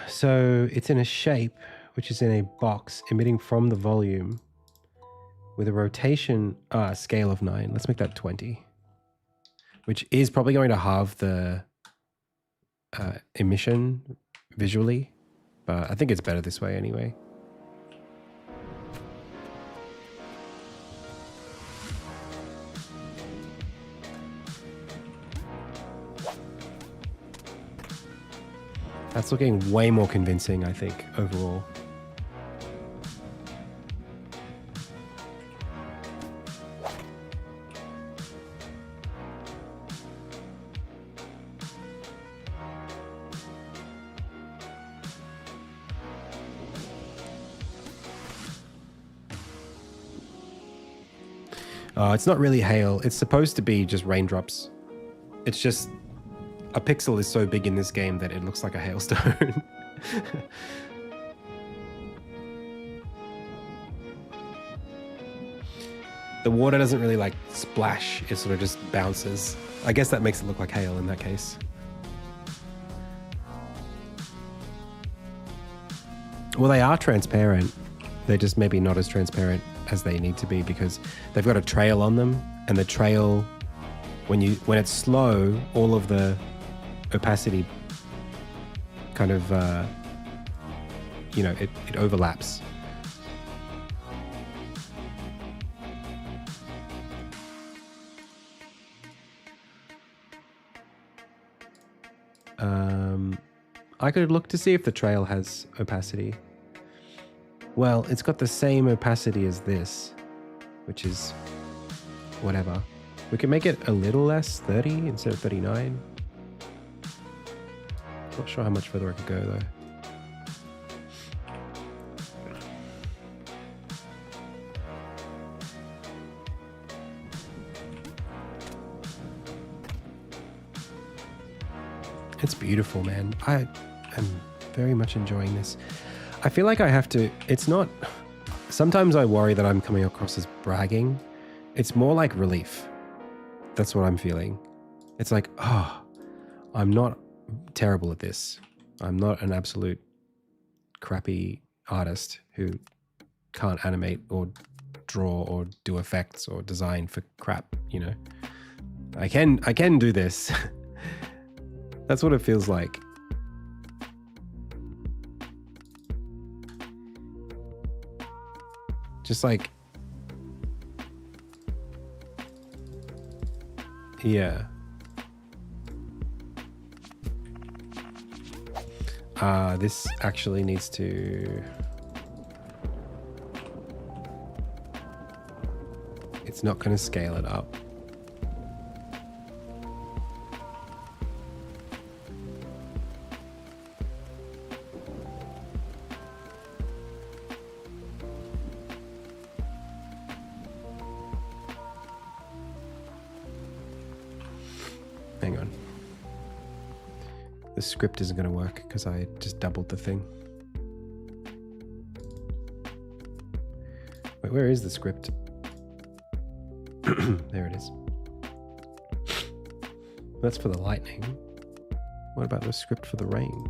S1: So it's in a shape which is in a box emitting from the volume with a rotation scale of 9. Let's make that 20, which is probably going to halve the emission visually, but I think it's better this way anyway. That's looking way more convincing, I think, overall. It's not really hail. It's supposed to be just raindrops. It's just a pixel is so big in this game that it looks like a hailstone. The water doesn't really like splash. It sort of just bounces. I guess that makes it look like hail in that case. Well, they are transparent. They're just maybe not as transparent as they need to be because they've got a trail on them, and the trail, when it's slow, all of the opacity kind of it overlaps. I could look to see if the trail has opacity. Well, it's got the same opacity as this, which is whatever. We can make it a little less, 30 instead of 39. Not sure how much further I could go though. It's beautiful, man. I am very much enjoying this. I feel like I have to, it's not, sometimes I worry that I'm coming across as bragging. It's more like relief. That's what I'm feeling. It's like, oh, I'm not terrible at this. I'm not an absolute crappy artist who can't animate or draw or do effects or design for crap, you know. I can do this. That's what it feels like. Just like, yeah. This actually needs to... It's not going to scale it up. Hang on. The script isn't going to work because I just doubled the thing. Wait, where is the script? There it is. That's for the lightning. What about the script for the rain?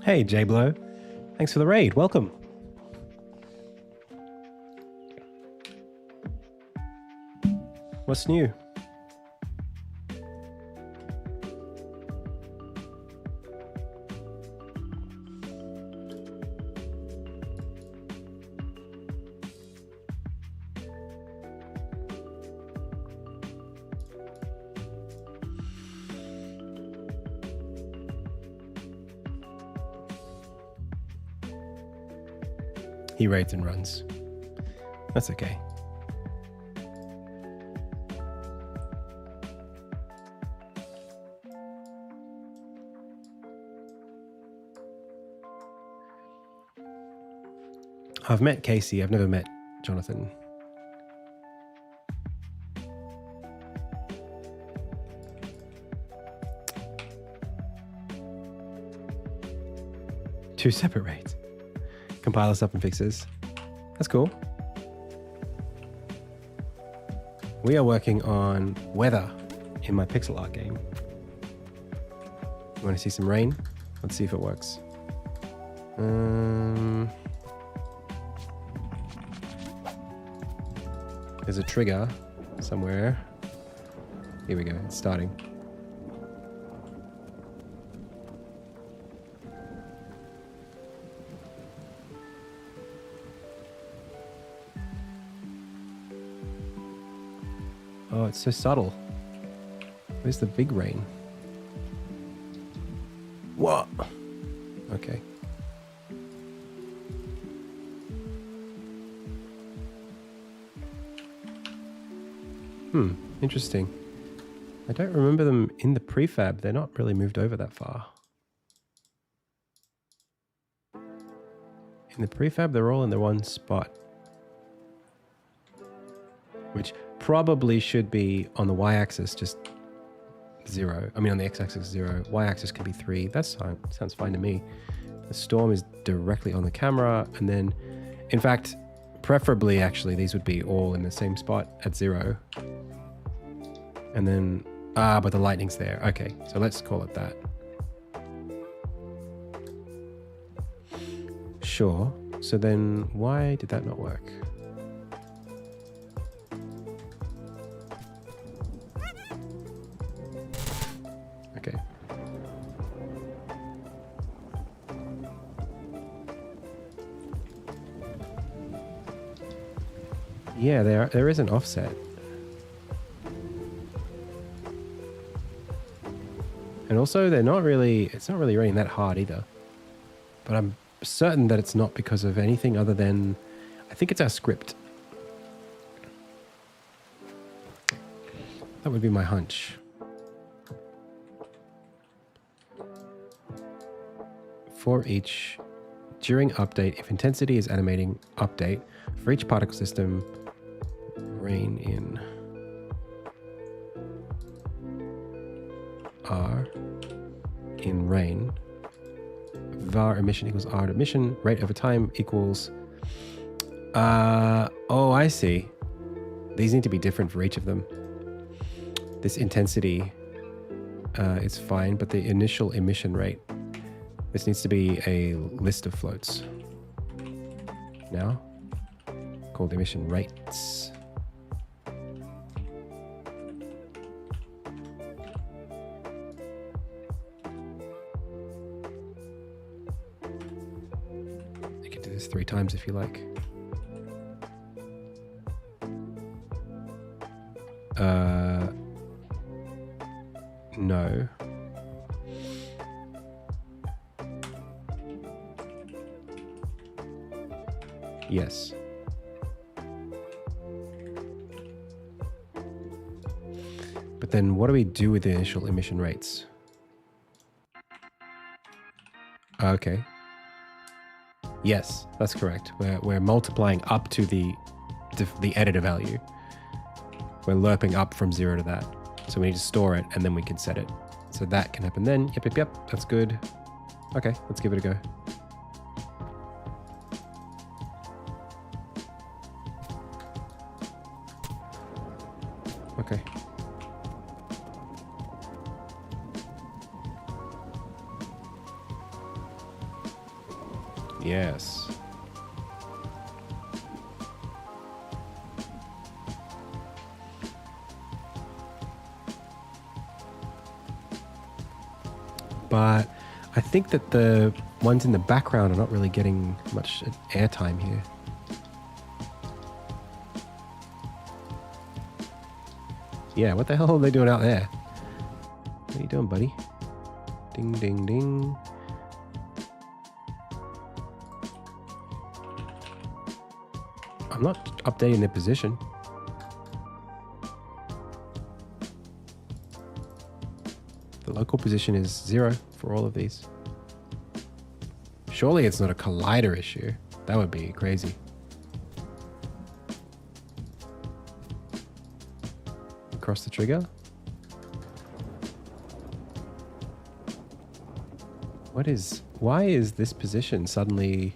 S1: Hey, J-Blow. Thanks for the raid. Welcome. What's new? He raids and runs. That's okay. I've met Casey. I've never met Jonathan. Two separate raids. Compile stuff and fixes. That's cool. We are working on weather in my pixel art game. You want to see some rain? Let's see if it works. There's a trigger somewhere. Here we go, it's starting. Oh, it's so subtle. Where's the big rain? What? Okay. Interesting. I don't remember them in the prefab. They're not really moved over that far. In the prefab, they're all in the one spot. Which probably should be on the y-axis, just 0. I mean, on the x-axis, 0. Y-axis can be 3. That's fine. Sounds fine to me. The storm is directly on the camera. And then, in fact, preferably, actually, these would be all in the same spot at 0. And then, but the lightning's there. Okay, so let's call it that. Sure. So then why did that not work? Okay. Yeah, there is an offset. And also it's not really raining that hard either. But I'm certain that it's not because of anything other than, I think it's our script. That would be my hunch. For each, during update, if intensity is animating update, for each particle system, rain in R in rain, var emission equals R emission, rate over time equals, oh, I see. These need to be different for each of them. This intensity is fine, but the initial emission rate, this needs to be a list of floats now called emission rates. You can do this 3 times if you like. No. Yes. But then what do we do with the initial emission rates? Okay. Yes, that's correct. We're multiplying up to the editor value. We're lerping up from 0 to that. So we need to store it and then we can set it. So that can happen then. Yep. That's good. Okay, let's give it a go. Okay. Yes. But I think that the ones in the background are not really getting much airtime here. Yeah, what the hell are they doing out there? What are you doing, buddy? Ding, ding, ding. I'm not updating their position. The local position is 0 for all of these. Surely it's not a collider issue. That would be crazy. Cross the trigger. Why is this position suddenly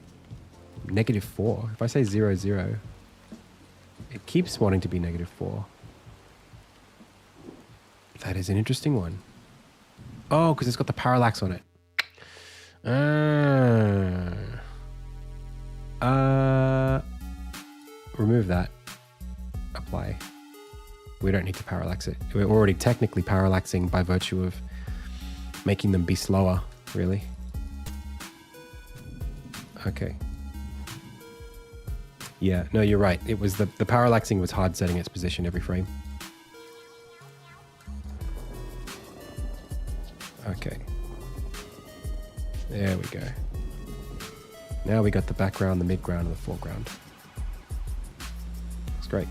S1: -4? If I say 0, 0, it keeps wanting to be -4. That is an interesting one. Oh, because it's got the parallax on it. Remove that. Apply. We don't need to parallax it. We're already technically parallaxing by virtue of making them be slower, really. Okay. Yeah, no, you're right. It was the parallaxing was hard setting its position every frame. Okay. There we go. Now we got the background, the midground, and the foreground. It's great.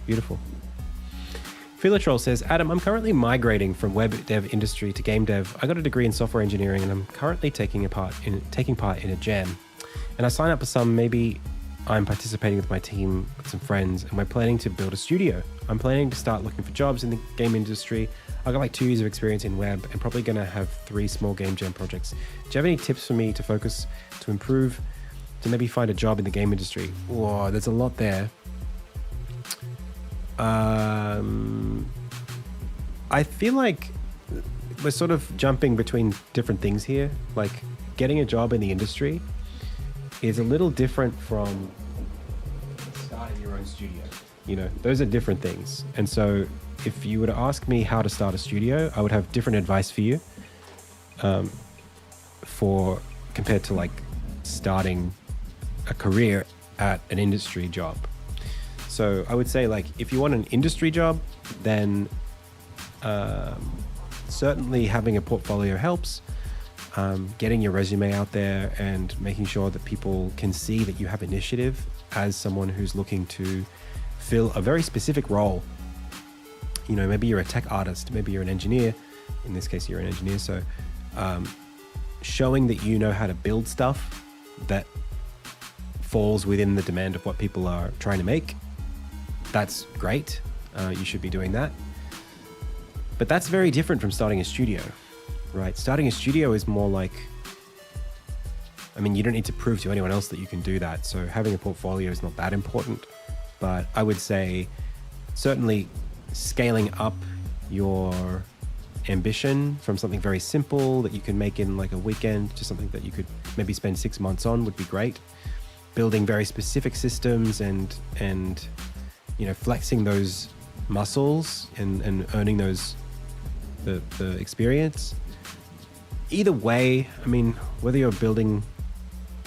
S1: Beautiful. Philotrol says, Adam, I'm currently migrating from web dev industry to game dev. I got a degree in software engineering and I'm currently taking part in a jam. And I sign up for some, maybe I'm participating with my team, with some friends, and we're planning to build a studio. I'm planning to start looking for jobs in the game industry. I've got like 2 years of experience in web and probably gonna have 3 small game jam projects. Do you have any tips for me to focus, to improve, to maybe find a job in the game industry? Whoa, there's a lot there. I feel like we're sort of jumping between different things here. Like getting a job in the industry is a little different from starting your own studio. You know, those are different things. And so if you were to ask me how to start a studio, I would have different advice for you, for compared to like starting a career at an industry job. So I would say, like, if you want an industry job, then certainly having a portfolio helps. Getting your resume out there and making sure that people can see that you have initiative as someone who's looking to fill a very specific role. You know, maybe you're a tech artist, maybe you're an engineer. In this case, you're an engineer. So showing that you know how to build stuff that falls within the demand of what people are trying to make, that's great. You should be doing that. But that's very different from starting a studio, right? Starting a studio is more like, I mean, you don't need to prove to anyone else that you can do that. So having a portfolio is not that important. But I would say certainly scaling up your ambition from something very simple that you can make in like a weekend to something that you could maybe spend 6 months on would be great. Building very specific systems and you know, flexing those muscles and earning those the experience. Either way, I mean, whether you're building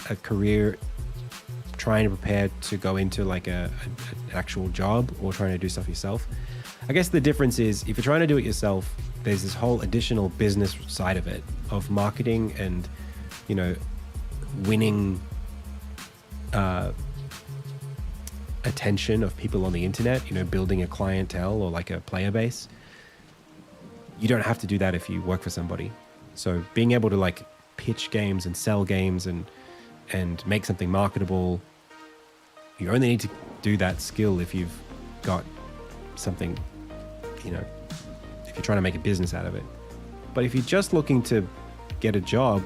S1: a career trying to prepare to go into like an actual job or trying to do stuff yourself, I guess the difference is if you're trying to do it yourself, there's this whole additional business side of it, of marketing and, you know, winning attention of people on the internet, you know, building a clientele or like a player base. You don't have to do that if you work for somebody. So being able to like pitch games and sell games and make something marketable, you only need to do that skill if you've got something, you know, if you're trying to make a business out of it. But if you're just looking to get a job,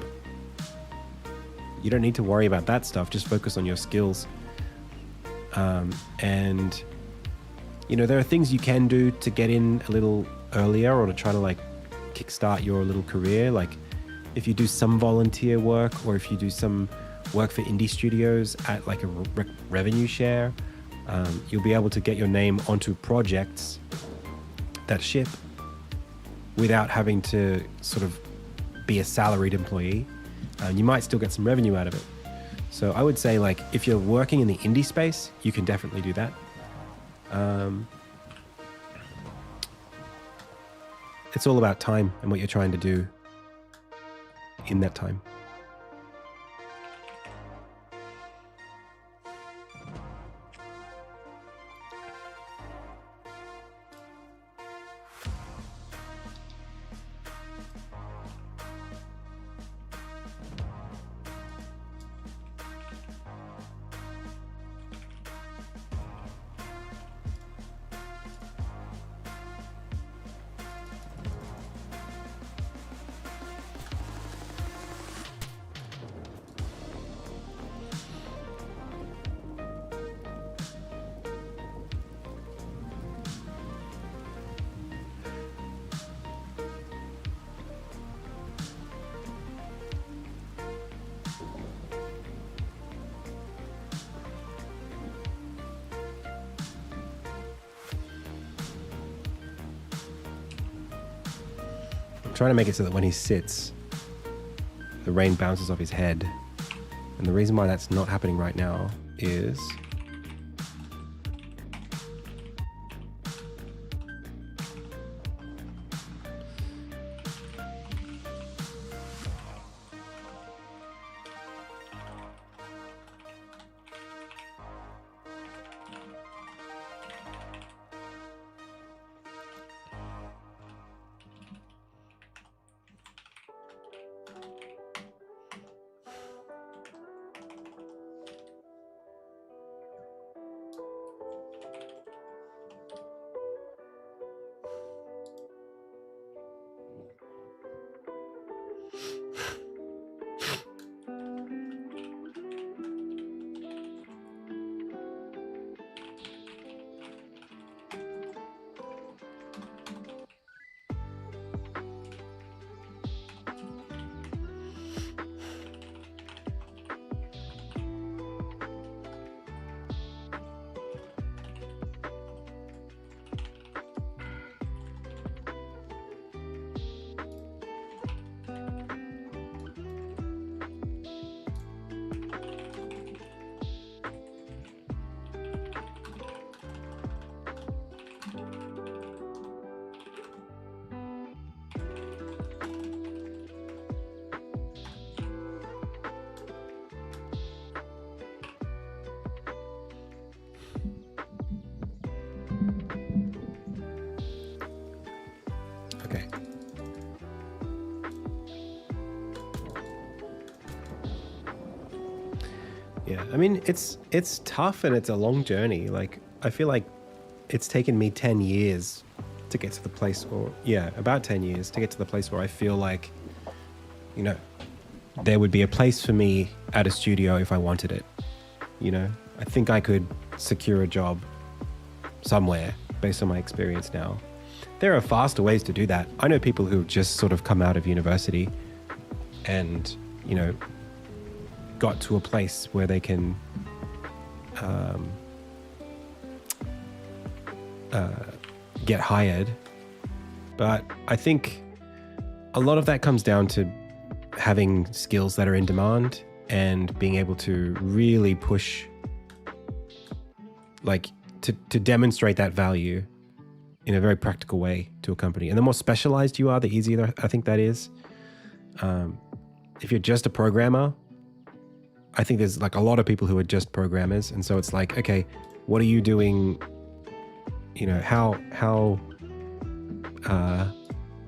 S1: you don't need to worry about that stuff. Just focus on your skills. And, you know, there are things you can do to get in a little earlier or to try to like kickstart your little career. Like if you do some volunteer work or if you do some work for indie studios at like a revenue share, you'll be able to get your name onto projects that ship without having to sort of be a salaried employee. You might still get some revenue out of it. So I would say, like, if you're working in the indie space, you can definitely do that. It's all about time and what you're trying to do in that time. Trying to make it so that when he sits, the rain bounces off his head. And the reason why that's not happening right now is I mean, it's tough and it's a long journey. Like, I feel like it's taken me 10 years to get to the place, or yeah, about 10 years to get to the place where I feel like, you know, there would be a place for me at a studio if I wanted it. You know, I think I could secure a job somewhere based on my experience now. There are faster ways to do that. I know people who just sort of come out of university and, you know, got to a place where they can get hired. But I think a lot of that comes down to having skills that are in demand and being able to really push, like, to demonstrate that value in a very practical way to a company. And the more specialized you are, the easier I think that is. If you're just a programmer, I think there's like a lot of people who are just programmers. And so it's like, okay, what are you doing? You know,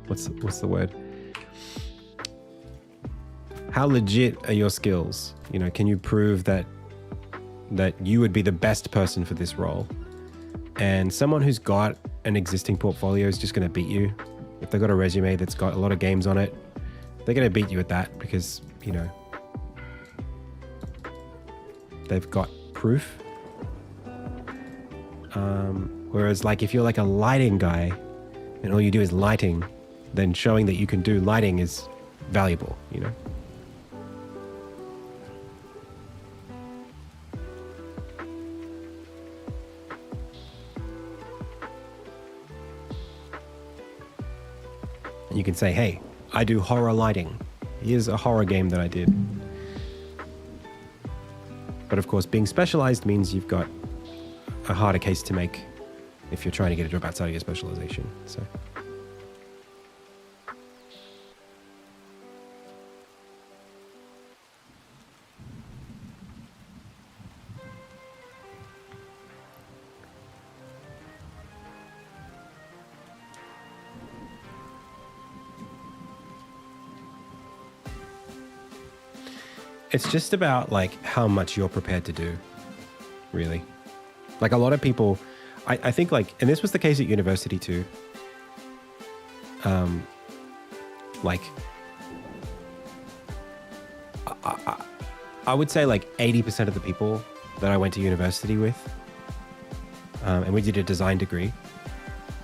S1: what's the word? How legit are your skills? You know, can you prove that you would be the best person for this role? And someone who's got an existing portfolio is just going to beat you. If they've got a resume that's got a lot of games on it, they're going to beat you at that because, you know, they've got proof. Whereas like if you're like a lighting guy and all you do is lighting, then showing that you can do lighting is valuable, you know? And you can say, hey, I do horror lighting. Here's a horror game that I did. But of course, being specialized means you've got a harder case to make if you're trying to get a job outside of your specialization. So it's just about like how much you're prepared to do, really. Like a lot of people, I think like, and this was the case at university too. Like, I would say like 80% of the people that I went to university with, and we did a design degree,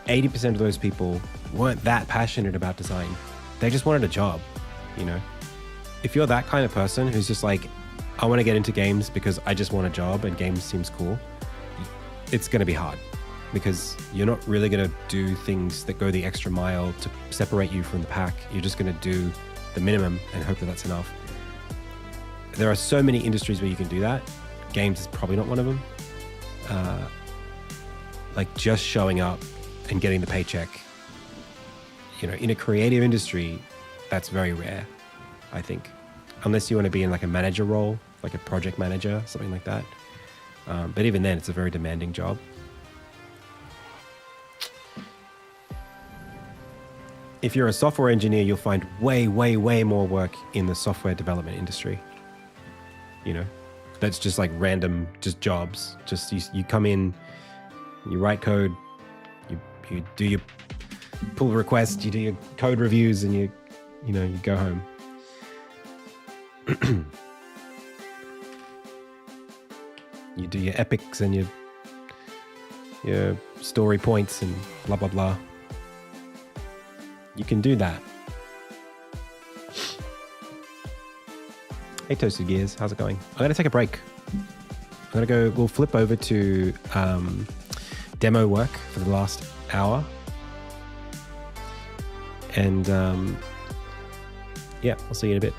S1: 80% of those people weren't that passionate about design. They just wanted a job, you know? If you're that kind of person who's just like, I want to get into games because I just want a job and games seems cool, it's going to be hard because you're not really going to do things that go the extra mile to separate you from the pack. You're just going to do the minimum and hope that that's enough. There are so many industries where you can do that. Games is probably not one of them. Like just showing up and getting the paycheck, you know, in a creative industry, that's very rare, I think. Unless you want to be in like a manager role, like a project manager, something like that. But even then, it's a very demanding job. If you're a software engineer, you'll find way, way, way more work in the software development industry. You know, that's just like random, just jobs. Just you come in, you write code, you do your pull requests, you do your code reviews, and you go home. You do your epics and your story points and blah, blah, blah. You can do that. Hey, Toasted Gears, how's it going? I'm going to take a break. We'll flip over to demo work for the last hour. And yeah, I'll see you in a bit.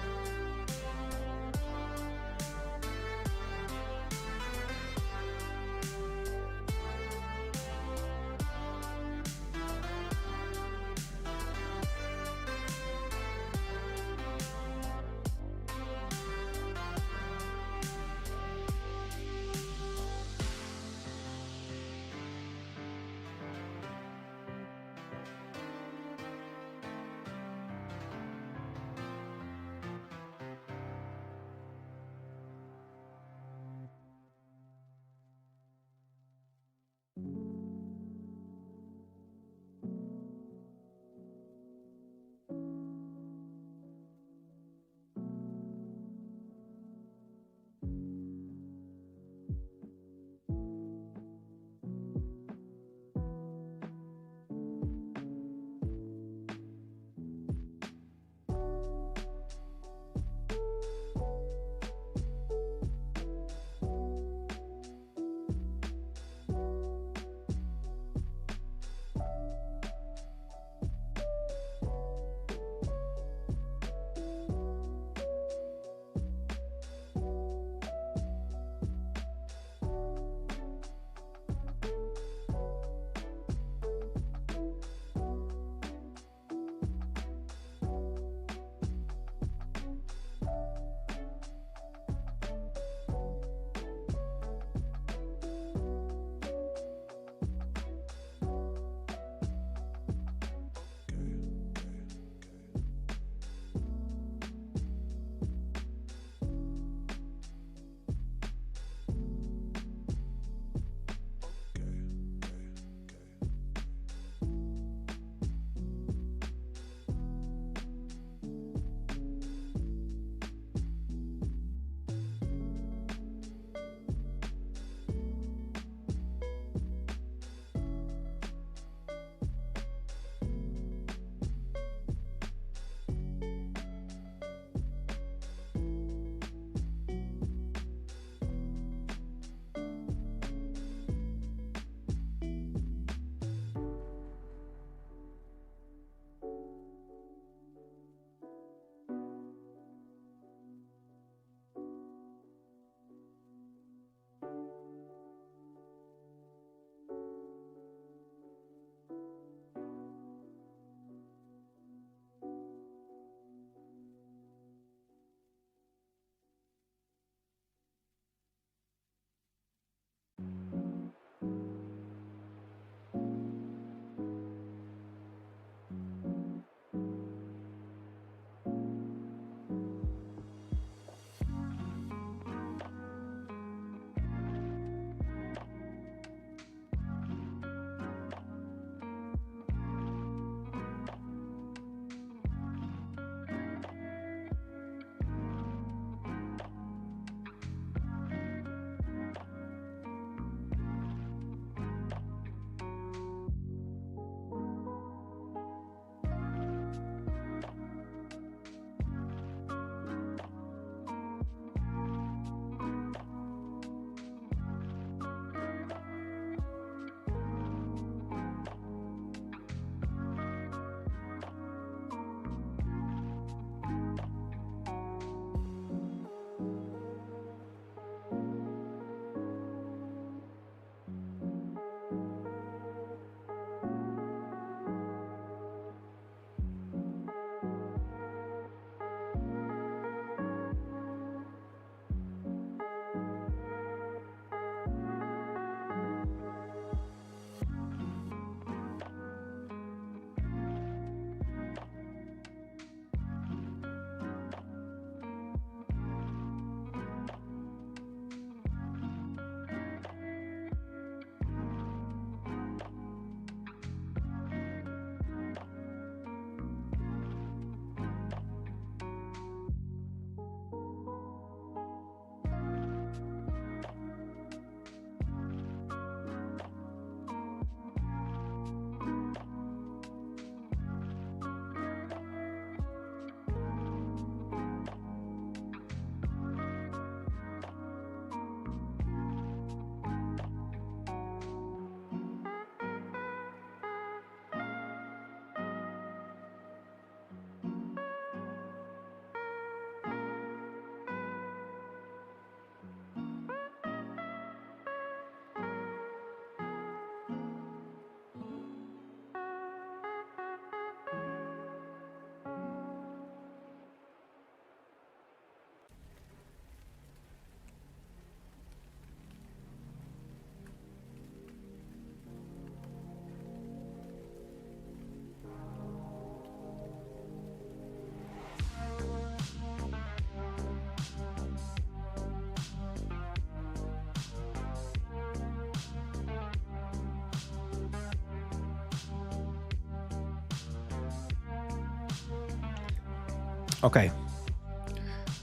S1: Okay,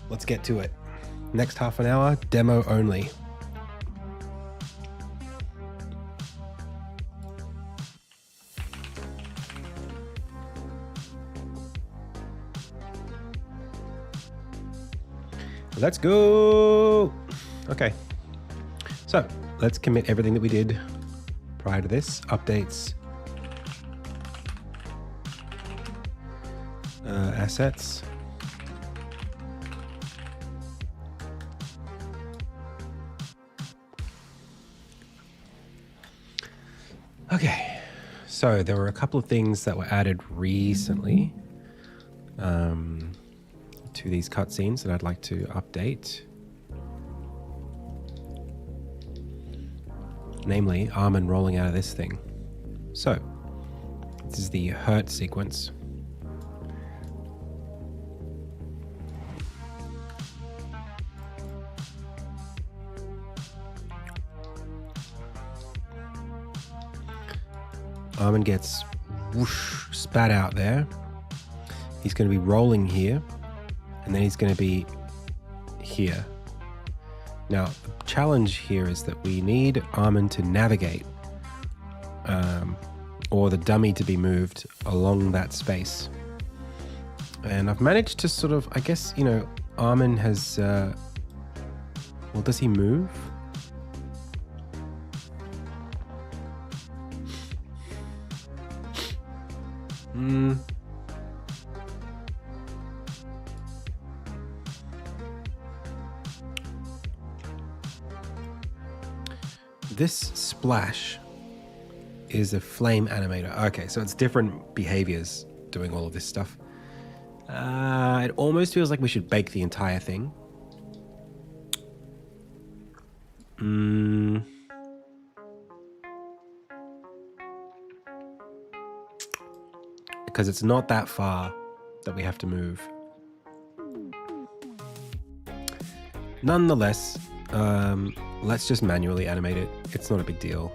S1: let's get to it. Next half an hour, demo only. Let's go. Okay, so let's commit everything that we did prior to this. Updates, assets, okay. So there were a couple of things that were added recently to these cutscenes that I'd like to update. Namely, Armin rolling out of this thing. So, this is the hurt sequence. Armin gets whoosh, spat out there. He's going to be rolling here, and then he's going to be here. Now, the challenge here is that we need Armin to navigate, or the dummy to be moved along that space. And I've managed to sort of, I guess, you know, Armin has, well, does he move? This splash is a flame animator. Okay, so it's different behaviors doing all of this stuff. It almost feels like we should bake the entire thing. Because it's not that far that we have to move. Nonetheless, let's just manually animate it. It's not a big deal.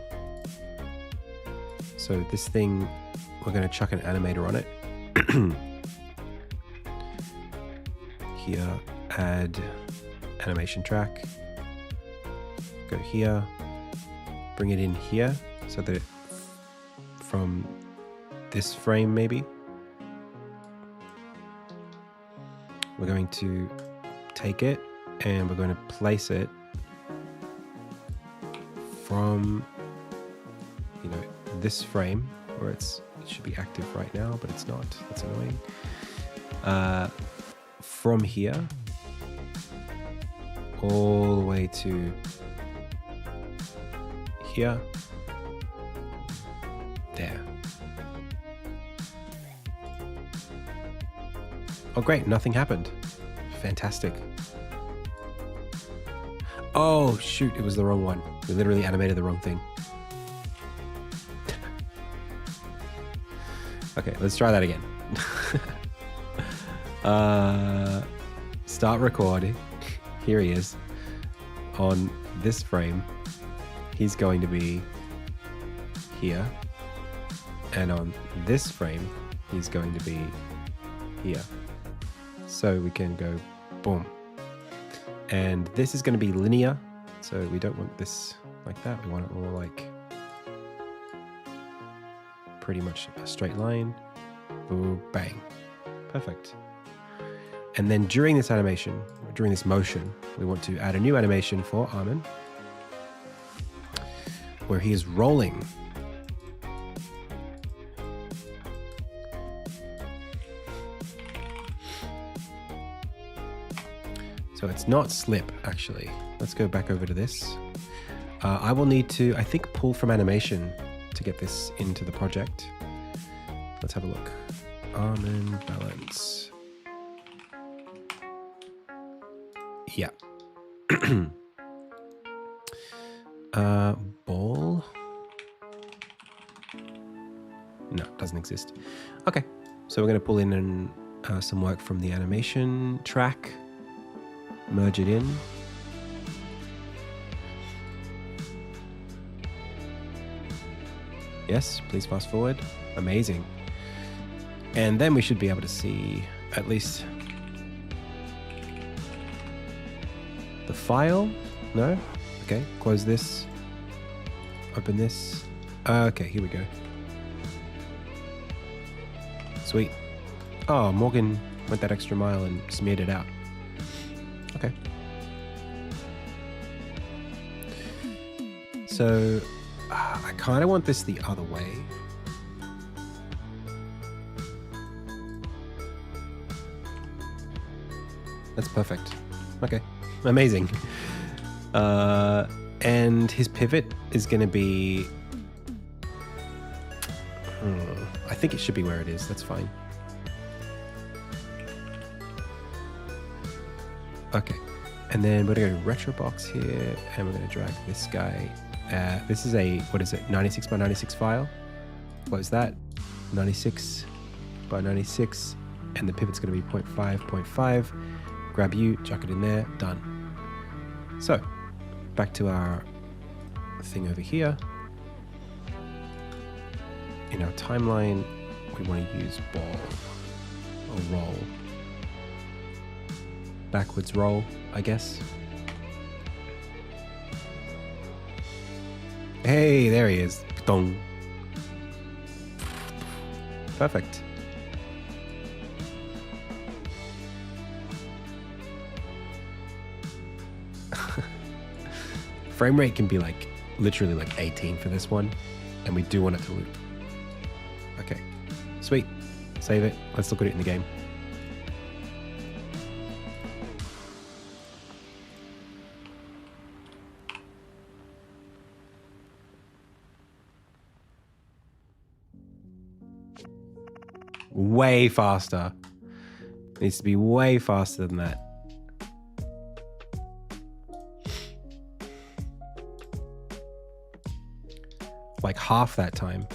S1: So this thing, we're going to chuck an animator on it. Here, add animation track. Go here, bring it in here so that from this frame maybe. We're going to take it and we're going to place it from, you know, this frame where it should be active right now, but it's not. That's annoying. From here all the way to here, there. Oh great, nothing happened. Fantastic. Oh shoot, it was the wrong one. We literally animated the wrong thing. Okay, let's try that again. Start recording. Here he is. On this frame, he's going to be here. And on this frame, he's going to be here. So we can go boom. And this is going to be linear. So we don't want this like that. We want it more like pretty much a straight line. Boom, bang. Perfect. And then during this animation, during this motion, we want to add a new animation for Armin where he is rolling. So it's not slip, actually. Let's go back over to this. I will need to, I think, pull from animation to get this into the project. Let's have a look. Armin balance. Yeah. Ball. No, doesn't exist. Okay, so we're going to pull in some work from the animation track. Merge it in. Yes, please fast forward. Amazing. And then we should be able to see at least The file? No? Okay, close this. Open this. Okay, here we go. Sweet. Oh, Morgan went that extra mile and smeared it out. Okay. So, I kind of want this the other way. That's perfect. Okay, amazing. And his pivot is going to be... I think it should be where it is. That's fine. Okay. And then we're going to go to retro box here, and we're going to drag this guy. This is a, what is it, 96 by 96 file. Close that. 96 by 96. And the pivot's going to be 0.5, 0.5. Grab you, chuck it in there, done. So, back to our thing over here. In our timeline, we want to use ball or roll. Backwards roll, I guess. Hey, there he is. Dong. Perfect. Frame rate can be like literally like 18 for this one, and we do want it to loop. Okay, sweet. Save it. Let's look at it in the game. Way faster. Needs to be way faster than that. Like half that time.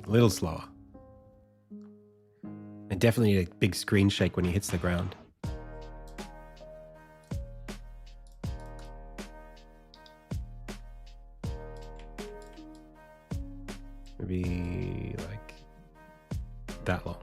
S1: A little slower. And definitely a big screen shake when he hits the ground. Maybe like that long.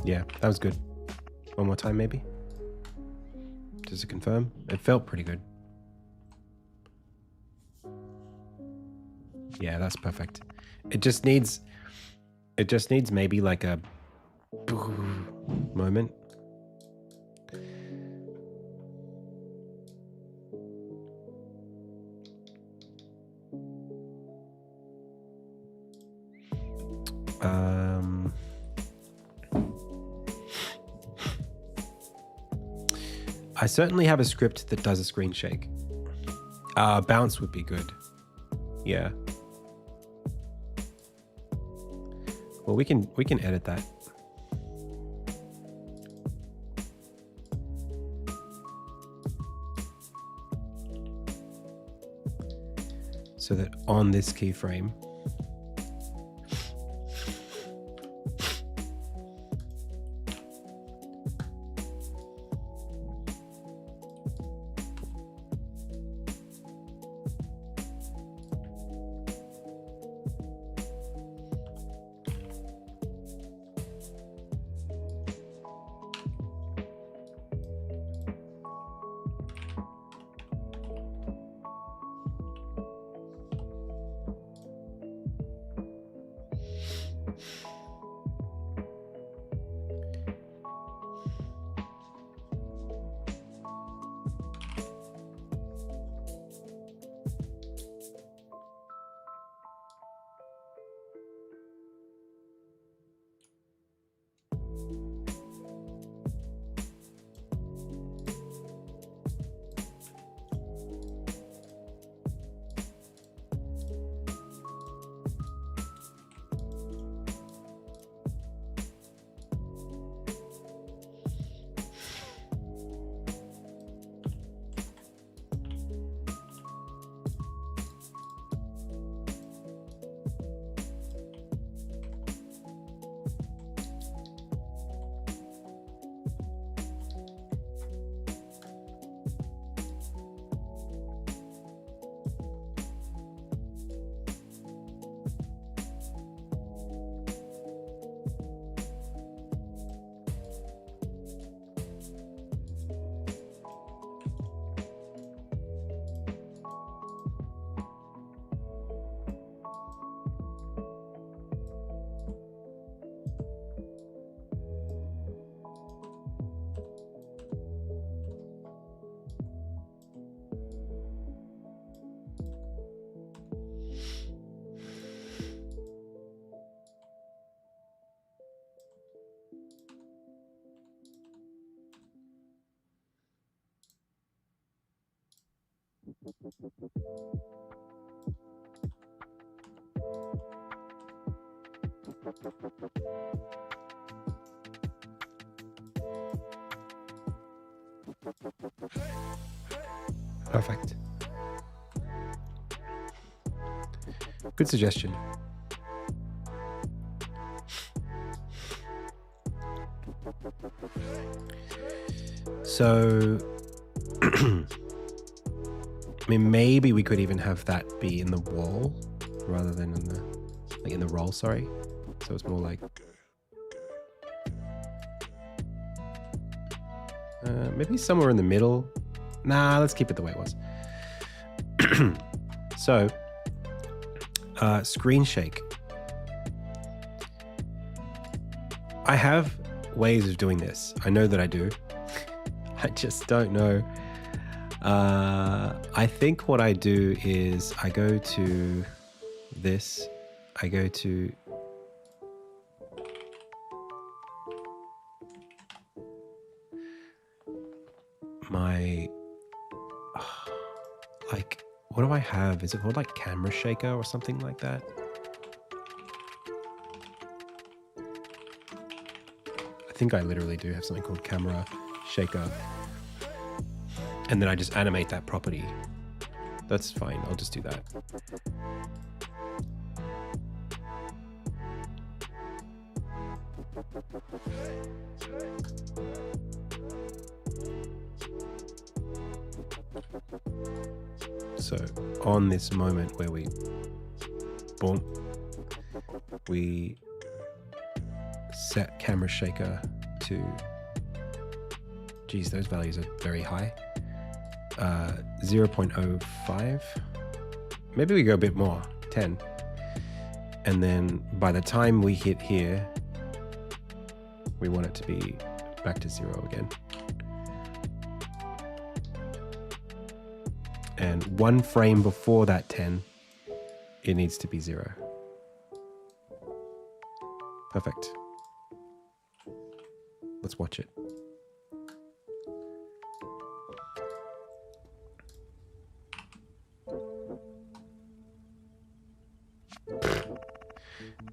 S1: Yeah, that was good. One more time, maybe? Just to confirm. It felt pretty good. Yeah, that's perfect. It just needs maybe like a moment. I certainly have a script that does a screen shake. Bounce would be good. Yeah. Well, we can edit that. So that on this keyframe, Perfect. Good suggestion. So, I mean, maybe we could even have that be in the wall rather than in the, like in the roll, sorry. So it's more like, maybe somewhere in the middle. Nah, let's keep it the way it was. So, screen shake. I have ways of doing this. I know that I do. I just don't know. I think what I do is I go to this. I go to my, like, what do I have? Is it called like camera shaker or something like that? I think I literally do have something called camera shaker. And then I just animate that property. That's fine. I'll just do that. So on this moment where we, boom, we set camera shaker to, geez, those values are very high. 0.05. Maybe we go a bit more, 10. And then by the time we hit here, we want it to be back to 0 again. And one frame before that 10, it needs to be 0. Perfect. Let's watch it.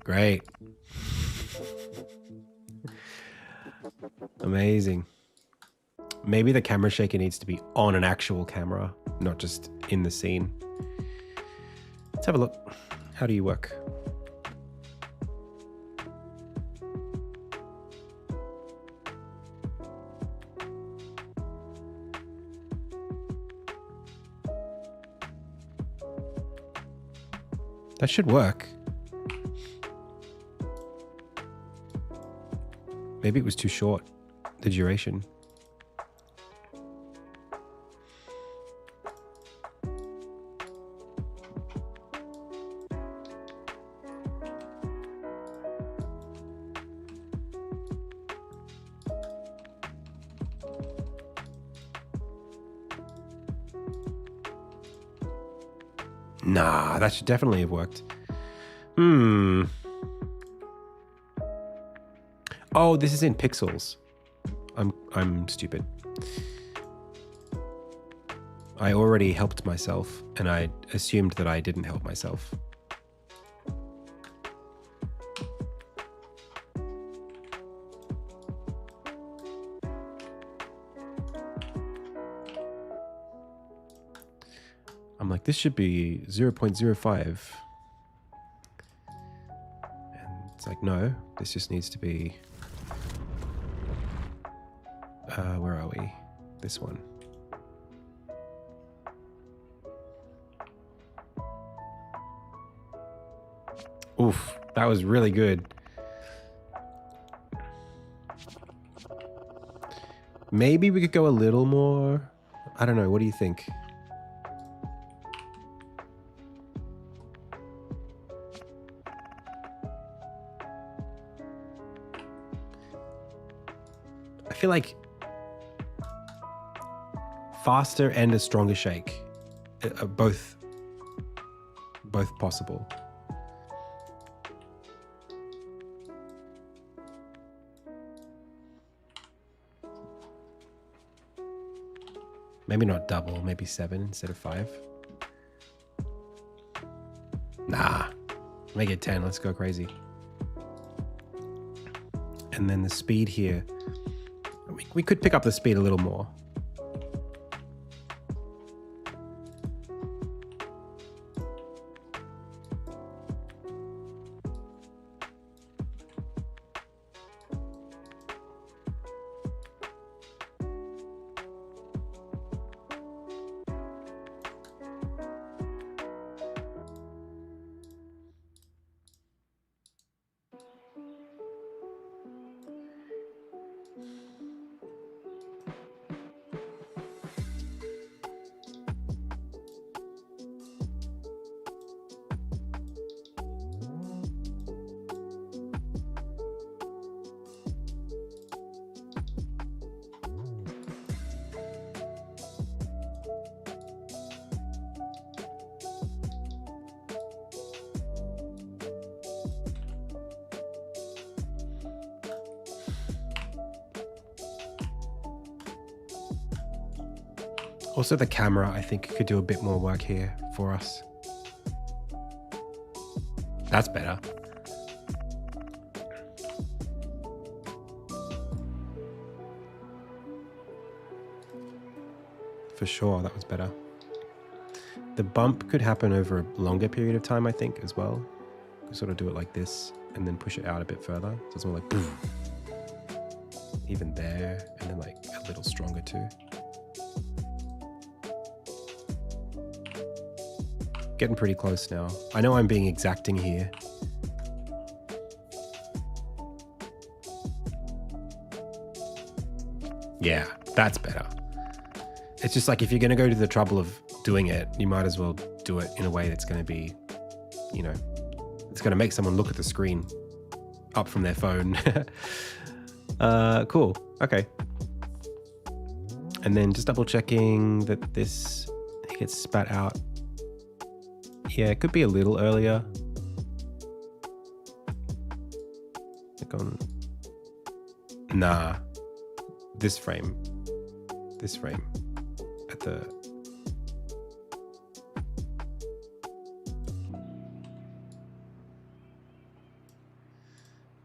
S1: Great. Amazing. Maybe the camera shaker needs to be on an actual camera, not just in the scene. Let's have a look. How do you work? That should work. Maybe it was too short, the duration. Nah, that should definitely have worked. Oh, this is in pixels. I'm stupid. I already helped myself, and I assumed that I didn't help myself. I'm like, this should be 0.05. And it's like, no, this just needs to be... where are we? This one. Oof, that was really good. Maybe we could go a little more. I don't know. What do you think? I feel like faster and a stronger shake are both possible. Maybe not double, maybe 7 instead of 5. Nah, make it 10. Let's go crazy. And then the speed here, we could pick up the speed a little more. Also, the camera, I think, could do a bit more work here for us. That's better. For sure, that was better. The bump could happen over a longer period of time, I think, as well. We sort of do it like this and then push it out a bit further. So it's more like boom. Even there, and then like a little stronger too. Getting pretty close now. I know I'm being exacting here. Yeah, that's better. It's just like if you're going to go to the trouble of doing it, you might as well do it in a way that's going to be, you know, it's going to make someone look at the screen up from their phone. Cool. Okay. And then just double checking that this gets spat out. Yeah, it could be a little earlier. Like on... Nah. This frame. This frame. At the...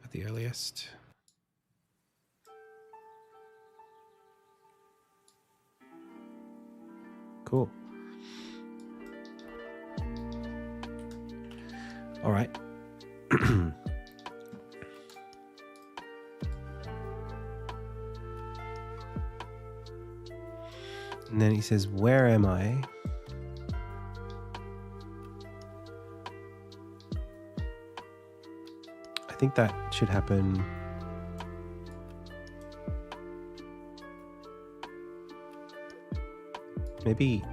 S1: At the earliest. Cool. All right. And then he says, where am I? I think that should happen. Maybe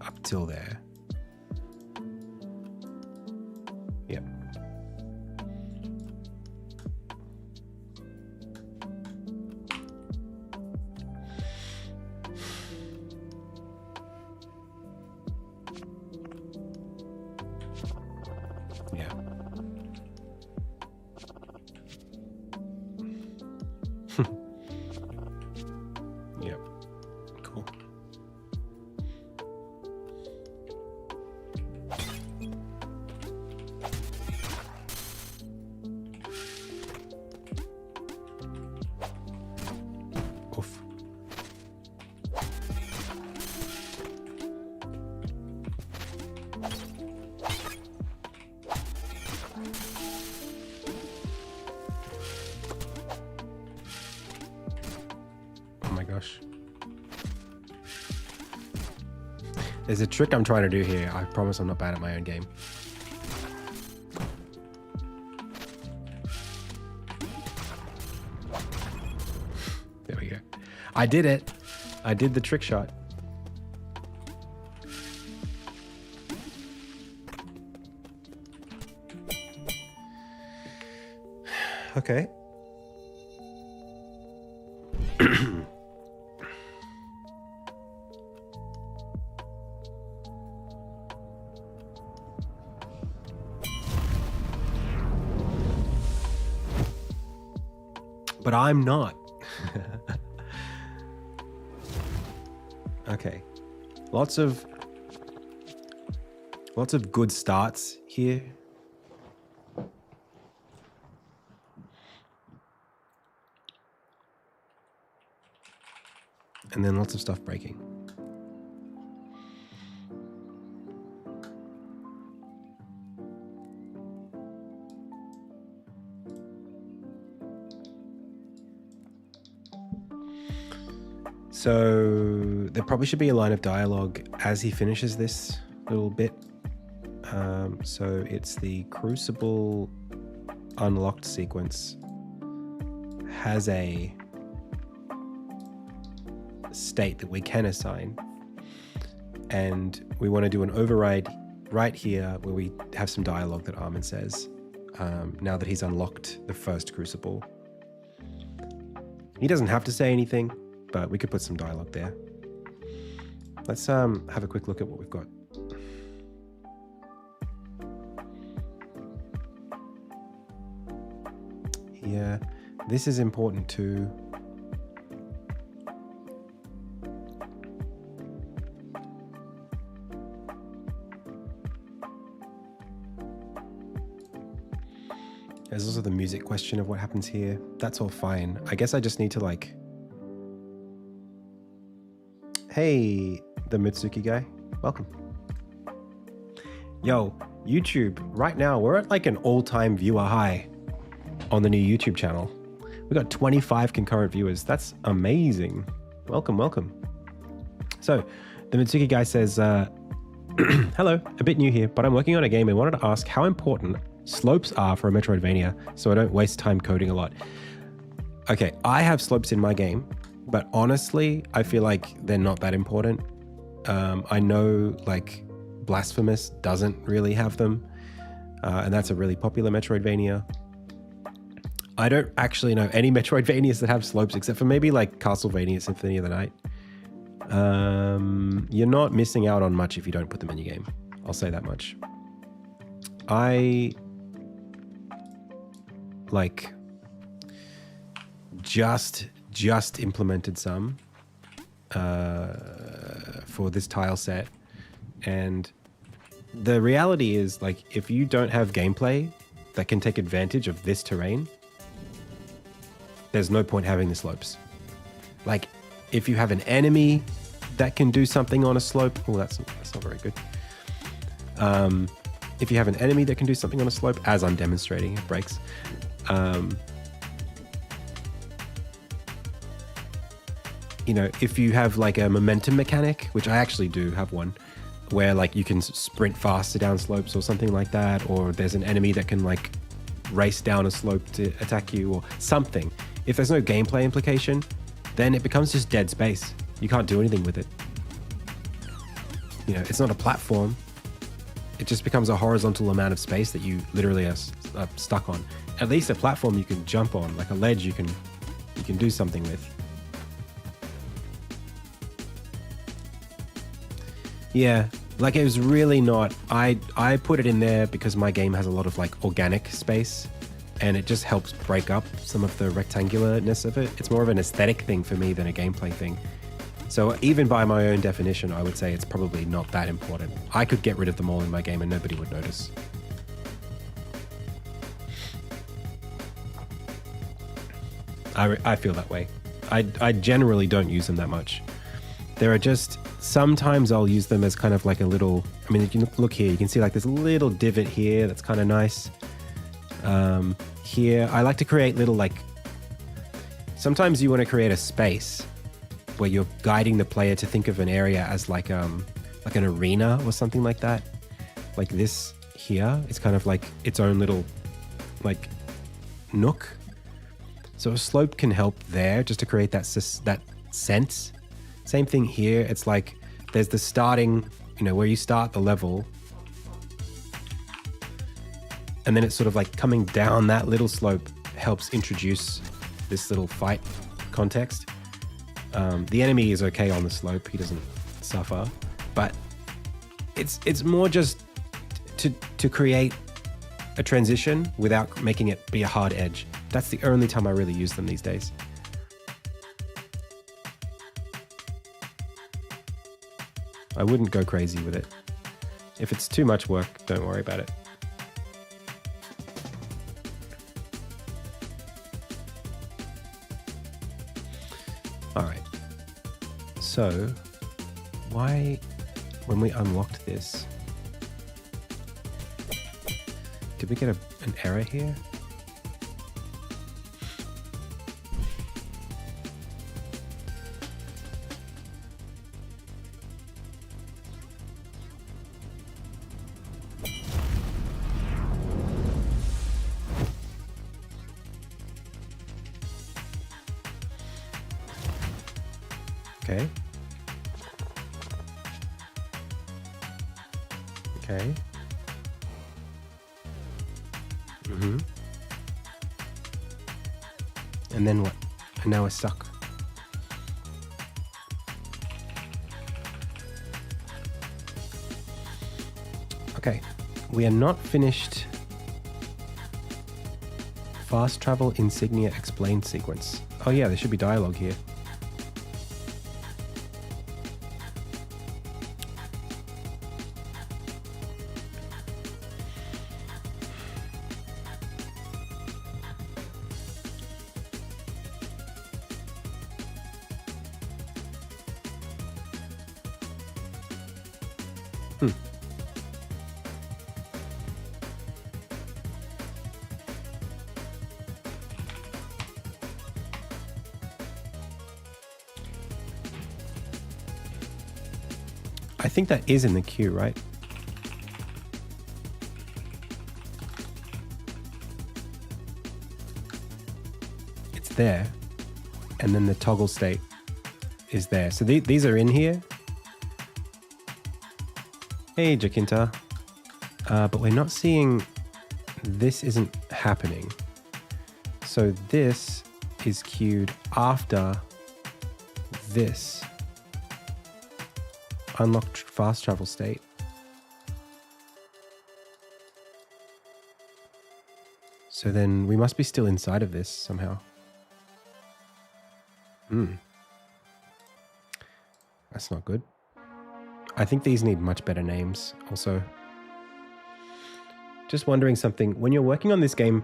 S1: up till there. Yep. gosh. There's a trick I'm trying to do here. I promise I'm not bad at my own game. There we go. I did it. I did the trick shot. Okay. But I'm not. Okay. Lots of good starts here. And then lots of stuff breaking. So there probably should be a line of dialogue as he finishes this little bit. So it's the Crucible unlocked sequence has a state that we can assign, and we want to do an override right here where we have some dialogue that Armin says now that he's unlocked the first Crucible. He doesn't have to say anything, but we could put some dialogue there. Let's have a quick look at what we've got. Yeah, this is important too. There's also the music question of what happens here. That's all fine. I guess I just need to like... Hey, the Mitsuki guy. Welcome. Yo, YouTube, right now we're at like an all-time viewer high on the new YouTube channel. We got 25 concurrent viewers. That's amazing. Welcome, welcome. So, the Mitsuki guy says, hello, a bit new here, but I'm working on a game and wanted to ask how important slopes are for a Metroidvania so I don't waste time coding a lot. Okay, I have slopes in my game, but honestly, I feel like they're not that important. I know like Blasphemous doesn't really have them, and that's a really popular Metroidvania. I don't actually know any Metroidvanias that have slopes except for maybe like Castlevania Symphony of the Night. You're not missing out on much if you don't put them in your game. I'll say that much. I like just implemented some for this tile set, and the reality is like if you don't have gameplay that can take advantage of this terrain, there's no point having the slopes. Like if you have an enemy that can do something on a slope, oh that's not very good. If you have an enemy that can do something on a slope, as I'm demonstrating, it breaks. You know, if you have like a momentum mechanic, which I actually do have one, where like you can sprint faster down slopes or something like that, or there's an enemy that can like race down a slope to attack you or something. If there's no gameplay implication, then it becomes just dead space. You can't do anything with it. You know, it's not a platform. It just becomes a horizontal amount of space that you literally are stuck on. At least a platform you can jump on, like a ledge you can do something with. Yeah, like it was really not, I put it in there because my game has a lot of like organic space and it just helps break up some of the rectangularness of it. It's more of an aesthetic thing for me than a gameplay thing. So even by my own definition, I would say it's probably not that important. I could get rid of them all in my game and nobody would notice. I feel that way. I generally don't use them that much. There are just, sometimes I'll use them as kind of like a little, I mean, if you look here, you can see like this little divot here that's kind of nice. Here, I like to create little like, sometimes you want to create a space where you're guiding the player to think of an area as like an arena or something like that. Like this here, it's kind of like its own little like nook. So a slope can help there just to create that sense. Same thing here. It's like there's the starting, where you start the level, and then it's sort of like coming down that little slope helps introduce this little fight context. The enemy is okay on the slope. He doesn't suffer, but it's more just to create a transition without making it be a hard edge. That's the only time I really use them these days. I wouldn't go crazy with it. If it's too much work, don't worry about it. All right. So, why, when we unlocked this, did we get an error here? Okay. Okay. Mm-hmm. And then what? And now we're stuck. Okay. We are not finished. Fast travel Insignia explained sequence. Oh yeah, there should be dialogue here. I think that is in the queue, right? It's there. And then the toggle state is there. So these are in here. Hey, Jacinta. But we're not seeing, this isn't happening. So this is queued after this. Unlock fast travel state. So then we must be still inside of this somehow. That's not good. I think these need much better names also. Just wondering something. When you're working on this game,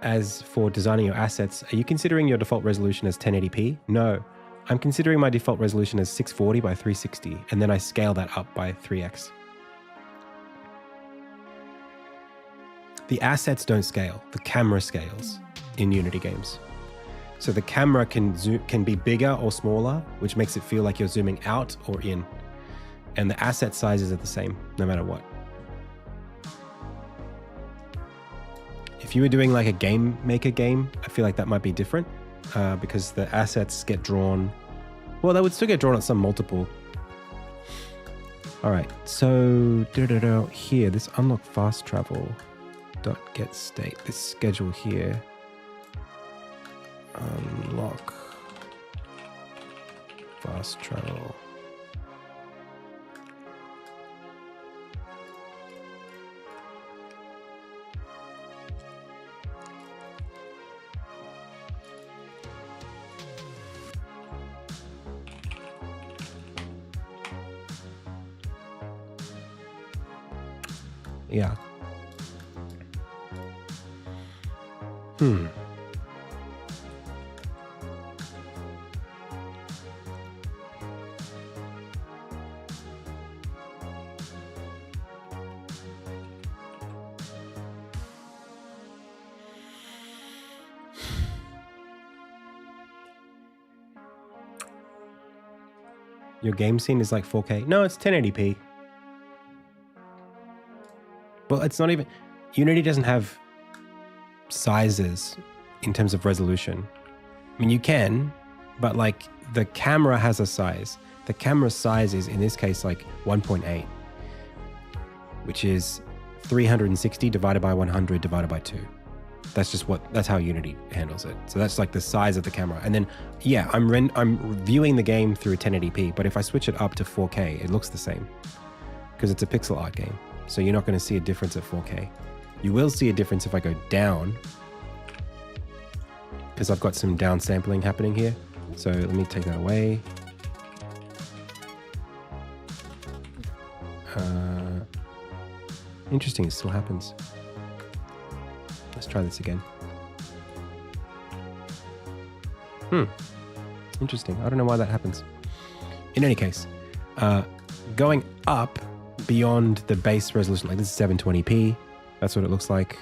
S1: as for designing your assets, are you considering your default resolution as 1080p? No. I'm considering my default resolution as 640 by 360, and then I scale that up by 3x. The assets don't scale, the camera scales in Unity games. So the camera can be bigger or smaller, which makes it feel like you're zooming out or in. And the asset sizes are the same, no matter what. If you were doing like a game maker game, I feel like that might be different. Because the assets get drawn. Well, they would still get drawn at some multiple. All right, so here, this unlock fast travel dot get state, this schedule here. Unlock fast travel. Yeah. Your game scene is like 4K. No, it's 1080p. Well, it's not even... Unity doesn't have sizes in terms of resolution. I mean, you can, but like the camera has a size. The camera size is, in this case, like 1.8, which is 360 divided by 100 divided by 2. That's how Unity handles it. So that's like the size of the camera. And then, yeah, I'm viewing the game through 1080p, but if I switch it up to 4K, it looks the same because it's a pixel art game. So you're not going to see a difference at 4K. You will see a difference if I go down, because I've got some down sampling happening here. So let me take that away. Interesting, it still happens. Let's try this again. Interesting. I don't know why that happens. In any case, going up beyond the base resolution, like this is 720p. That's what it looks like.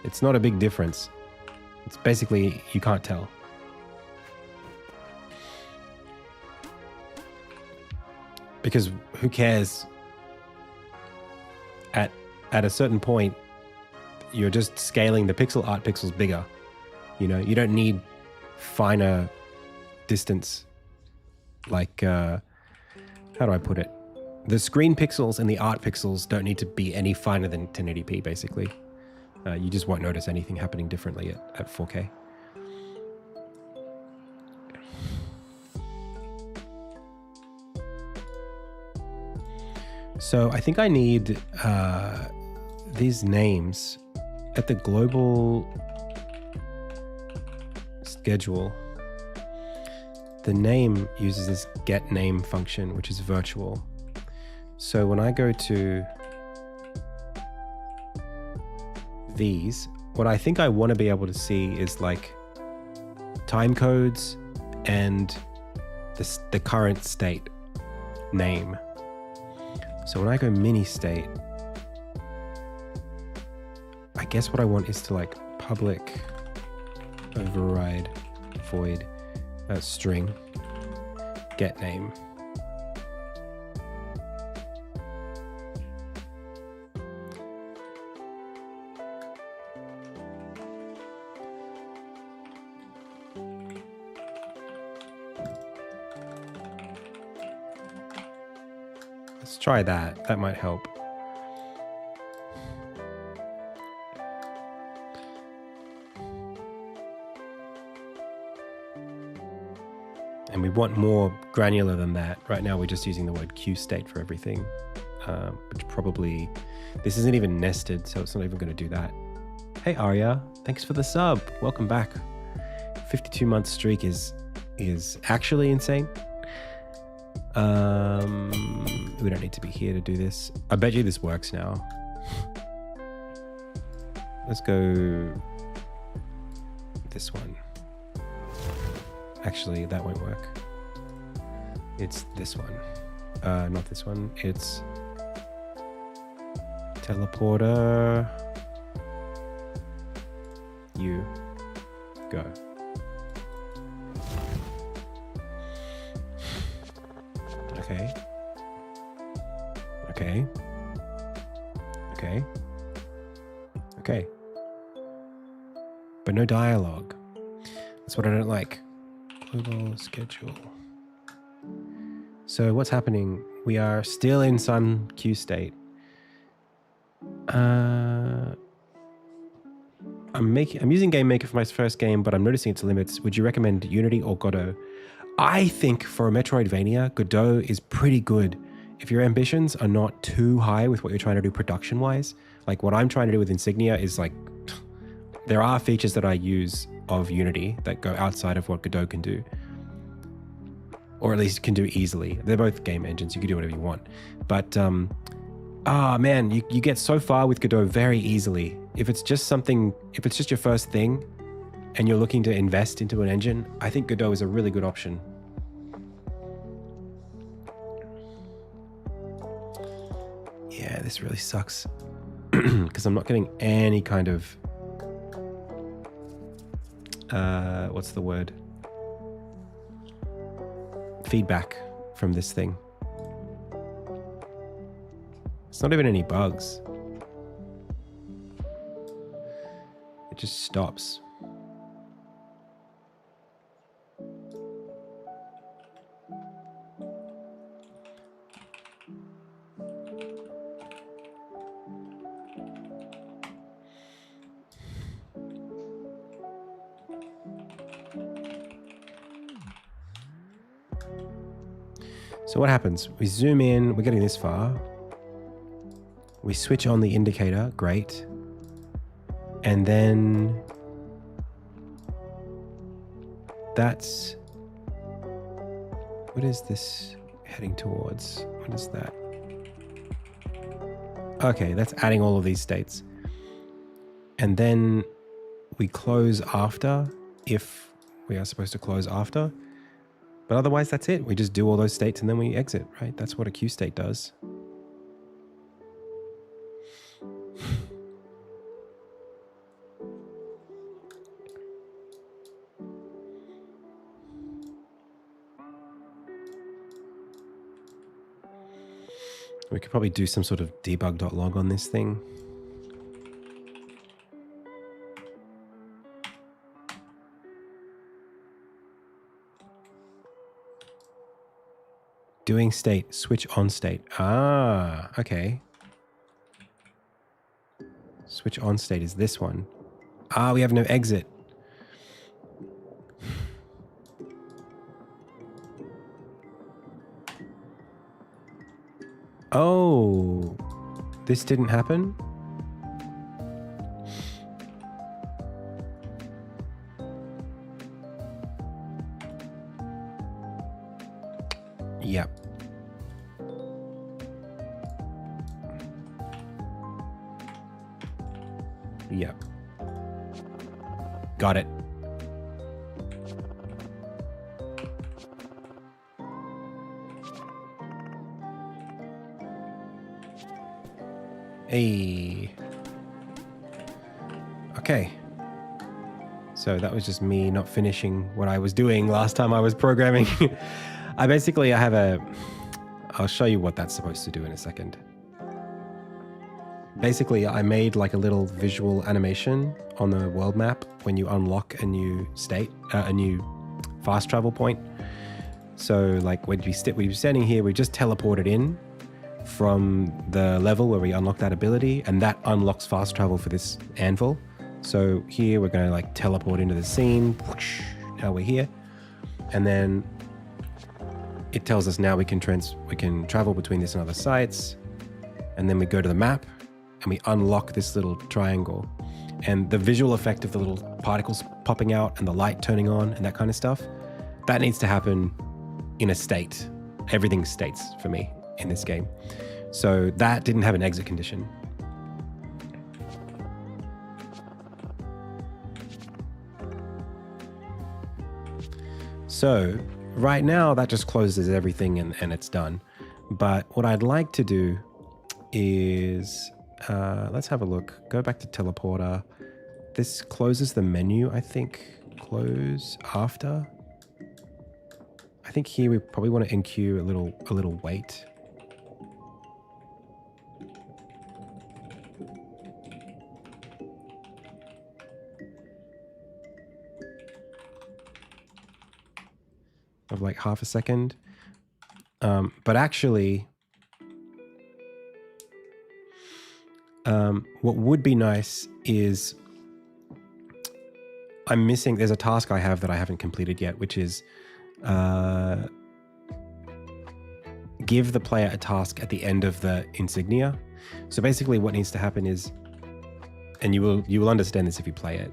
S1: It's not a big difference. It's basically, you can't tell. Because who cares? At a certain point, you're just scaling the pixel art pixels bigger. You know, you don't need finer distance. Like, how do I put it? The screen pixels and the art pixels don't need to be any finer than 1080p, basically. You just won't notice anything happening differently at 4K. So I think I need these names at the global schedule. The name uses this get name function, which is virtual. So when I go to these, what I think I want to be able to see is like time codes and the current state name. So when I go mini state, I guess what I want is to like public override void string get name. Let's try that. That might help. And we want more granular than that. Right now we're just using the word QState for everything, which probably, this isn't even nested, so it's not even going to do that. Hey Arya, thanks for the sub. Welcome back. 52-month streak is actually insane. We don't need to be here to do this. I bet you this works now. Let's go this one. Actually, that won't work. It's this one. Not this one. It's teleporter. You go. Okay. Okay. Okay. Okay. But no dialogue. That's what I don't like. Global schedule. So what's happening? We are still in some queue state. I'm using Game Maker for my first game, but I'm noticing its limits. Would you recommend Unity or Godot? I think for a Metroidvania, Godot is pretty good if your ambitions are not too high with what you're trying to do production-wise. Like what I'm trying to do with Insignia is like, there are features that I use of Unity that go outside of what Godot can do. Or at least can do easily. They're both game engines, you can do whatever you want. But, man, you get so far with Godot very easily. If it's just your first thing, and you're looking to invest into an engine, I think Godot is a really good option. Yeah, this really sucks because I'm not getting any kind of, what's the word? Feedback from this thing. It's not even any bugs. It just stops. So what happens? We zoom in, we're getting this far. We switch on the indicator, great. And then that's, what is this heading towards? What is that? Okay, that's adding all of these states. And then we close after, if we are supposed to close after. But otherwise, that's it. We just do all those states and then we exit, right? That's what a queue state does. We could probably do some sort of debug.log on this thing. Doing state, switch on state. Ah, okay. Switch on state is this one. Ah, we have no exit. Oh, this didn't happen? Yep. Yep. Got it. Hey. Okay. So that was just me not finishing what I was doing last time I was programming. I have I'll show you what that's supposed to do in a second. Basically, I made like a little visual animation on the world map when you unlock a new state, a new fast travel point. So like when we're standing here, we just teleported in from the level where we unlock that ability, and that unlocks fast travel for this anvil. So here we're going to like teleport into the scene. Now we're here, and then it tells us now we can travel between this and other sites, and then we go to the map and we unlock this little triangle, and the visual effect of the little particles popping out and the light turning on and that kind of stuff, that needs to happen in a state. Everything states for me in this game. So that didn't have an exit condition. So right now that just closes everything and it's done. But what I'd like to do is, let's have a look. Go back to teleporter. This closes the menu, I think. Close after. I think here we probably want to enqueue a little wait. Of like half a second. But actually, what would be nice is there's a task I have that I haven't completed yet, which is give the player a task at the end of the insignia. So basically what needs to happen is, and you will understand this if you play it,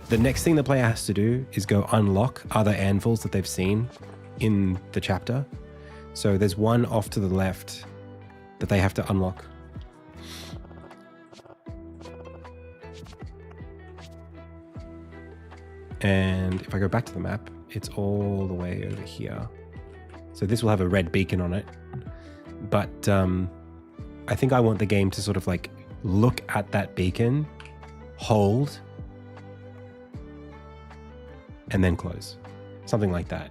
S1: the next thing the player has to do is go unlock other anvils that they've seen in the chapter. So there's one off to the left that they have to unlock. And if I go back to the map, it's all the way over here. So this will have a red beacon on it. But I think I want the game to sort of like look at that beacon, hold, and then close. Something like that.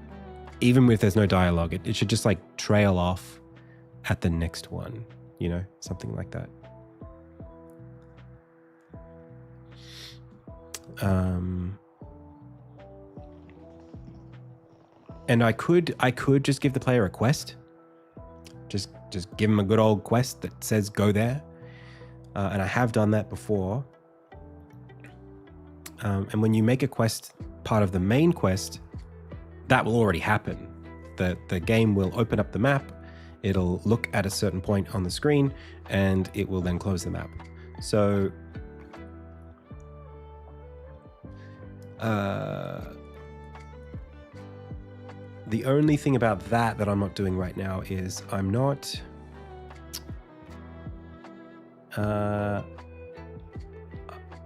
S1: Even if there's no dialogue, it should just like trail off at the next one, you know, something like that. And I could just give the player a quest. Just give them a good old quest that says go there. And I have done that before. And when you make a quest part of the main quest, that will already happen. The game will open up the map. It'll look at a certain point on the screen, and it will then close the map. So the only thing about that I'm not doing right now is I'm not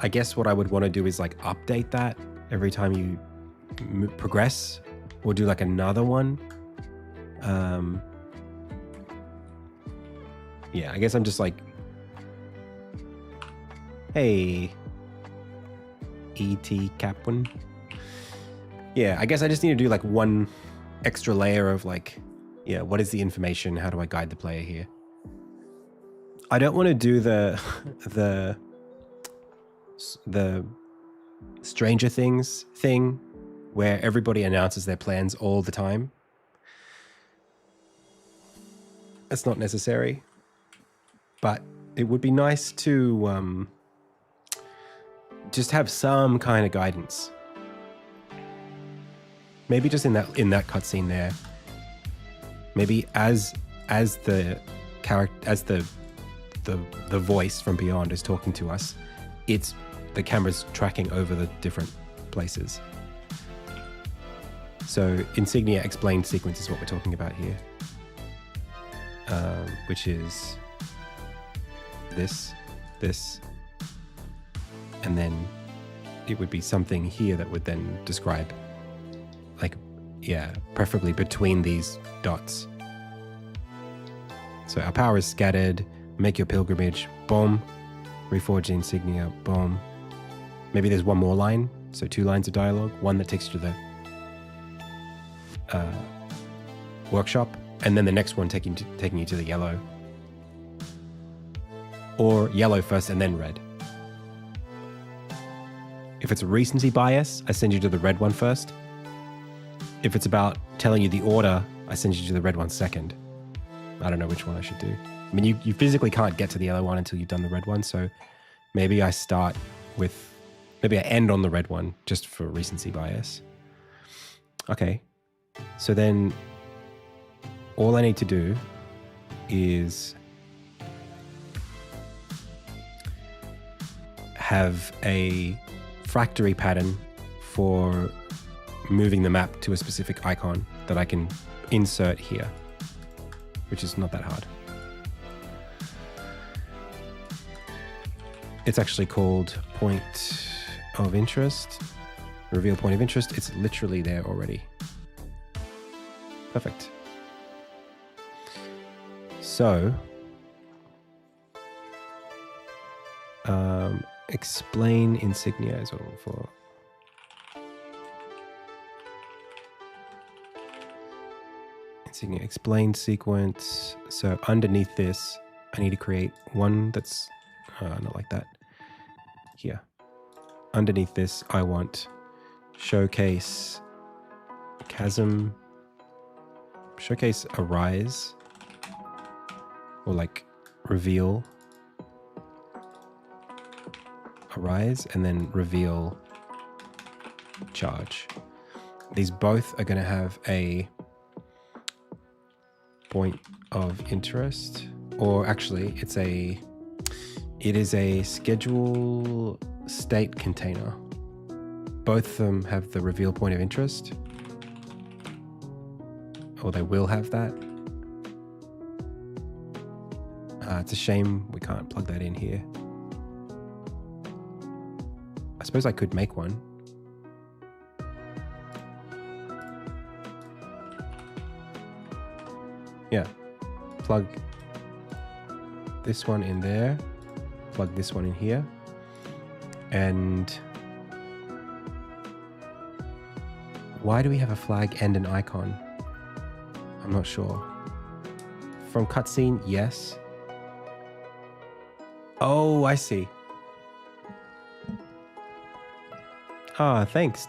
S1: I guess what I would want to do is like update that every time you progress, or do like another one. Yeah, I guess I'm just like, hey, E.T. Capwin. Yeah, I guess I just need to do like one extra layer of like, yeah, what is the information? How do I guide the player here? I don't want to do the Stranger Things thing where everybody announces their plans all the time. That's not necessary, but it would be nice to just have some kind of guidance. Maybe just in that cutscene there. Maybe as the character, as the voice from beyond is talking to us, it's the camera's tracking over the different places. So Insignia explained sequence is what we're talking about here, which is this, and then it would be something here that would then describe, like, yeah, preferably between these dots. So our power is scattered, make your pilgrimage, boom, reforge the insignia, boom. Maybe there's one more line, so 2 lines of dialogue, one that takes you to the workshop, and then the next one taking you to the yellow. Or yellow first and then red. If it's a recency bias, I send you to the red one first. If it's about telling you the order, I send you to the red one second. I don't know which one I should do. I mean, you physically can't get to the yellow one until you've done the red one, so maybe I end on the red one just for recency bias. Okay, so then all I need to do is have a factory pattern for moving the map to a specific icon that I can insert here, which is not that hard. It's actually called point of interest, reveal point of interest. It's literally there already. Perfect. So, explain insignia is what I'm looking for. Insignia, explain sequence. So underneath this, I need to create one that's not like that. Here. Underneath this, I want showcase chasm, showcase arise, or like reveal arise, and then reveal charge. These both are going to have a point of interest, or actually it is a schedule state container. Both of them have the reveal point of interest, or they will have that. It's a shame we can't plug that in here. I suppose I could make one. Yeah, plug this one in there, plug this one in here, and Why do we have a flag and an icon? I'm not sure. From cutscene, yes. Oh, I see. Ah, thanks.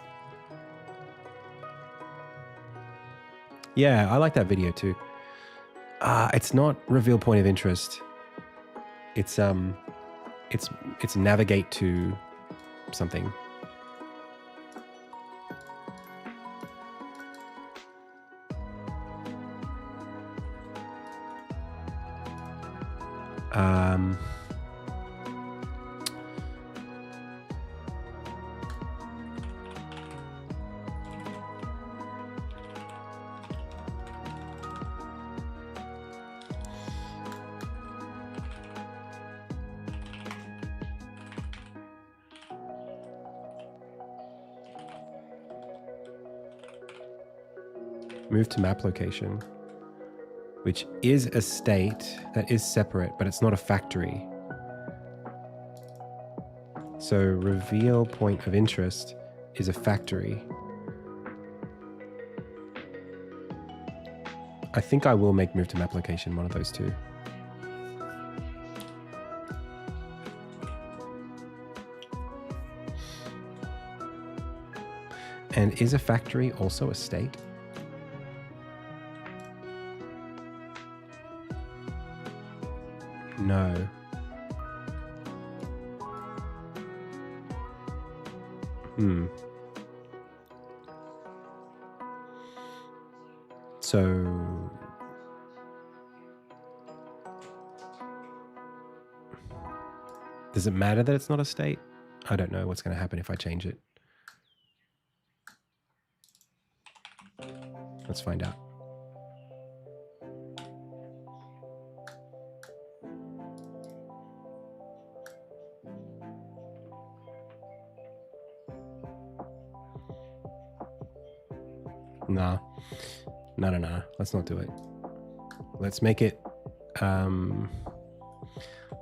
S1: Yeah, I like that video too. It's not reveal point of interest. It's navigate to something. Move to map location, which is a state that is separate, but it's not a factory. So reveal point of interest is a factory. I think I will make move to map location one of those two. And is a factory also a state? No. So does it matter that it's not a state? I don't know what's going to happen if I change it. Let's find out. Nah. No. Let's not do it. Let's make it,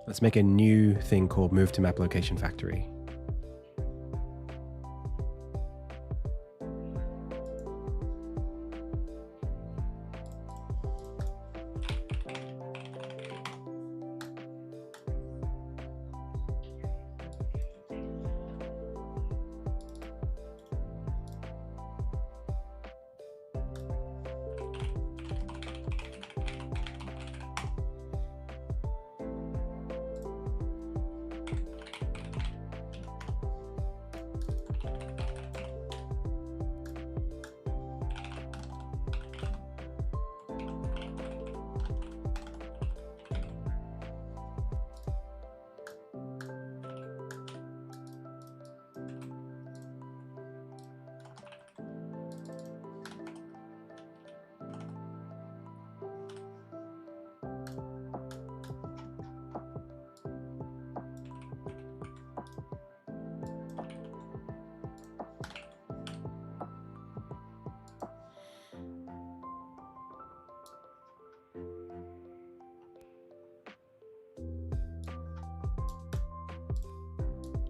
S1: let's make a new thing called move to map location factory.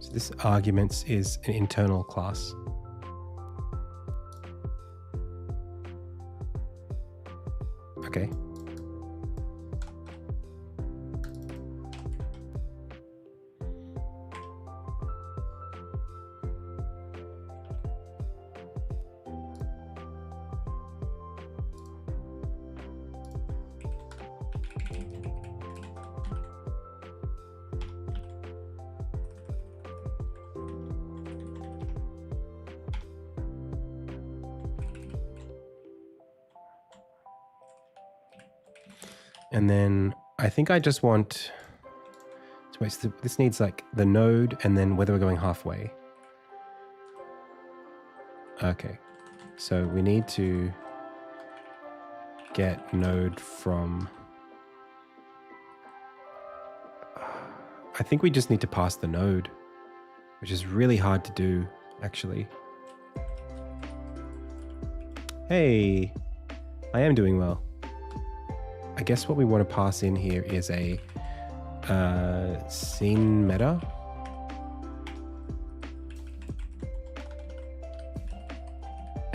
S1: So this arguments is an internal class. Okay. And then I think I just want, so wait, so this needs like the node and then whether we're going halfway. Okay, so we need to get node from, I think we just need to pass the node, which is really hard to do actually. Hey, I am doing well. I guess what we want to pass in here is a scene meta.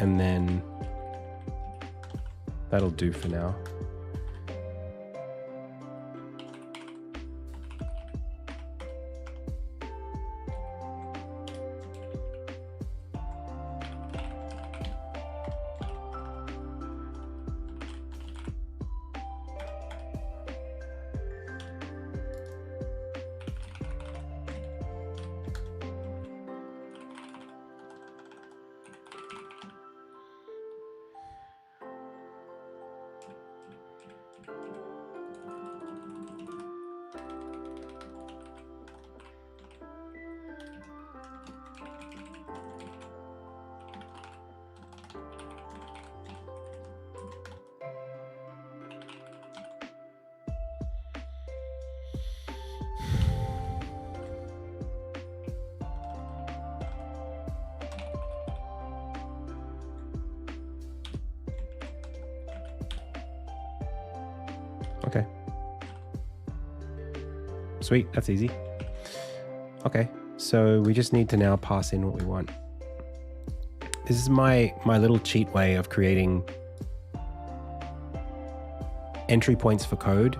S1: and then that'll do for now. Okay. Sweet, that's easy. Okay, so we just need to now pass in what we want. This is my little cheat way of creating entry points for code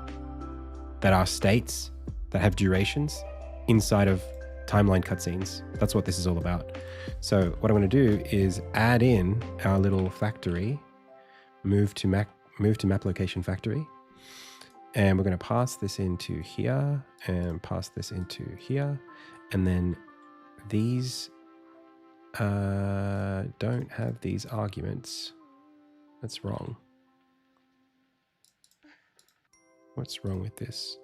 S1: that are states that have durations inside of timeline cutscenes. That's what this is all about. So what I'm going to do is add in our little factory, move to map location factory. And we're going to pass this into here and pass this into here. And then these don't have these arguments. That's wrong. What's wrong with this?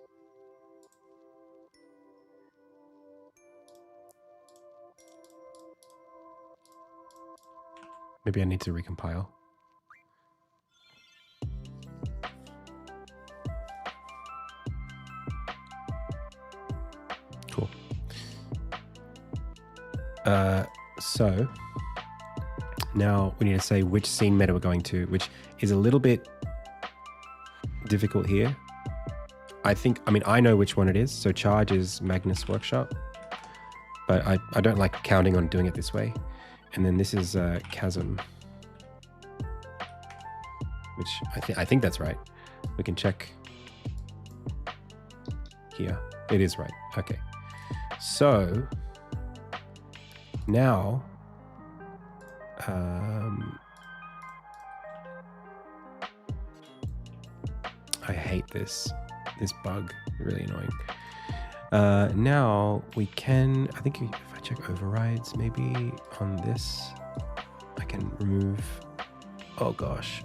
S1: Maybe I need to recompile. Cool. So now we need to say which scene meta we're going to, which is a little bit difficult here. I know which one it is. So charge is Magnus Workshop, but I don't like counting on doing it this way. And then this is Chasm, which I think that's right. We can check here. It is right. Okay. So now I hate this bug, really annoying. Now we can, I think if I check overrides, maybe on this, I can remove, oh gosh,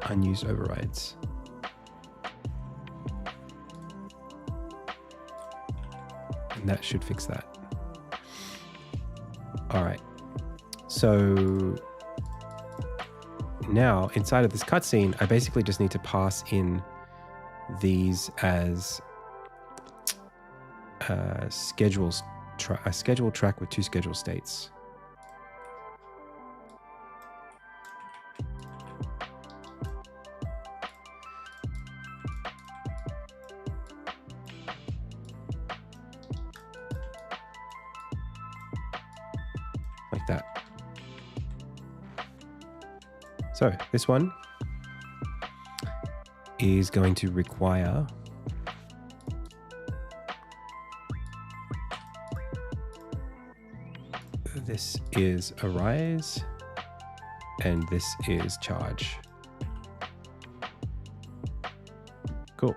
S1: unused overrides. And that should fix that. All right. So now inside of this cutscene, I basically just need to pass in these as a scheduled track with two schedule states. Like that. So this one is going to require this is arise and this is charge. Cool.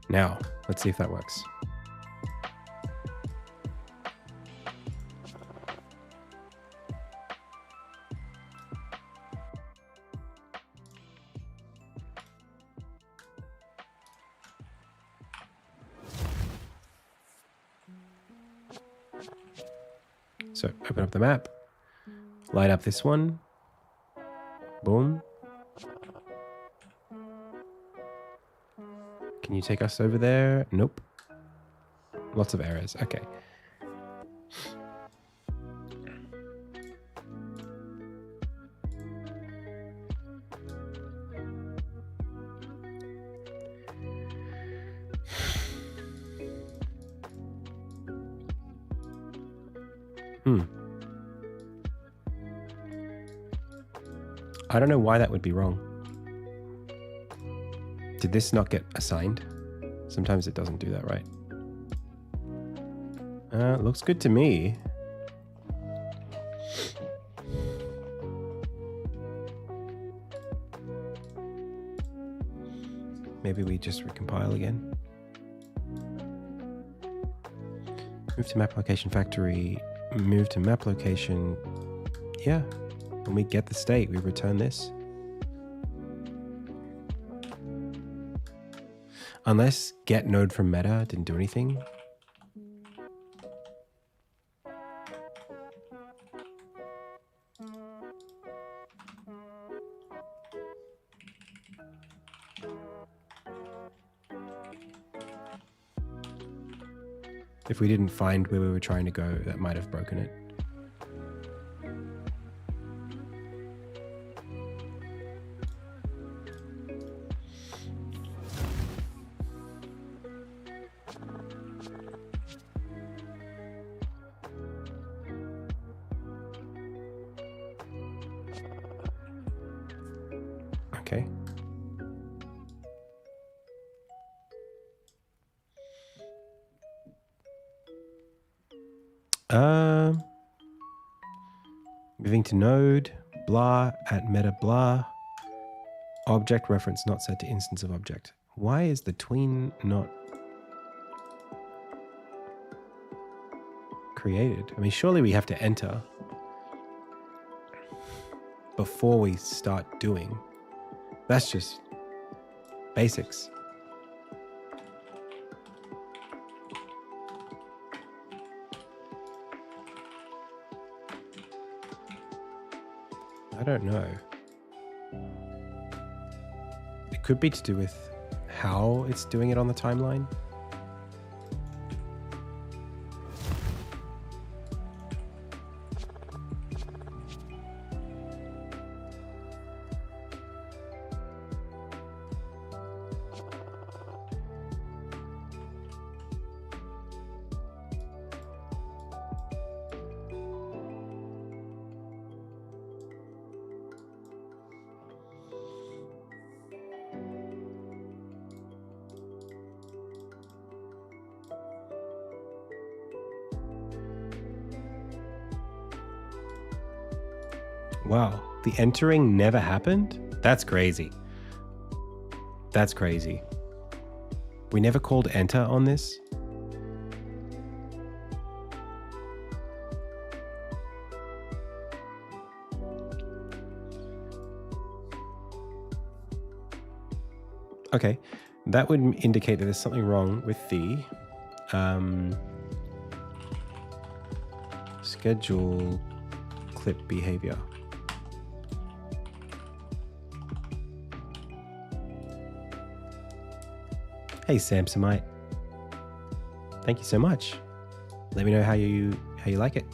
S1: Now, let's see if that works. So open up the map, light up this one, boom. Can you take us over there? Nope. Lots of errors. Okay. I don't know why that would be wrong. Did this not get assigned? Sometimes it doesn't do that, right? Looks good to me. Maybe we just recompile again. Move to map location factory, move to map location. Yeah, when we get the state, we return this. Unless get node from meta didn't do anything. If we didn't find where we were trying to go, that might have broken it. Okay. Moving to node, blah, at meta blah, object reference not set to instance of object. Why is the tween not created? I mean, surely we have to enter before we start doing. That's just basics. I don't know. It could be to do with how it's doing it on the timeline. Wow, the entering never happened? That's crazy. That's crazy. We never called enter on this? Okay, that would indicate that there's something wrong with the schedule clip behavior. Hey Samsonite, thank you so much. Let me know how you like it.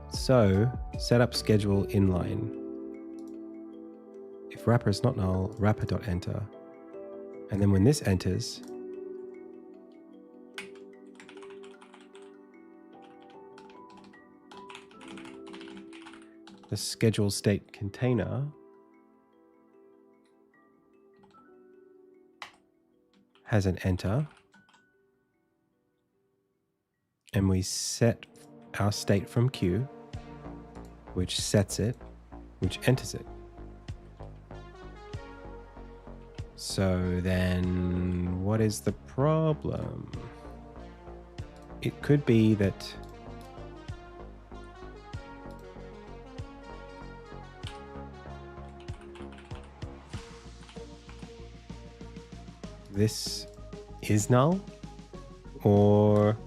S1: So set up schedule inline. If wrapper is not null, wrapper.enter. And then when this enters, the schedule state container has an enter, and we set our state from queue, which sets it, which enters it. So then what is the problem? It could be that this is null, or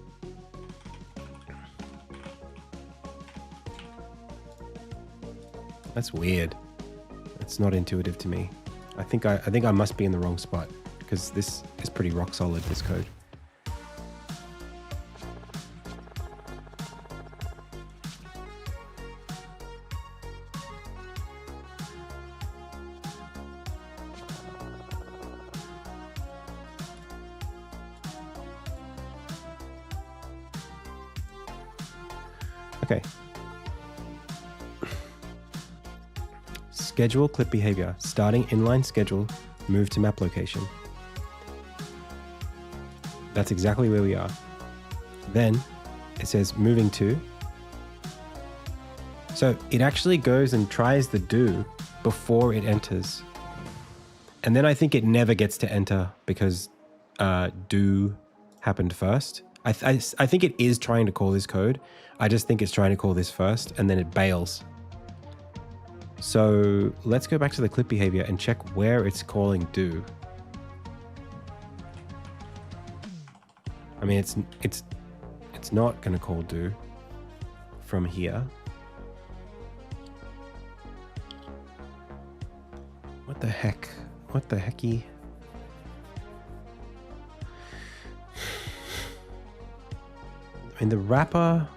S1: that's weird. It's not intuitive to me. I think I must be in the wrong spot, because this is pretty rock solid, this code. Okay. Schedule clip behavior. Starting inline schedule, move to map location. That's exactly where we are. Then it says moving to. So it actually goes and tries the do before it enters. And then I think it never gets to enter because do happened first. I think it is trying to call this code. I just think it's trying to call this first and then it bails. So let's go back to the clip behavior and check where it's calling do. I mean, it's not going to call do from here. What the heck? What the hecky? I mean, the wrapper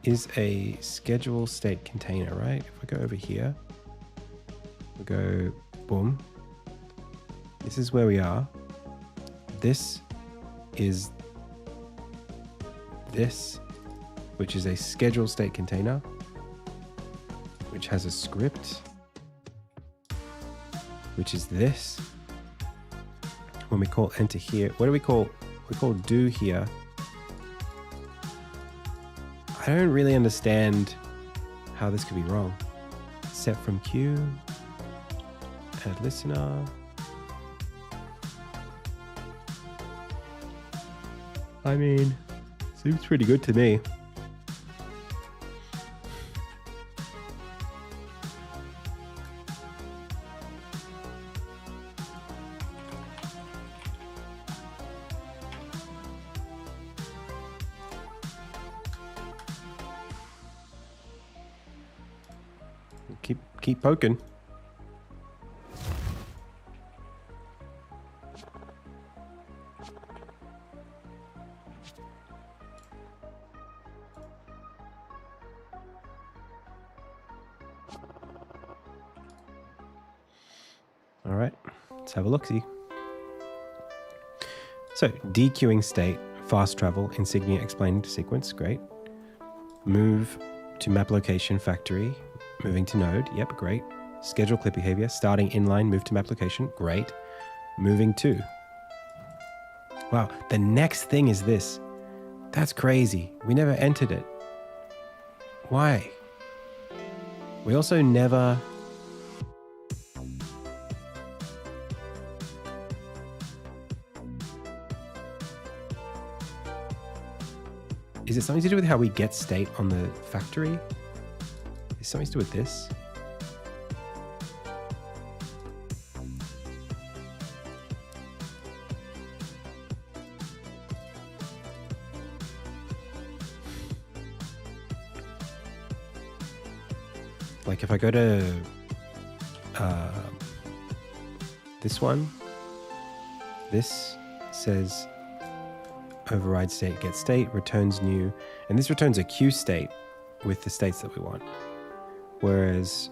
S1: is a schedule state container, right? If we go over here, we go boom. This is where we are. This is this, which is a schedule state container, which has a script, which is this. When we call enter here, what do we call? We call do here. I don't really understand how this could be wrong. Set from queue, add listener. I mean, seems pretty good to me. Keep poking. All right, let's have a look-see. So dequeuing state, fast travel, Insignia explained sequence, great. Move to map location factory, moving to node, yep, great. Schedule clip behavior, starting inline, move to map location, great. Moving to. Wow, the next thing is this. That's crazy. We never entered it. Why? We also never... Is it something to do with how we get state on the factory? Is something to do with this? Like if I go to this one, this says override state, get state, returns new, and this returns a queue state with the states that we want. Whereas,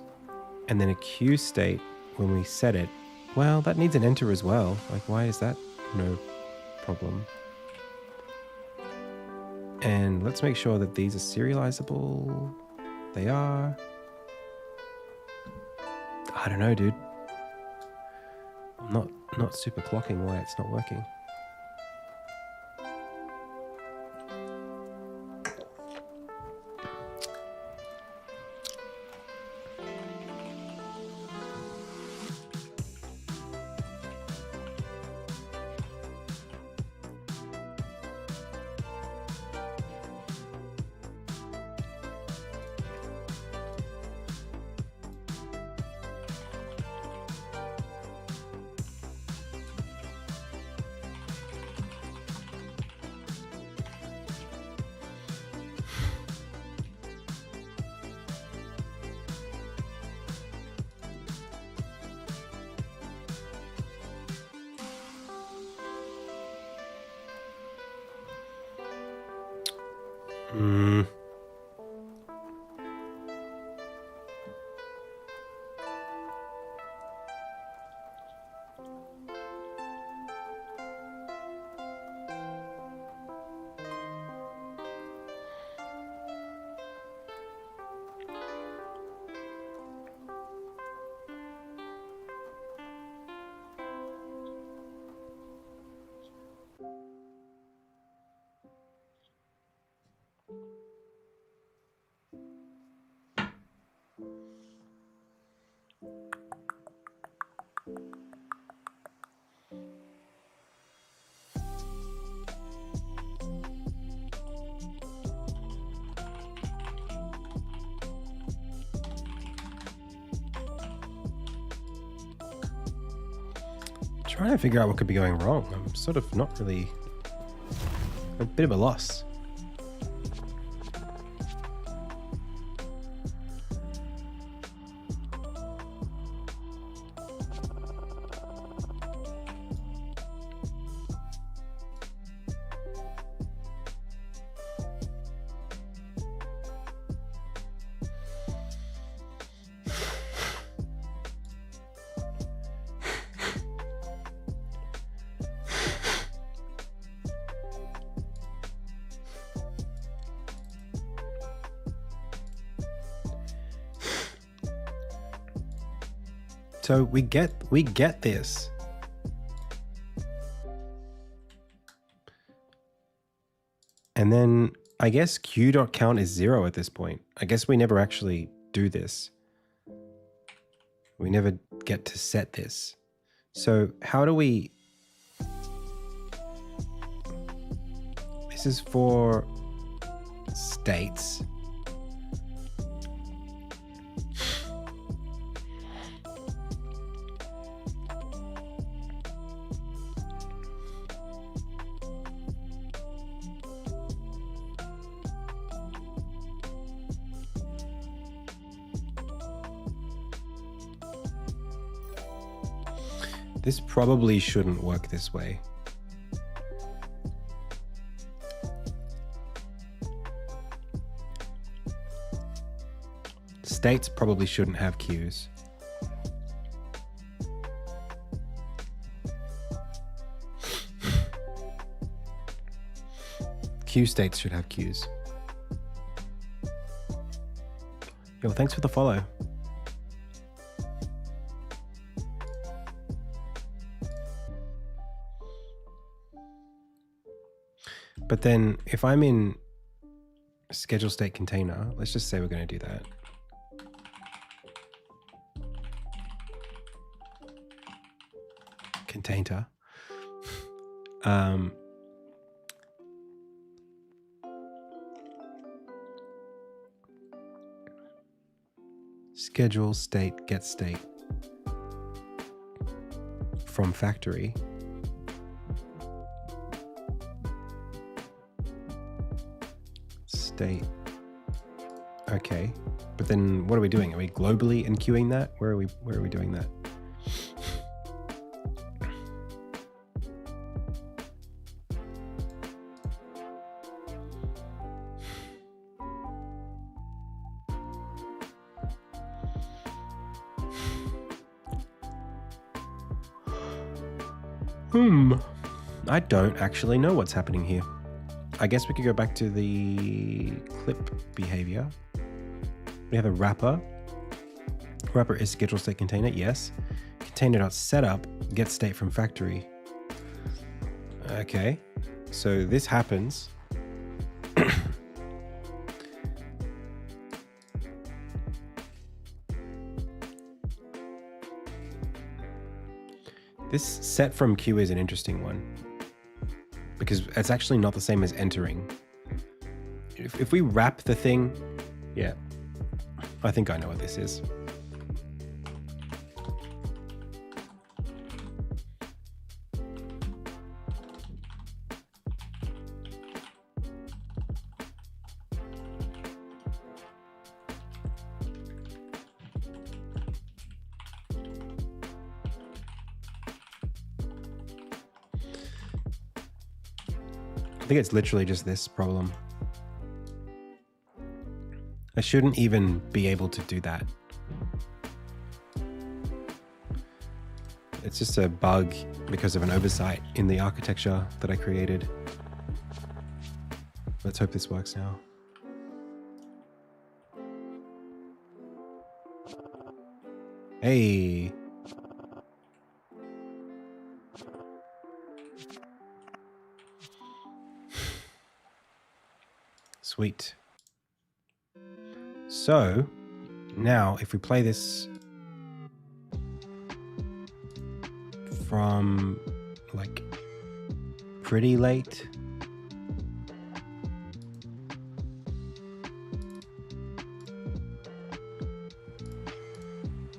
S1: and then a queue state, when we set it, well, that needs an enter as well. Like, why is that no problem? And let's make sure that these are serializable. They are. I don't know, dude. I'm not super clocking why it's not working. trying to figure out what could be going wrong. I'm sort of not really... a bit of a loss. So we get this. And then I guess q.count is 0 at this point. I guess we never actually do this. We never get to set this. So how do we... This is for states. This probably shouldn't work this way. States probably shouldn't have queues. Q states should have queues. Yo, thanks for the follow. But then if I'm in schedule state container, let's just say we're going to do that. Container. Schedule state get state from factory. State. Okay, but then what are we doing? Are we globally enqueuing that? Where are we doing that? I don't actually know what's happening here. I guess we could go back to the clip behavior. We have a wrapper. Wrapper is schedule state container, yes. Container.setup get state from factory. Okay, so this happens. This set from queue is an interesting one because it's actually not the same as entering. If we wrap the thing, yeah, I think I know what this is. I think it's literally just this problem. I shouldn't even be able to do that. It's just a bug because of an oversight in the architecture that I created. Let's hope this works now. Hey. Sweet. So now if we play this from like pretty late,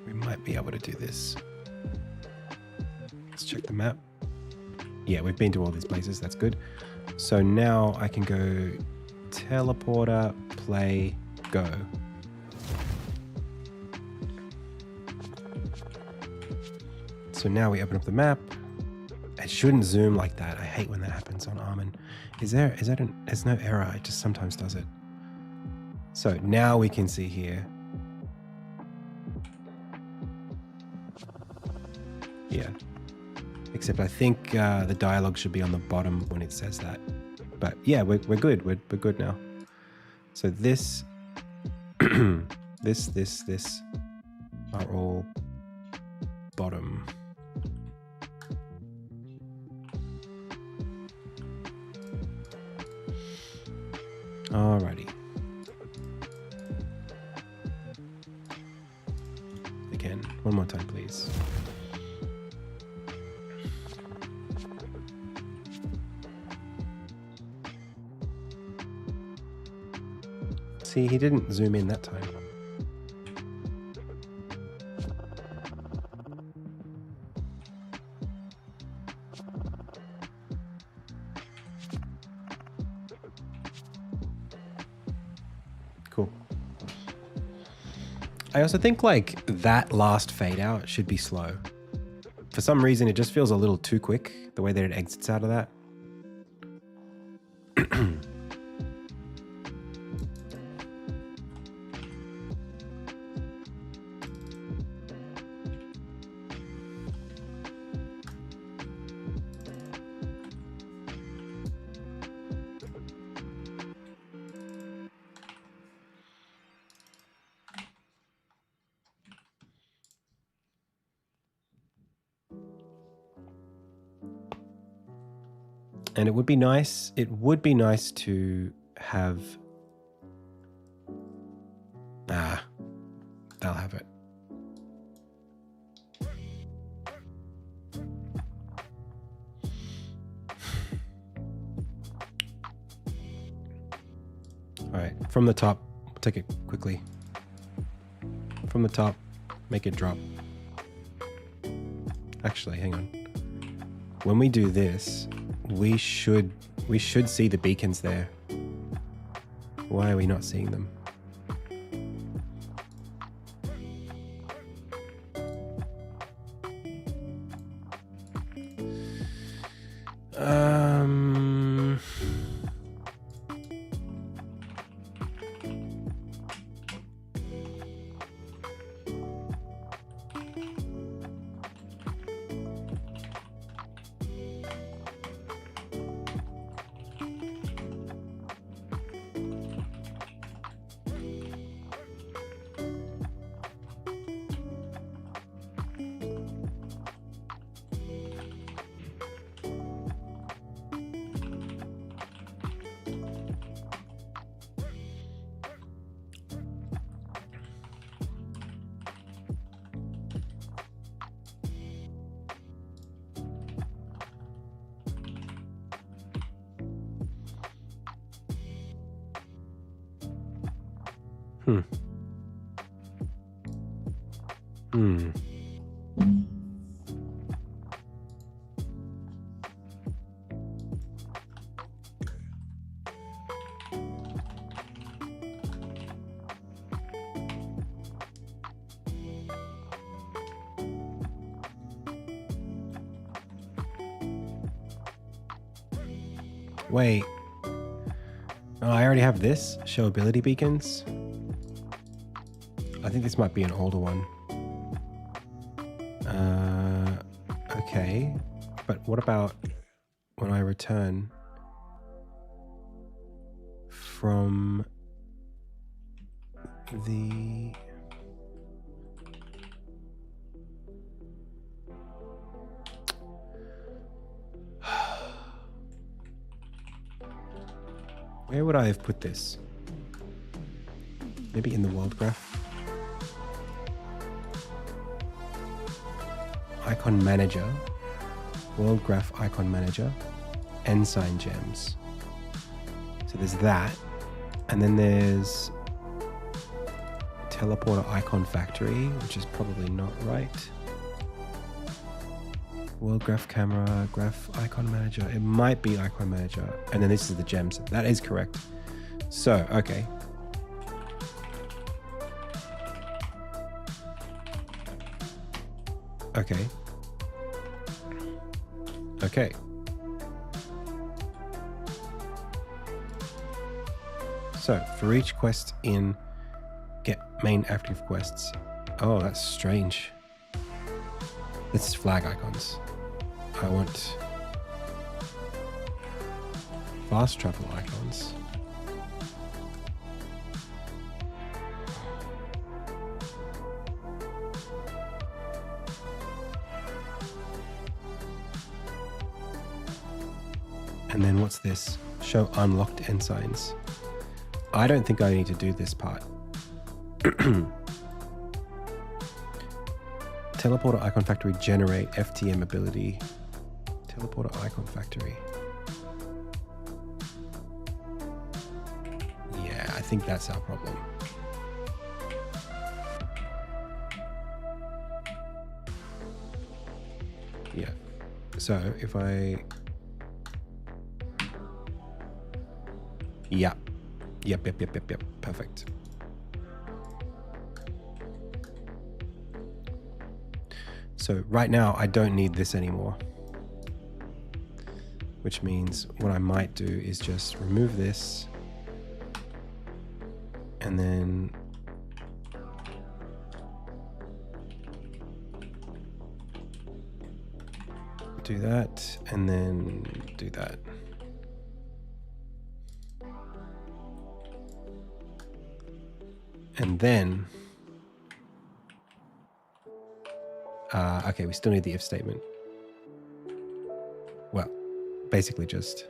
S1: we might be able to do this. Let's check the map. Yeah, we've been to all these places. That's good. So now I can go teleporter, play, go. So now we open up the map. It shouldn't zoom like that. I hate when that happens on Armin. There's no error. It just sometimes does it. So now we can see here. Yeah. Except I think the dialogue should be on the bottom when it says that. But yeah, we're good. We're good now. So this, this are all bottom. Alrighty. Again, one more time, please. See, he didn't zoom in that time. Cool. I also think like that last fade out should be slow. For some reason, it just feels a little too quick, the way that it exits out of that. And it would be nice to have, they'll have it. All right, from the top, take it quickly. From the top, make it drop. Actually, hang on. When we do this, we should see the beacons there. Why are we not seeing them? Wait. Oh, I already have this. Show ability beacons. I think this might be an older one. Okay. But what about when I return from the... Where would I have put this? Maybe in the world graph? Icon manager. World graph icon manager. Ensign gems. So there's that. And then there's teleporter icon factory, which is probably not right. World graph camera, graph icon manager. It might be icon manager. And then this is the gems. That is correct. So, okay. Okay. Okay. So for each quest in get main active quests. Oh, that's strange. This is flag icons. I want fast travel icons. And then what's this? Show unlocked ensigns. I don't think I need to do this part. Teleporter icon factory generate FTM ability. Teleporter icon factory. Yeah, I think that's our problem. Yeah. So if I... Yeah. Yep. Perfect. So right now I don't need this anymore, which means what I might do is just remove this and then do that and then do that. And then, okay, we still need the if statement. Well, basically just.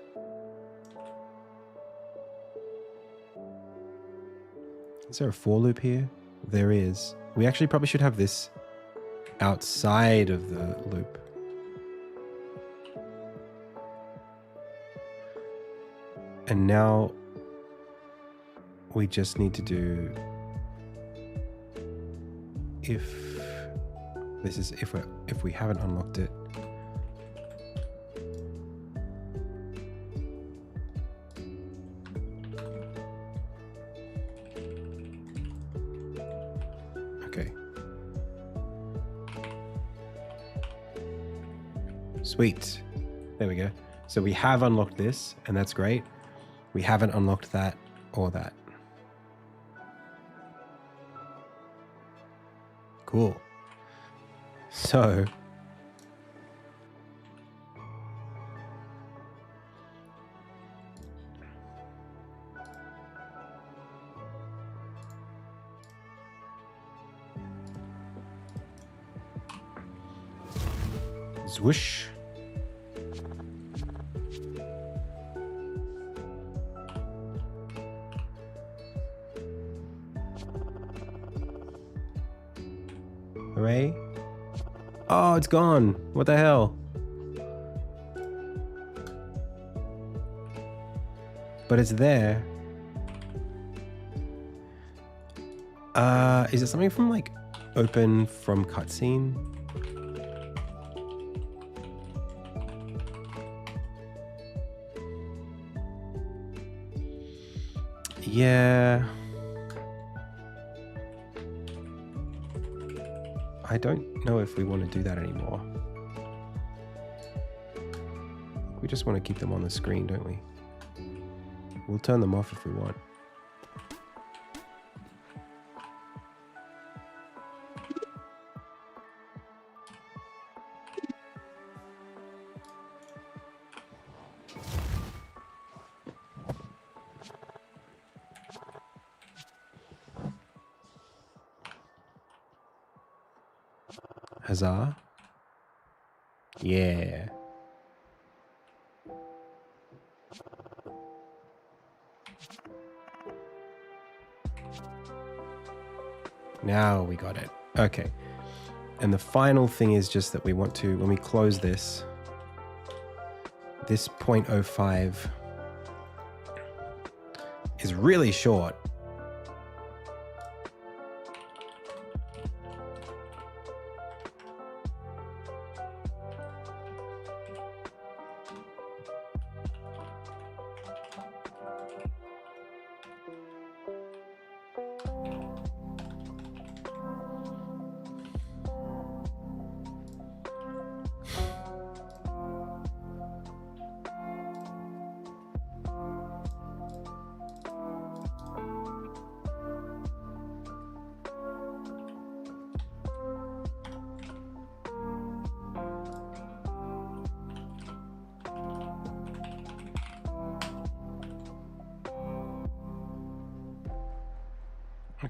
S1: Is there a for loop here? There is. We actually probably should have this outside of the loop. And now we just need to do if this is if we haven't unlocked it. Okay. Sweet. There we go. So we have unlocked this, and that's great. We haven't unlocked that or that. Cool. So swoosh. Hooray. Oh, it's gone. What the hell? But it's there. Is it something from like open from cutscene? Yeah. I don't know if we want to do that anymore. We just want to keep them on the screen, don't we? We'll turn them off if we want. Huzzah. Yeah. Now we got it. Okay. And the final thing is just that we want to, when we close this 0.05 is really short.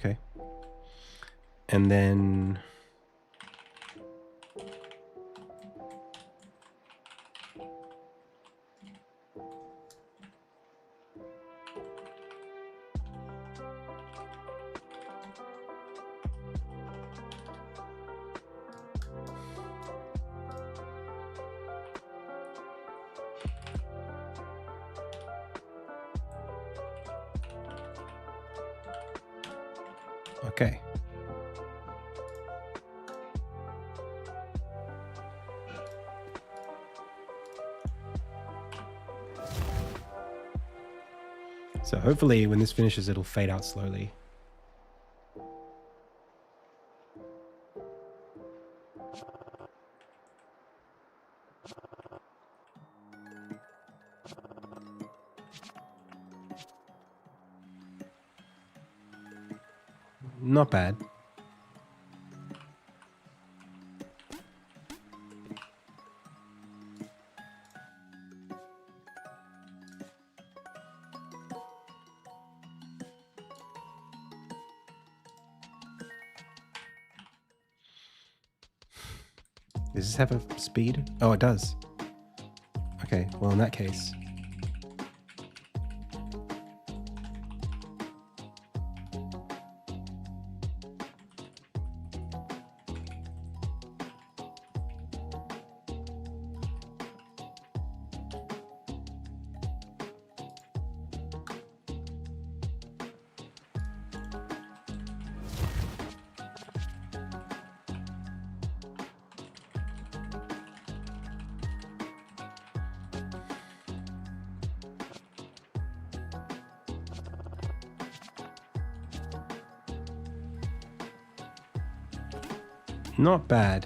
S1: Okay. And then... Okay. So hopefully when this finishes, it'll fade out slowly. Not bad. Does this have a speed? Oh, it does. Okay, well in that case. Not bad.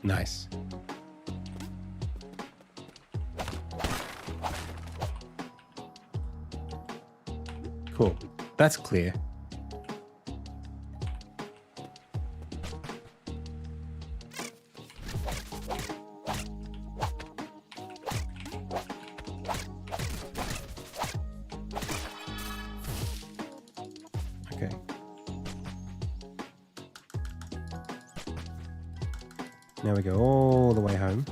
S1: Nice. Cool. That's clear. Okay. Now we go all the way home.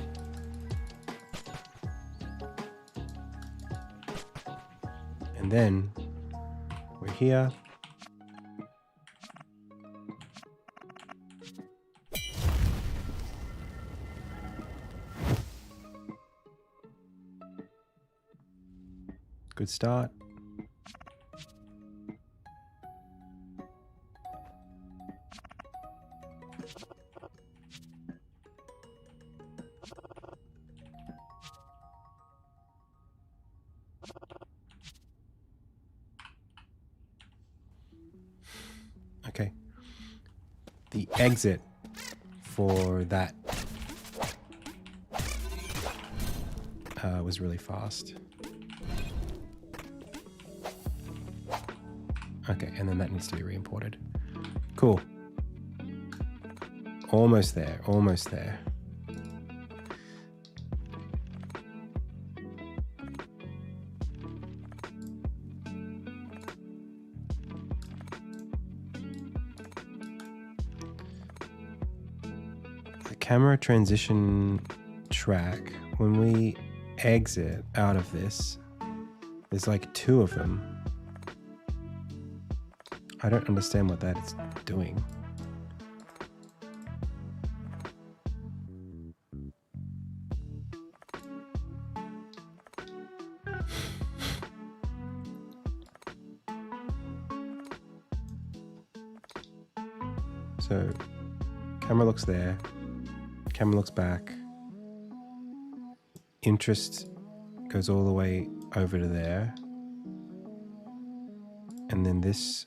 S1: And then we're here. Good start. Okay. The exit for that was really fast. Okay, and then that needs to be re-imported. Cool. Almost there, almost there. The camera transition track, when we exit out of this, there's like 2 of them. I don't understand what that is doing. So, camera looks there, camera looks back, interest goes all the way over to there. And then this,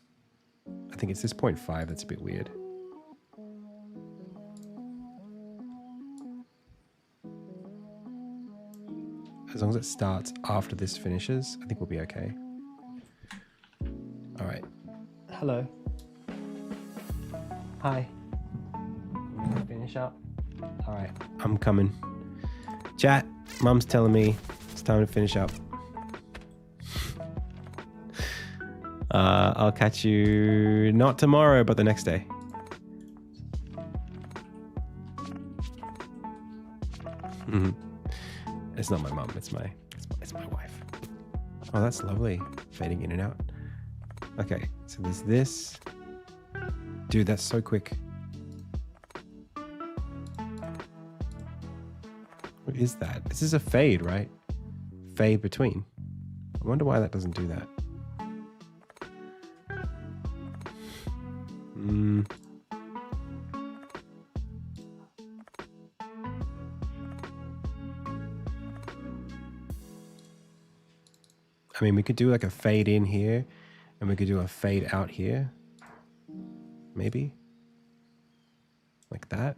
S1: I think it's this 0.5 that's a bit weird. As long as it starts after this finishes, I think we'll be okay. All right. Hello. Hi. Finish up. All right, I'm coming. Chat, Mum's telling me it's time to finish up. I'll catch you not tomorrow, but the next day. It's not my mum. It's my wife. Oh, that's lovely. Fading in and out. Okay, so there's this. Dude, that's so quick. What is that? This is a fade, right? Fade between. I wonder why that doesn't do that. I mean, we could do like a fade in here and we could do a fade out here. Maybe. Like that.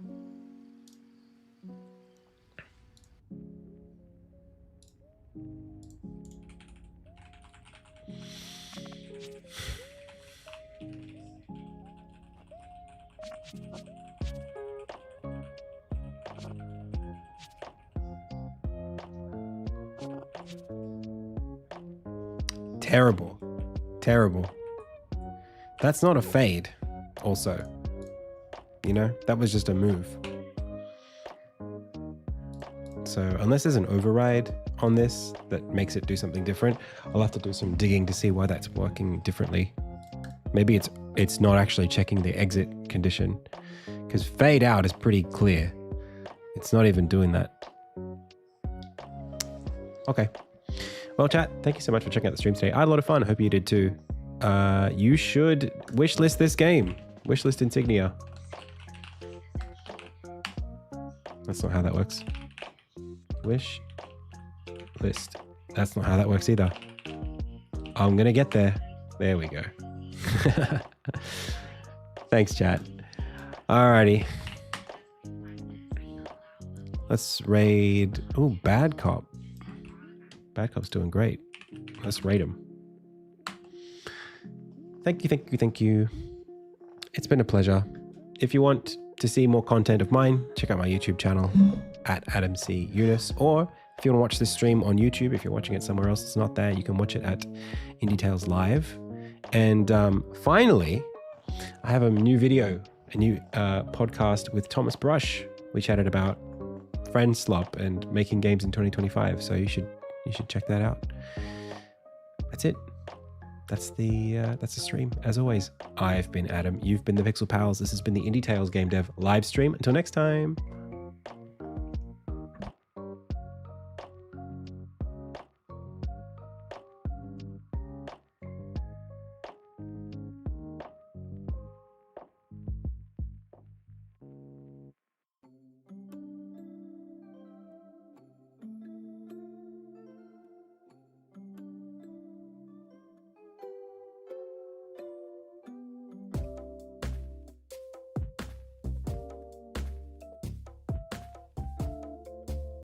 S1: Terrible. Terrible. That's not a fade, also. You know, that was just a move. So unless there's an override on this that makes it do something different, I'll have to do some digging to see why that's working differently. Maybe it's not actually checking the exit condition, because fade out is pretty clear. It's not even doing that. Okay. Well, chat, thank you so much for checking out the stream today. I had a lot of fun. I hope you did too. You should wishlist this game. Wishlist Insignia. That's not how that works. Wish list. That's not how that works either. I'm going to get there. There we go. Thanks, chat. Alrighty. Let's raid. Oh, Bad Cop. Bad Cop's doing great. Let's raid him. Thank you, thank you, thank you. It's been a pleasure. If you want to see more content of mine, check out my YouTube channel at Adam C. Eunice. Or if you want to watch this stream on YouTube, if you're watching it somewhere else that's not there, you can watch it at Indie Tales Live. And finally, I have a new video, a new podcast with Thomas Brush. We chatted about friend slop and making games in 2025. So you should check that out. That's it. That's the stream. As always, I've been Adam. You've been the Pixel Pals. This has been the Indie Tales Game Dev live stream. Until next time.